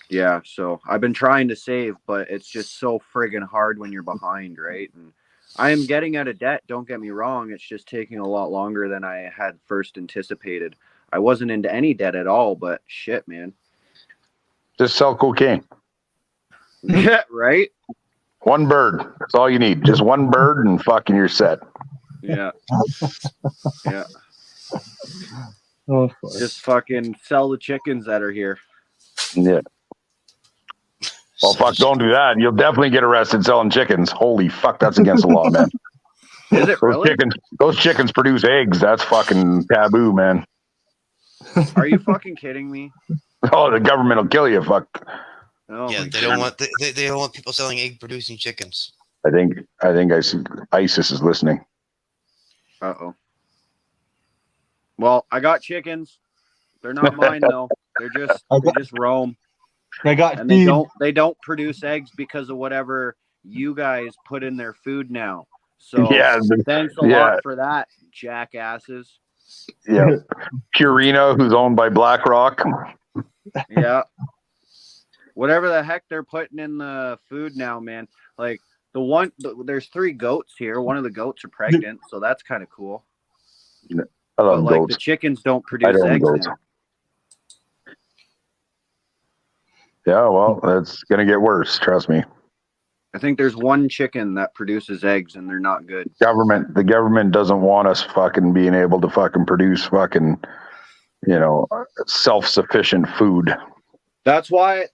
yeah, so I've been trying to save, but it's just so friggin' hard when you're behind, right? And I am getting out of debt, don't get me wrong. It's just taking a lot longer than I had first anticipated. I wasn't into any debt at all, but shit, man. Just sell cocaine. Yeah, right? One bird. That's all you need. Just one bird and fucking you're set. Yeah. Yeah. Oh, fuck. Just fucking sell the chickens that are here. Yeah. Well, fuck, don't do that. You'll definitely get arrested selling chickens. Holy fuck, that's against the law, man. Is it really? Those chickens produce eggs. That's fucking taboo, man. Are you fucking kidding me? Oh, the government will kill you. Fuck. Oh, Yeah, my they don't goodness. want they don't want people selling egg producing chickens. I think ISIS is listening. Uh-oh. Well, I got chickens. They're not mine though. They just roam. I got And feed. they don't produce eggs because of whatever you guys put in their food now. So Yeah, thanks a lot for that, jackasses. Yeah. Purina, who's owned by BlackRock. Yeah. Whatever the heck they're putting in the food now, man. Like there's 3 goats here. One of the goats are pregnant, so that's kind of cool. I But love like goats. the chickens don't I produce don't eggs goats. now. Yeah, well, that's gonna get worse. Trust me. I think there's one chicken that produces eggs and they're not good. The government doesn't want us fucking being able to fucking produce fucking, self-sufficient food. That's why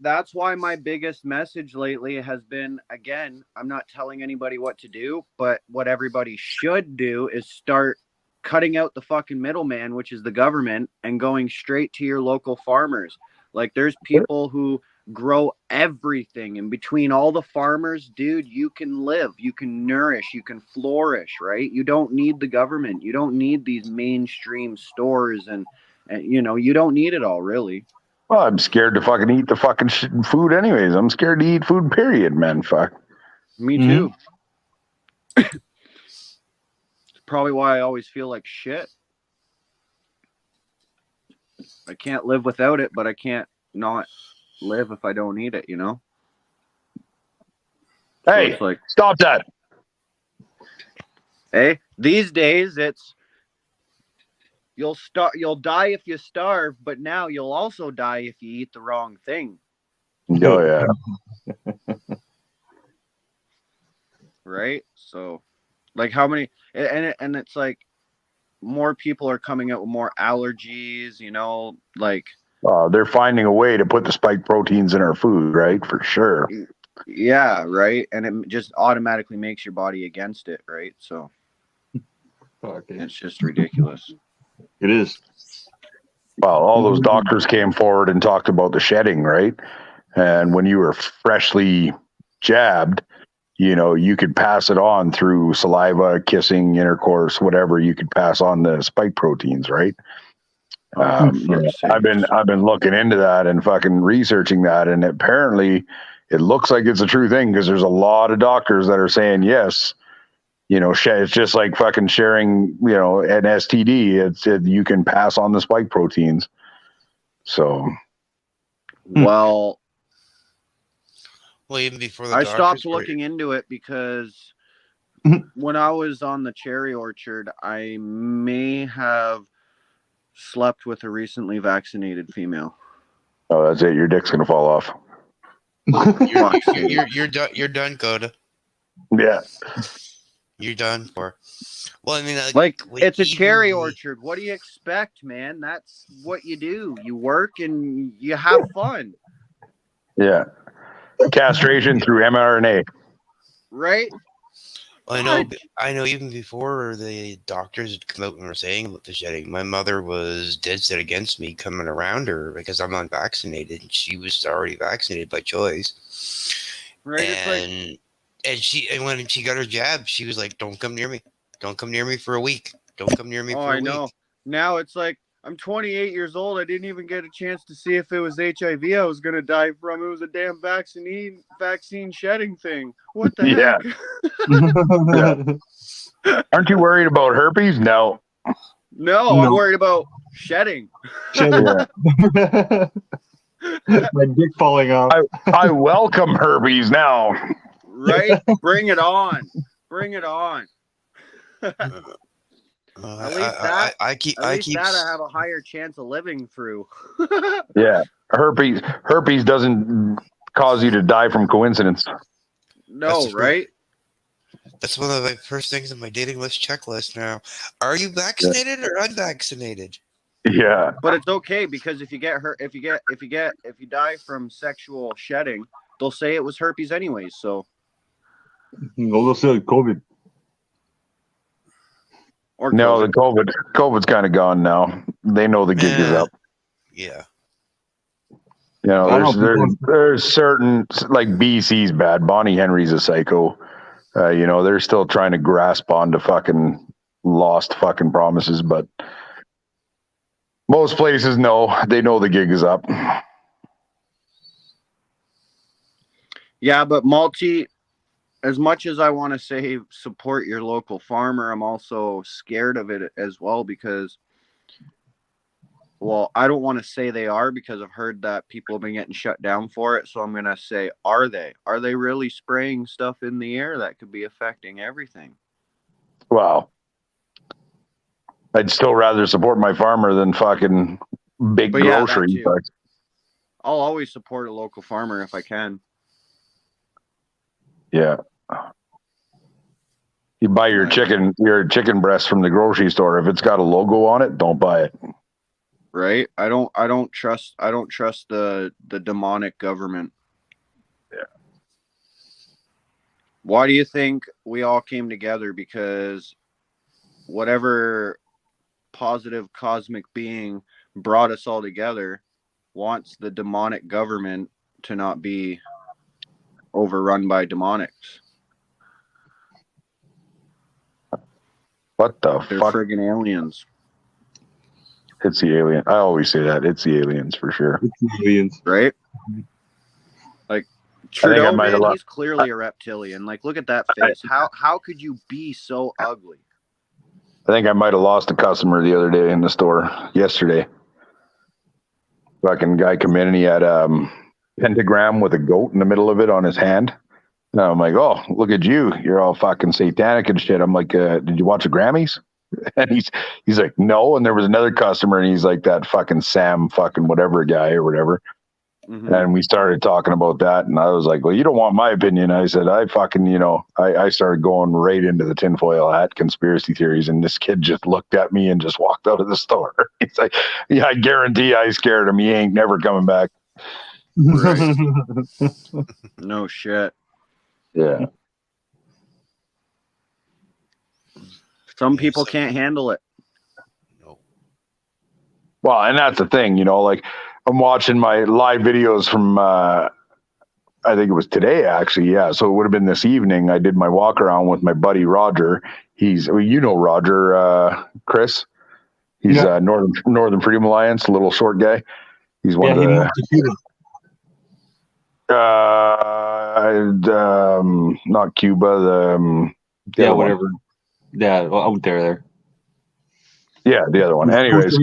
my biggest message lately has been, again, I'm not telling anybody what to do, but what everybody should do is start cutting out the fucking middleman, which is the government, and going straight to your local farmers. Like there's people who grow everything, and between all the farmers, dude, you can live, you can nourish, you can flourish, right? You don't need the government. You don't need these mainstream stores and you don't need it all, really. Well, I'm scared to fucking eat the fucking food anyways. I'm scared to eat food, period, man. Fuck. Me too. It's probably why I always feel like shit. I can't live without it, but I can't not live if I don't eat it, Hey, it's like, stop that. hey, these days it's you'll die if you starve, but now you'll also die if you eat the wrong thing. Oh, yeah. Right? So like how many and it's like more people are coming out with more allergies, like They're finding a way to put the spike proteins in our food, right? For sure. yeah, right. And it just automatically makes your body against it, right? So it's just ridiculous. It is. Well, all those doctors came forward and talked about the shedding, right? And when you were freshly jabbed, you could pass it on through saliva, kissing, intercourse, whatever. You could pass on the spike proteins, right? I've been looking into that and fucking researching that, and apparently it looks like it's a true thing because there's a lot of doctors that are saying yes. It's just like fucking sharing, an STD. You can pass on the spike proteins. So, well, even before the I doctors stopped were- looking into it because when I was on the cherry orchard, I may have slept with a recently vaccinated female. oh, that's it. Your dick's gonna fall off. You're done. You're done, Coda. Yeah. You're done for. Well, I mean, it's a cherry orchard. What do you expect, man? That's what you do. You work and you have fun. Yeah. Castration through mRNA. Right? I know. Even before the doctors had come out and were saying about the shedding, my mother was dead set against me coming around her because I'm unvaccinated. And she was already vaccinated by choice. Right. And when she got her jab, she was like, "Don't come near me. Don't come near me for a week. Don't come near me for a week." Know. Now it's like I'm 28 years old. I didn't even get a chance to see if it was HIV I was gonna die from. It was a damn vaccine shedding thing. What the heck? Yeah. Aren't you worried about herpes? No. No, I'm worried about shedding. My dick falling off. I welcome herpes now. Right? Bring it on. Bring it on. At least that I have a higher chance of living through. Yeah. Herpes doesn't cause you to die from coincidence. No, right? That's one of the first things on my dating list checklist now. Are you vaccinated or unvaccinated? Yeah. But it's okay because if you die from sexual shedding, they'll say it was herpes anyways, so they'll say COVID. Or no, the COVID's kind of gone now. They know the gig is up. Yeah. There's certain, like BC's bad. Bonnie Henry's a psycho. They're still trying to grasp onto fucking lost fucking promises, but most places they know the gig is up. Yeah, but as much as I want to say support your local farmer, I'm also scared of it as well because, well, I don't want to say they are because I've heard that people have been getting shut down for it. So I'm going to say, are they? Are they really spraying stuff in the air that could be affecting everything? Wow. I'd still rather support my farmer than fucking big grocery. I'll always support a local farmer if I can. Yeah. You buy your chicken breast from the grocery store. If it's got a logo on it, don't buy it. Right? I don't trust the demonic government. Yeah. Why do you think we all came together? Because whatever positive cosmic being brought us all together wants the demonic government to not be overrun by demonics. What the They're fuck? friggin' aliens. It's the alien. I always say that. It's the aliens for sure. It's the aliens. Right? Like Trudeau, man, he's clearly a reptilian. Like, look at that face. How could you be so ugly? I think I might have lost a customer the other day in the store yesterday. Fucking guy come in and he had pentagram with a goat in the middle of it on his hand. And I'm like, oh, look at you. You're all fucking satanic and shit. I'm like, did you watch the Grammys? And he's like, no. And there was another customer and he's like that fucking Sam fucking whatever guy or whatever. Mm-hmm. And we started talking about that. And I was like, well, you don't want my opinion. I said, I fucking, I started going right into the tinfoil hat conspiracy theories. And this kid just looked at me and just walked out of the store. He's like, yeah, I guarantee I scared him. He ain't never coming back. Right. No shit. Yeah. Some people can't handle it. No. Well, and that's the thing, like I'm watching my live videos from I think it was today, actually. Yeah. So it would have been this evening. I did my walk around with my buddy Roger. You know Roger, Chris. He's Northern Freedom Alliance, little short guy. He's one of he the. moved to Cuba. Not Cuba. The other whatever. one. Yeah, out there. Yeah, the other one. Anyways.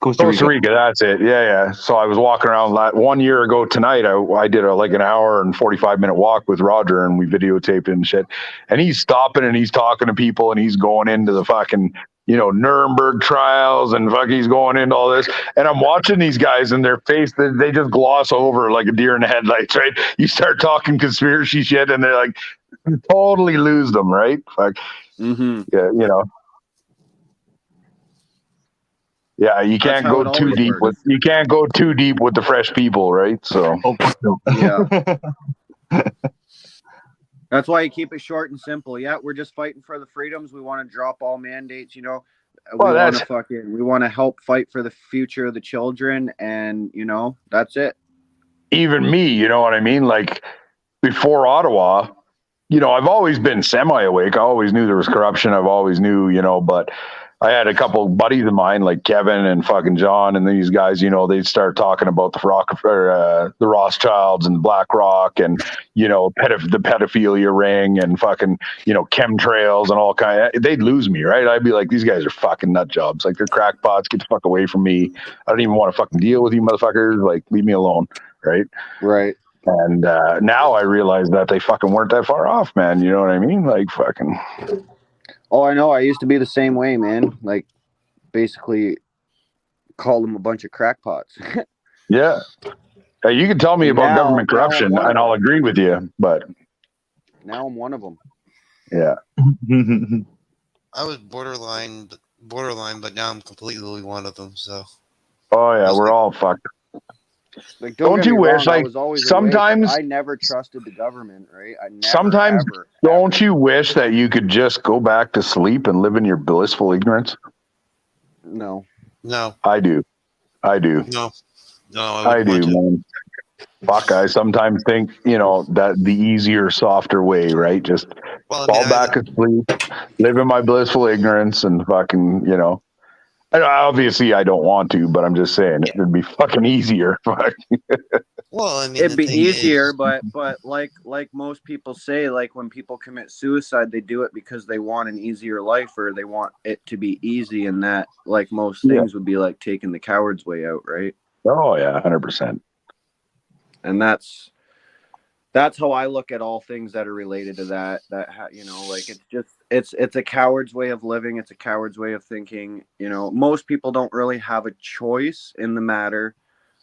Costa Rica. That's it. Yeah. So I was walking around 1 year ago tonight. I did an hour and 45-minute walk with Roger, and we videotaped it and shit. And he's stopping and he's talking to people, and he's going into the fucking, Nuremberg trials, and he's going into all this. And I'm watching these guys, and their face, they just gloss over like a deer in the headlights, right? You start talking conspiracy shit, and they're like, totally lose them, right? Fuck. Mm-hmm. Yeah, Yeah, you can't go too deep with the fresh people, right? So yeah. That's why you keep it short and simple. Yeah, we're just fighting for the freedoms. We want to drop all mandates, we want to help fight for the future of the children, and that's it. Even me, you know what I mean? Like before Ottawa, I've always been semi-awake. I always knew there was corruption. I've always knew, but I had a couple buddies of mine like Kevin and fucking John and these guys, they'd start talking about the Rothschilds and BlackRock and, the pedophilia ring and fucking, chemtrails and all they'd lose me, right? I'd be like, these guys are fucking nut jobs. Like, they're crackpots. Get the fuck away from me. I don't even want to fucking deal with you motherfuckers. Like, leave me alone. Right. Right. And now I realize that they fucking weren't that far off, man. You know what I mean? Like, fucking. Oh, I know. I used to be the same way, man. Like, basically call them a bunch of crackpots. Yeah. Hey, you can tell me about government corruption, and I'll agree with you, but now I'm one of them. Yeah. I was borderline, but now I'm completely one of them. So. Oh yeah, we're all fucked. Like, don't you wish, like, sometimes I never trusted the government, right? Don't you wish that you could just go back to sleep and live in your blissful ignorance? No. I do. No, I do, man. Fuck, I sometimes think, that the easier, softer way, right? Just fall back asleep, live in my blissful ignorance, and fucking, obviously, I don't want to, but I'm just saying it'd be fucking easier. Well, I mean, it'd be easier, but like most people say, like when people commit suicide, they do it because they want an easier life, or they want it to be easy, and that, like most things, would be like taking the coward's way out, right? Oh yeah, 100%. And that's how I look at all things that are related to that. Like, it's a coward's way of living. It's a coward's way of thinking. Most people don't really have a choice in the matter.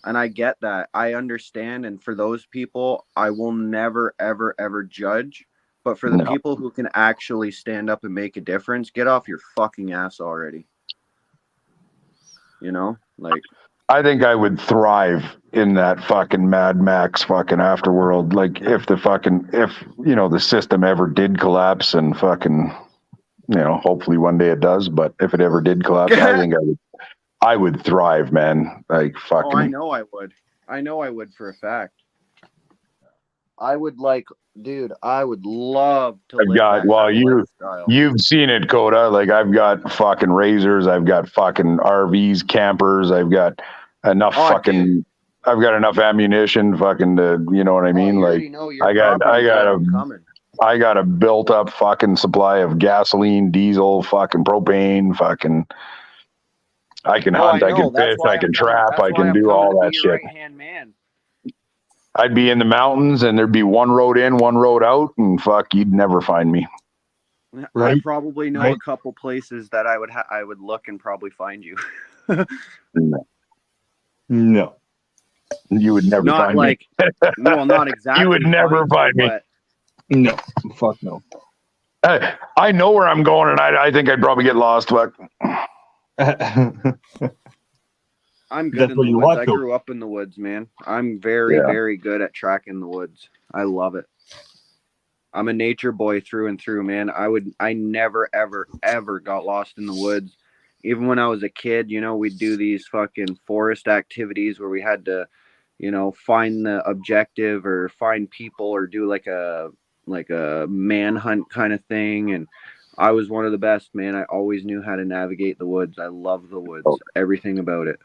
And I get that. I understand. And for those people, I will never, ever, ever judge. But for the people who can actually stand up and make a difference, get off your fucking ass already. Like, I think I would thrive in that fucking Mad Max fucking afterworld. Like, if the system ever did collapse, and fucking, hopefully one day it does, but if it ever did collapse, I think I would thrive, man. Like, fucking. Oh, I know I would. I know I would for a fact. I would I would love to you've seen it, Coda. Like, I've got fucking razors, I've got fucking RVs, campers, I've got enough I've got enough ammunition fucking to, you know what I mean? Like, I got a built up fucking supply of gasoline, diesel, fucking propane, fucking. I can hunt, I can fish, I can trap, I can do all that shit. Right-hand man. I'd be in the mountains, and there'd be one road in, one road out, and fuck, you'd never find me. Right? I probably know a couple places that I would look and probably find you. No. You would never find me. No, not exactly. You would never find me. No. Fuck no. I know where I'm going, and I think I'd probably get lost, but I'm good in the woods. I grew up in the woods, man. I'm very, very good at tracking the woods. I love it. I'm a nature boy through and through, man. I never, ever, ever got lost in the woods. Even when I was a kid, we'd do these fucking forest activities where we had to find the objective or find people or do like a manhunt kind of thing. And I was one of the best, man. I always knew how to navigate the woods. I love the woods, everything about it.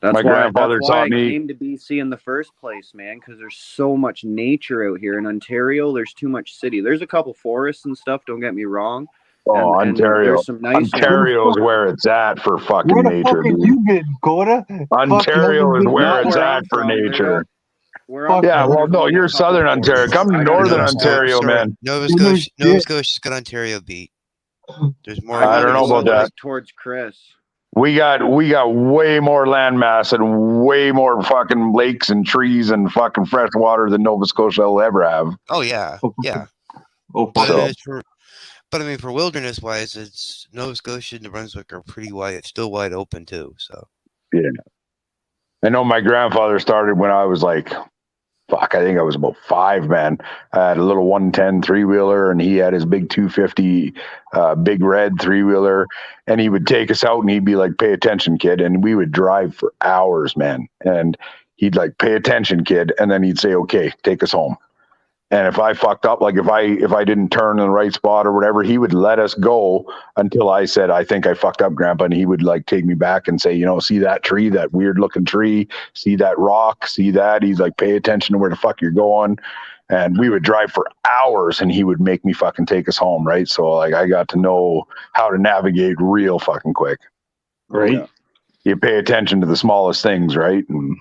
My grandfather that's why taught I me. came to BC in the first place, man, because there's so much nature out here. In Ontario, there's too much city. There's a couple forests and stuff, don't get me wrong. Oh, And Ontario. there's some nice Ontario is where it's at for fucking Where the nature. fuck have Dude. you been, Coda? Ontario is where Not it's where at I'm for from. nature. Where I'm Yeah, from, well, there's no, only a you're couple Southern Ontario. forests. Come to I got Northern nothing. Ontario, man. Nova Goodness, Scotia's got Ontario beat. There's more. I don't know go about that. like towards Chris. We got way more landmass and way more fucking lakes and trees and fucking fresh water than Nova Scotia will ever have. Oh yeah, yeah. Oh, But, fuck. I mean, for wilderness wise, it's Nova Scotia and New Brunswick are pretty wide. It's still wide open too. So Yeah. I know my grandfather started when I was like, fuck, I think I was about 5, man. I had a little 110 3-wheeler and he had his big 250 big red 3-wheeler, and he would take us out and he'd be like, pay attention, kid. And we would drive for hours, man. And he'd like, pay attention, kid. And then he'd say, okay, take us home. And if I fucked up, like if I didn't turn in the right spot or whatever, he would let us go until I said, I think I fucked up, Grandpa. And he would like take me back and say, see that tree, that weird looking tree, see that rock, see that. He's like, pay attention to where the fuck you're going. And we would drive for hours and he would make me fucking take us home. Right. So like I got to know how to navigate real fucking quick. Right? Yeah. You pay attention to the smallest things. Right. And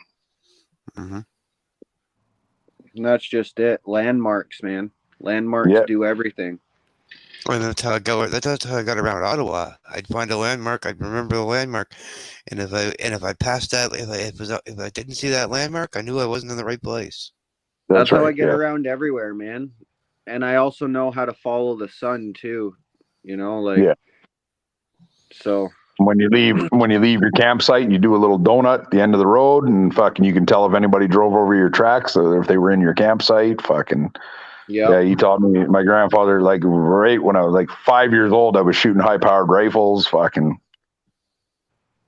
And that's just it. Landmarks, man. Landmarks Yeah. do everything. and that's how I got around Ottawa. I'd find a landmark. I'd remember the landmark, and if I passed that, if I didn't see that landmark, I knew I wasn't in the right place. That's how right, I get yeah. around everywhere, man. And I also know how to follow the sun too. Yeah. So When you leave your campsite, you do a little donut at the end of the road, and fucking you can tell if anybody drove over your tracks or if they were in your campsite. Fucking yeah, he taught me. My grandfather, like right when I was like 5 years old, I was shooting high-powered rifles. Fucking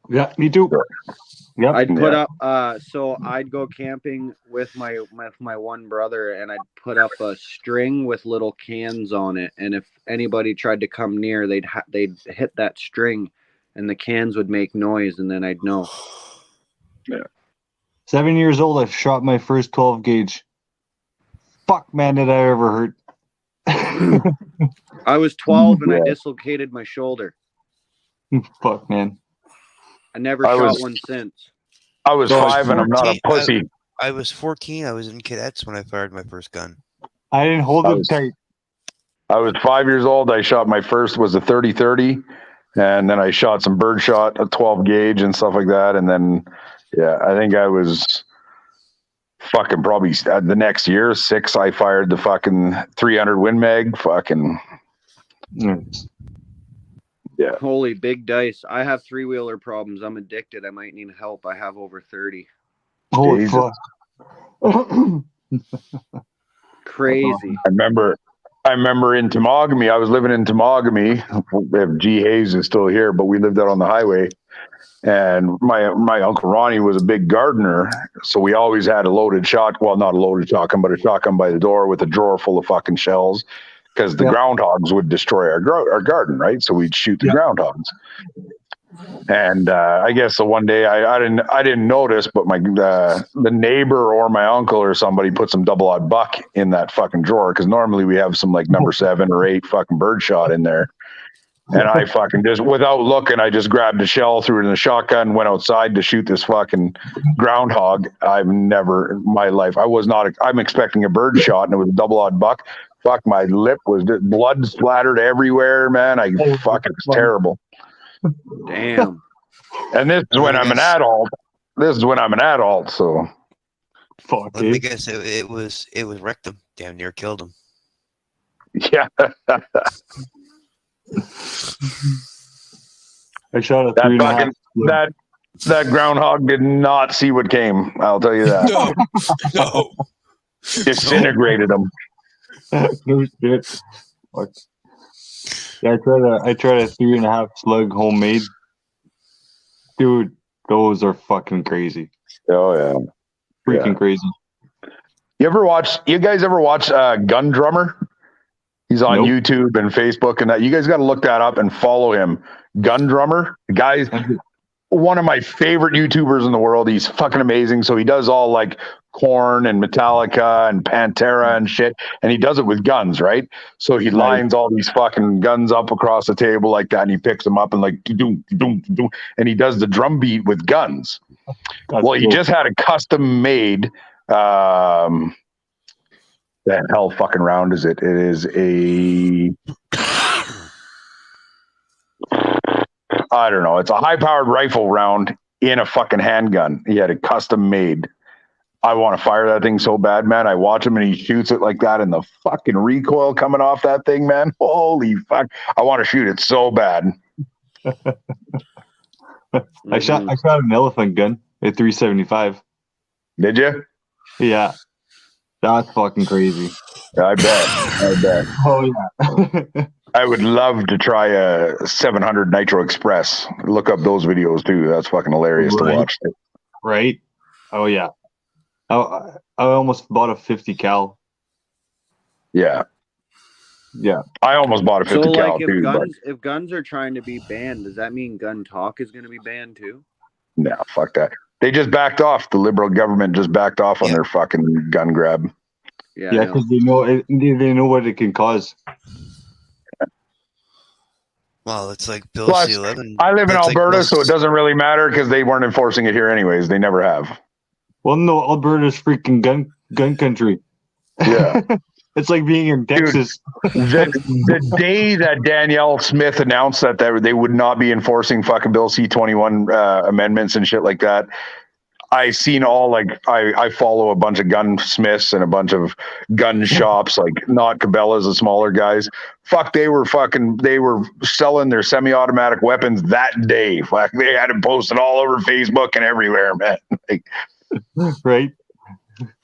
Yeah, me too. Yep. I'd put up so I'd go camping with my one brother, and I'd put up a string with little cans on it, and if anybody tried to come near, they'd hit that string and the cans would make noise, and then I'd know. Yeah. 7 years old, I shot my first 12 gauge. Fuck, man, did I ever hurt. I was 12 and I dislocated my shoulder. Fuck, man. I never shot one since. I was 5 and I'm not a pussy. I was 14. I was in cadets when I fired my first gun. I didn't hold it tight. I was 5 years old. I shot my first was a 30-30, and then I shot some birdshot, a 12 gauge and stuff like that. And then, yeah, I think I was fucking probably the next year, 6, I fired the fucking 300 Win Mag. Fucking yeah. Holy big dice. I have 3-wheeler problems. I'm addicted. I might need help. I have over 30. Holy Jesus. fuck. Crazy. I remember in Temagami, I was living in Temagami. If G. Hayes is still here, but we lived out on the highway. And my Uncle Ronnie was a big gardener. So we always had a loaded shotgun. Well, not a loaded shotgun, but a shotgun by the door with a drawer full of fucking shells. Because the groundhogs would destroy our garden, right? So we'd shoot the groundhogs. And I guess the one day I didn't notice, but the neighbor or my uncle or somebody put some double-aught buck in that fucking drawer, because normally we have some like number 7 or 8 fucking birdshot in there. And I fucking just, without looking, I just grabbed a shell, threw it in the shotgun, went outside to shoot this fucking groundhog. I've never in my life, I'm expecting a bird shot, and it was a double-aught buck. Fuck, my lip was just blood splattered everywhere, man. It was terrible. Damn. And this is when I'm an adult. So Fuck. Let me guess, it was rectum. Damn near killed him. yeah. I shot a 3.5. That groundhog did not see what came. I'll tell you that. No. Disintegrated him. No shit. Fuck. Yeah, I tried a 3.5 slug homemade. Dude, those are fucking crazy. Oh yeah. Freaking crazy. You guys ever watch Gun Drummer? He's on Nope. YouTube and Facebook and that. You guys got to look that up and follow him. Gun Drummer, the guy's one of my favorite YouTubers in the world. He's fucking amazing. So he does all like Korn and Metallica and Pantera and shit, and he does it with guns, right? So he lines all these fucking guns up across the table like that, and he picks them up and like doom, doom, doom, and he does the drum beat with guns. Well, he just had a custom made. The hell fucking round is it? It is a, I don't know. It's a high-powered rifle round in a fucking handgun. He had it custom made. I want to fire that thing so bad, man. I watch him and he shoots it like that, and the fucking recoil coming off that thing, man. Holy fuck! I want to shoot it so bad. I shot an elephant gun at 375. Did you? Yeah. That's fucking crazy. I bet. Oh yeah. I would love to try a 700 Nitro Express. Look up those videos too. That's fucking hilarious to watch. Right? Oh yeah. I almost bought a 50 cal. Yeah. Yeah. I almost bought a 50 So, cal like, too. if guns are trying to be banned, does that mean gun talk is going to be banned too? No, fuck that. They just backed off. The Liberal government just backed off on their fucking gun grab. Yeah, Yeah, because they know what it can cause. Well, it's like Bill Plus, C-11. I live in That's like Alberta, most- so it doesn't really matter because they weren't enforcing it here anyways. They never have. Well, no, Alberta's freaking gun country. Yeah. It's like being in Texas. The day that Danielle Smith announced that they would not be enforcing fucking Bill C-21 amendments and shit like that, I seen all I follow a bunch of gunsmiths and a bunch of gun shops, like not Cabela's, the smaller guys. Fuck, they were selling their semi-automatic weapons that day. Fuck, they had it posted all over Facebook and everywhere, man. Like, right?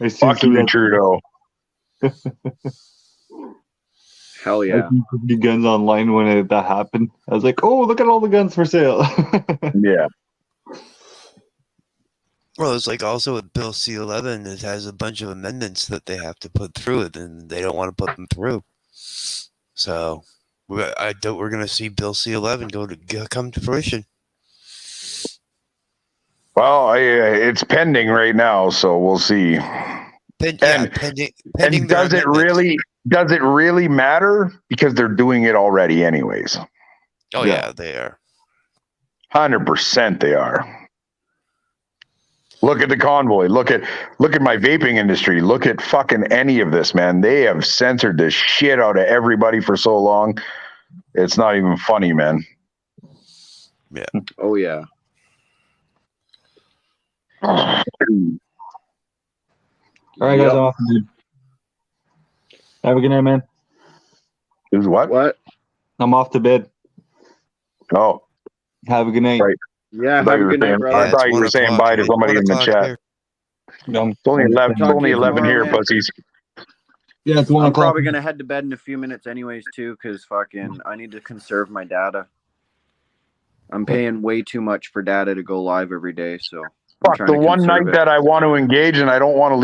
I see fuck you, Trudeau. Hell I yeah. see the guns online when that happened. I was like, oh, look at all the guns for sale. Yeah. Well, it's like also with Bill C-11, it has a bunch of amendments that they have to put through it, and they don't want to put them through. So I doubt we're going to see Bill C-11 come to fruition. Well, it's pending right now, so we'll see. Pending And their does it amendments. really matter? Because they're doing it already anyways. Oh, yeah, they are. 100% they are. Look at the convoy. Look at my vaping industry. Look at fucking any of this, man. They have censored the shit out of everybody for so long. It's not even funny, man. Yeah. Oh yeah. All right, guys, I'm off, dude. Have a good night, man. Who's what? What? I'm off to bed. Oh, Have a good night. right. Yeah, I thought have you a were good night, saying, brother. I thought you were 1 saying o'clock. bye to somebody 1 in the o'clock chat. here. It's only 11. It's Talk to only you 11 tomorrow, here, man. pussies. Yeah, it's 1 I'm o'clock. probably gonna head to bed in a few minutes anyways too, because fucking I need to conserve my data. I'm paying way too much for data to go live every day, so I'm Fuck, trying the to one conserve night it. that I want to engage and I don't want to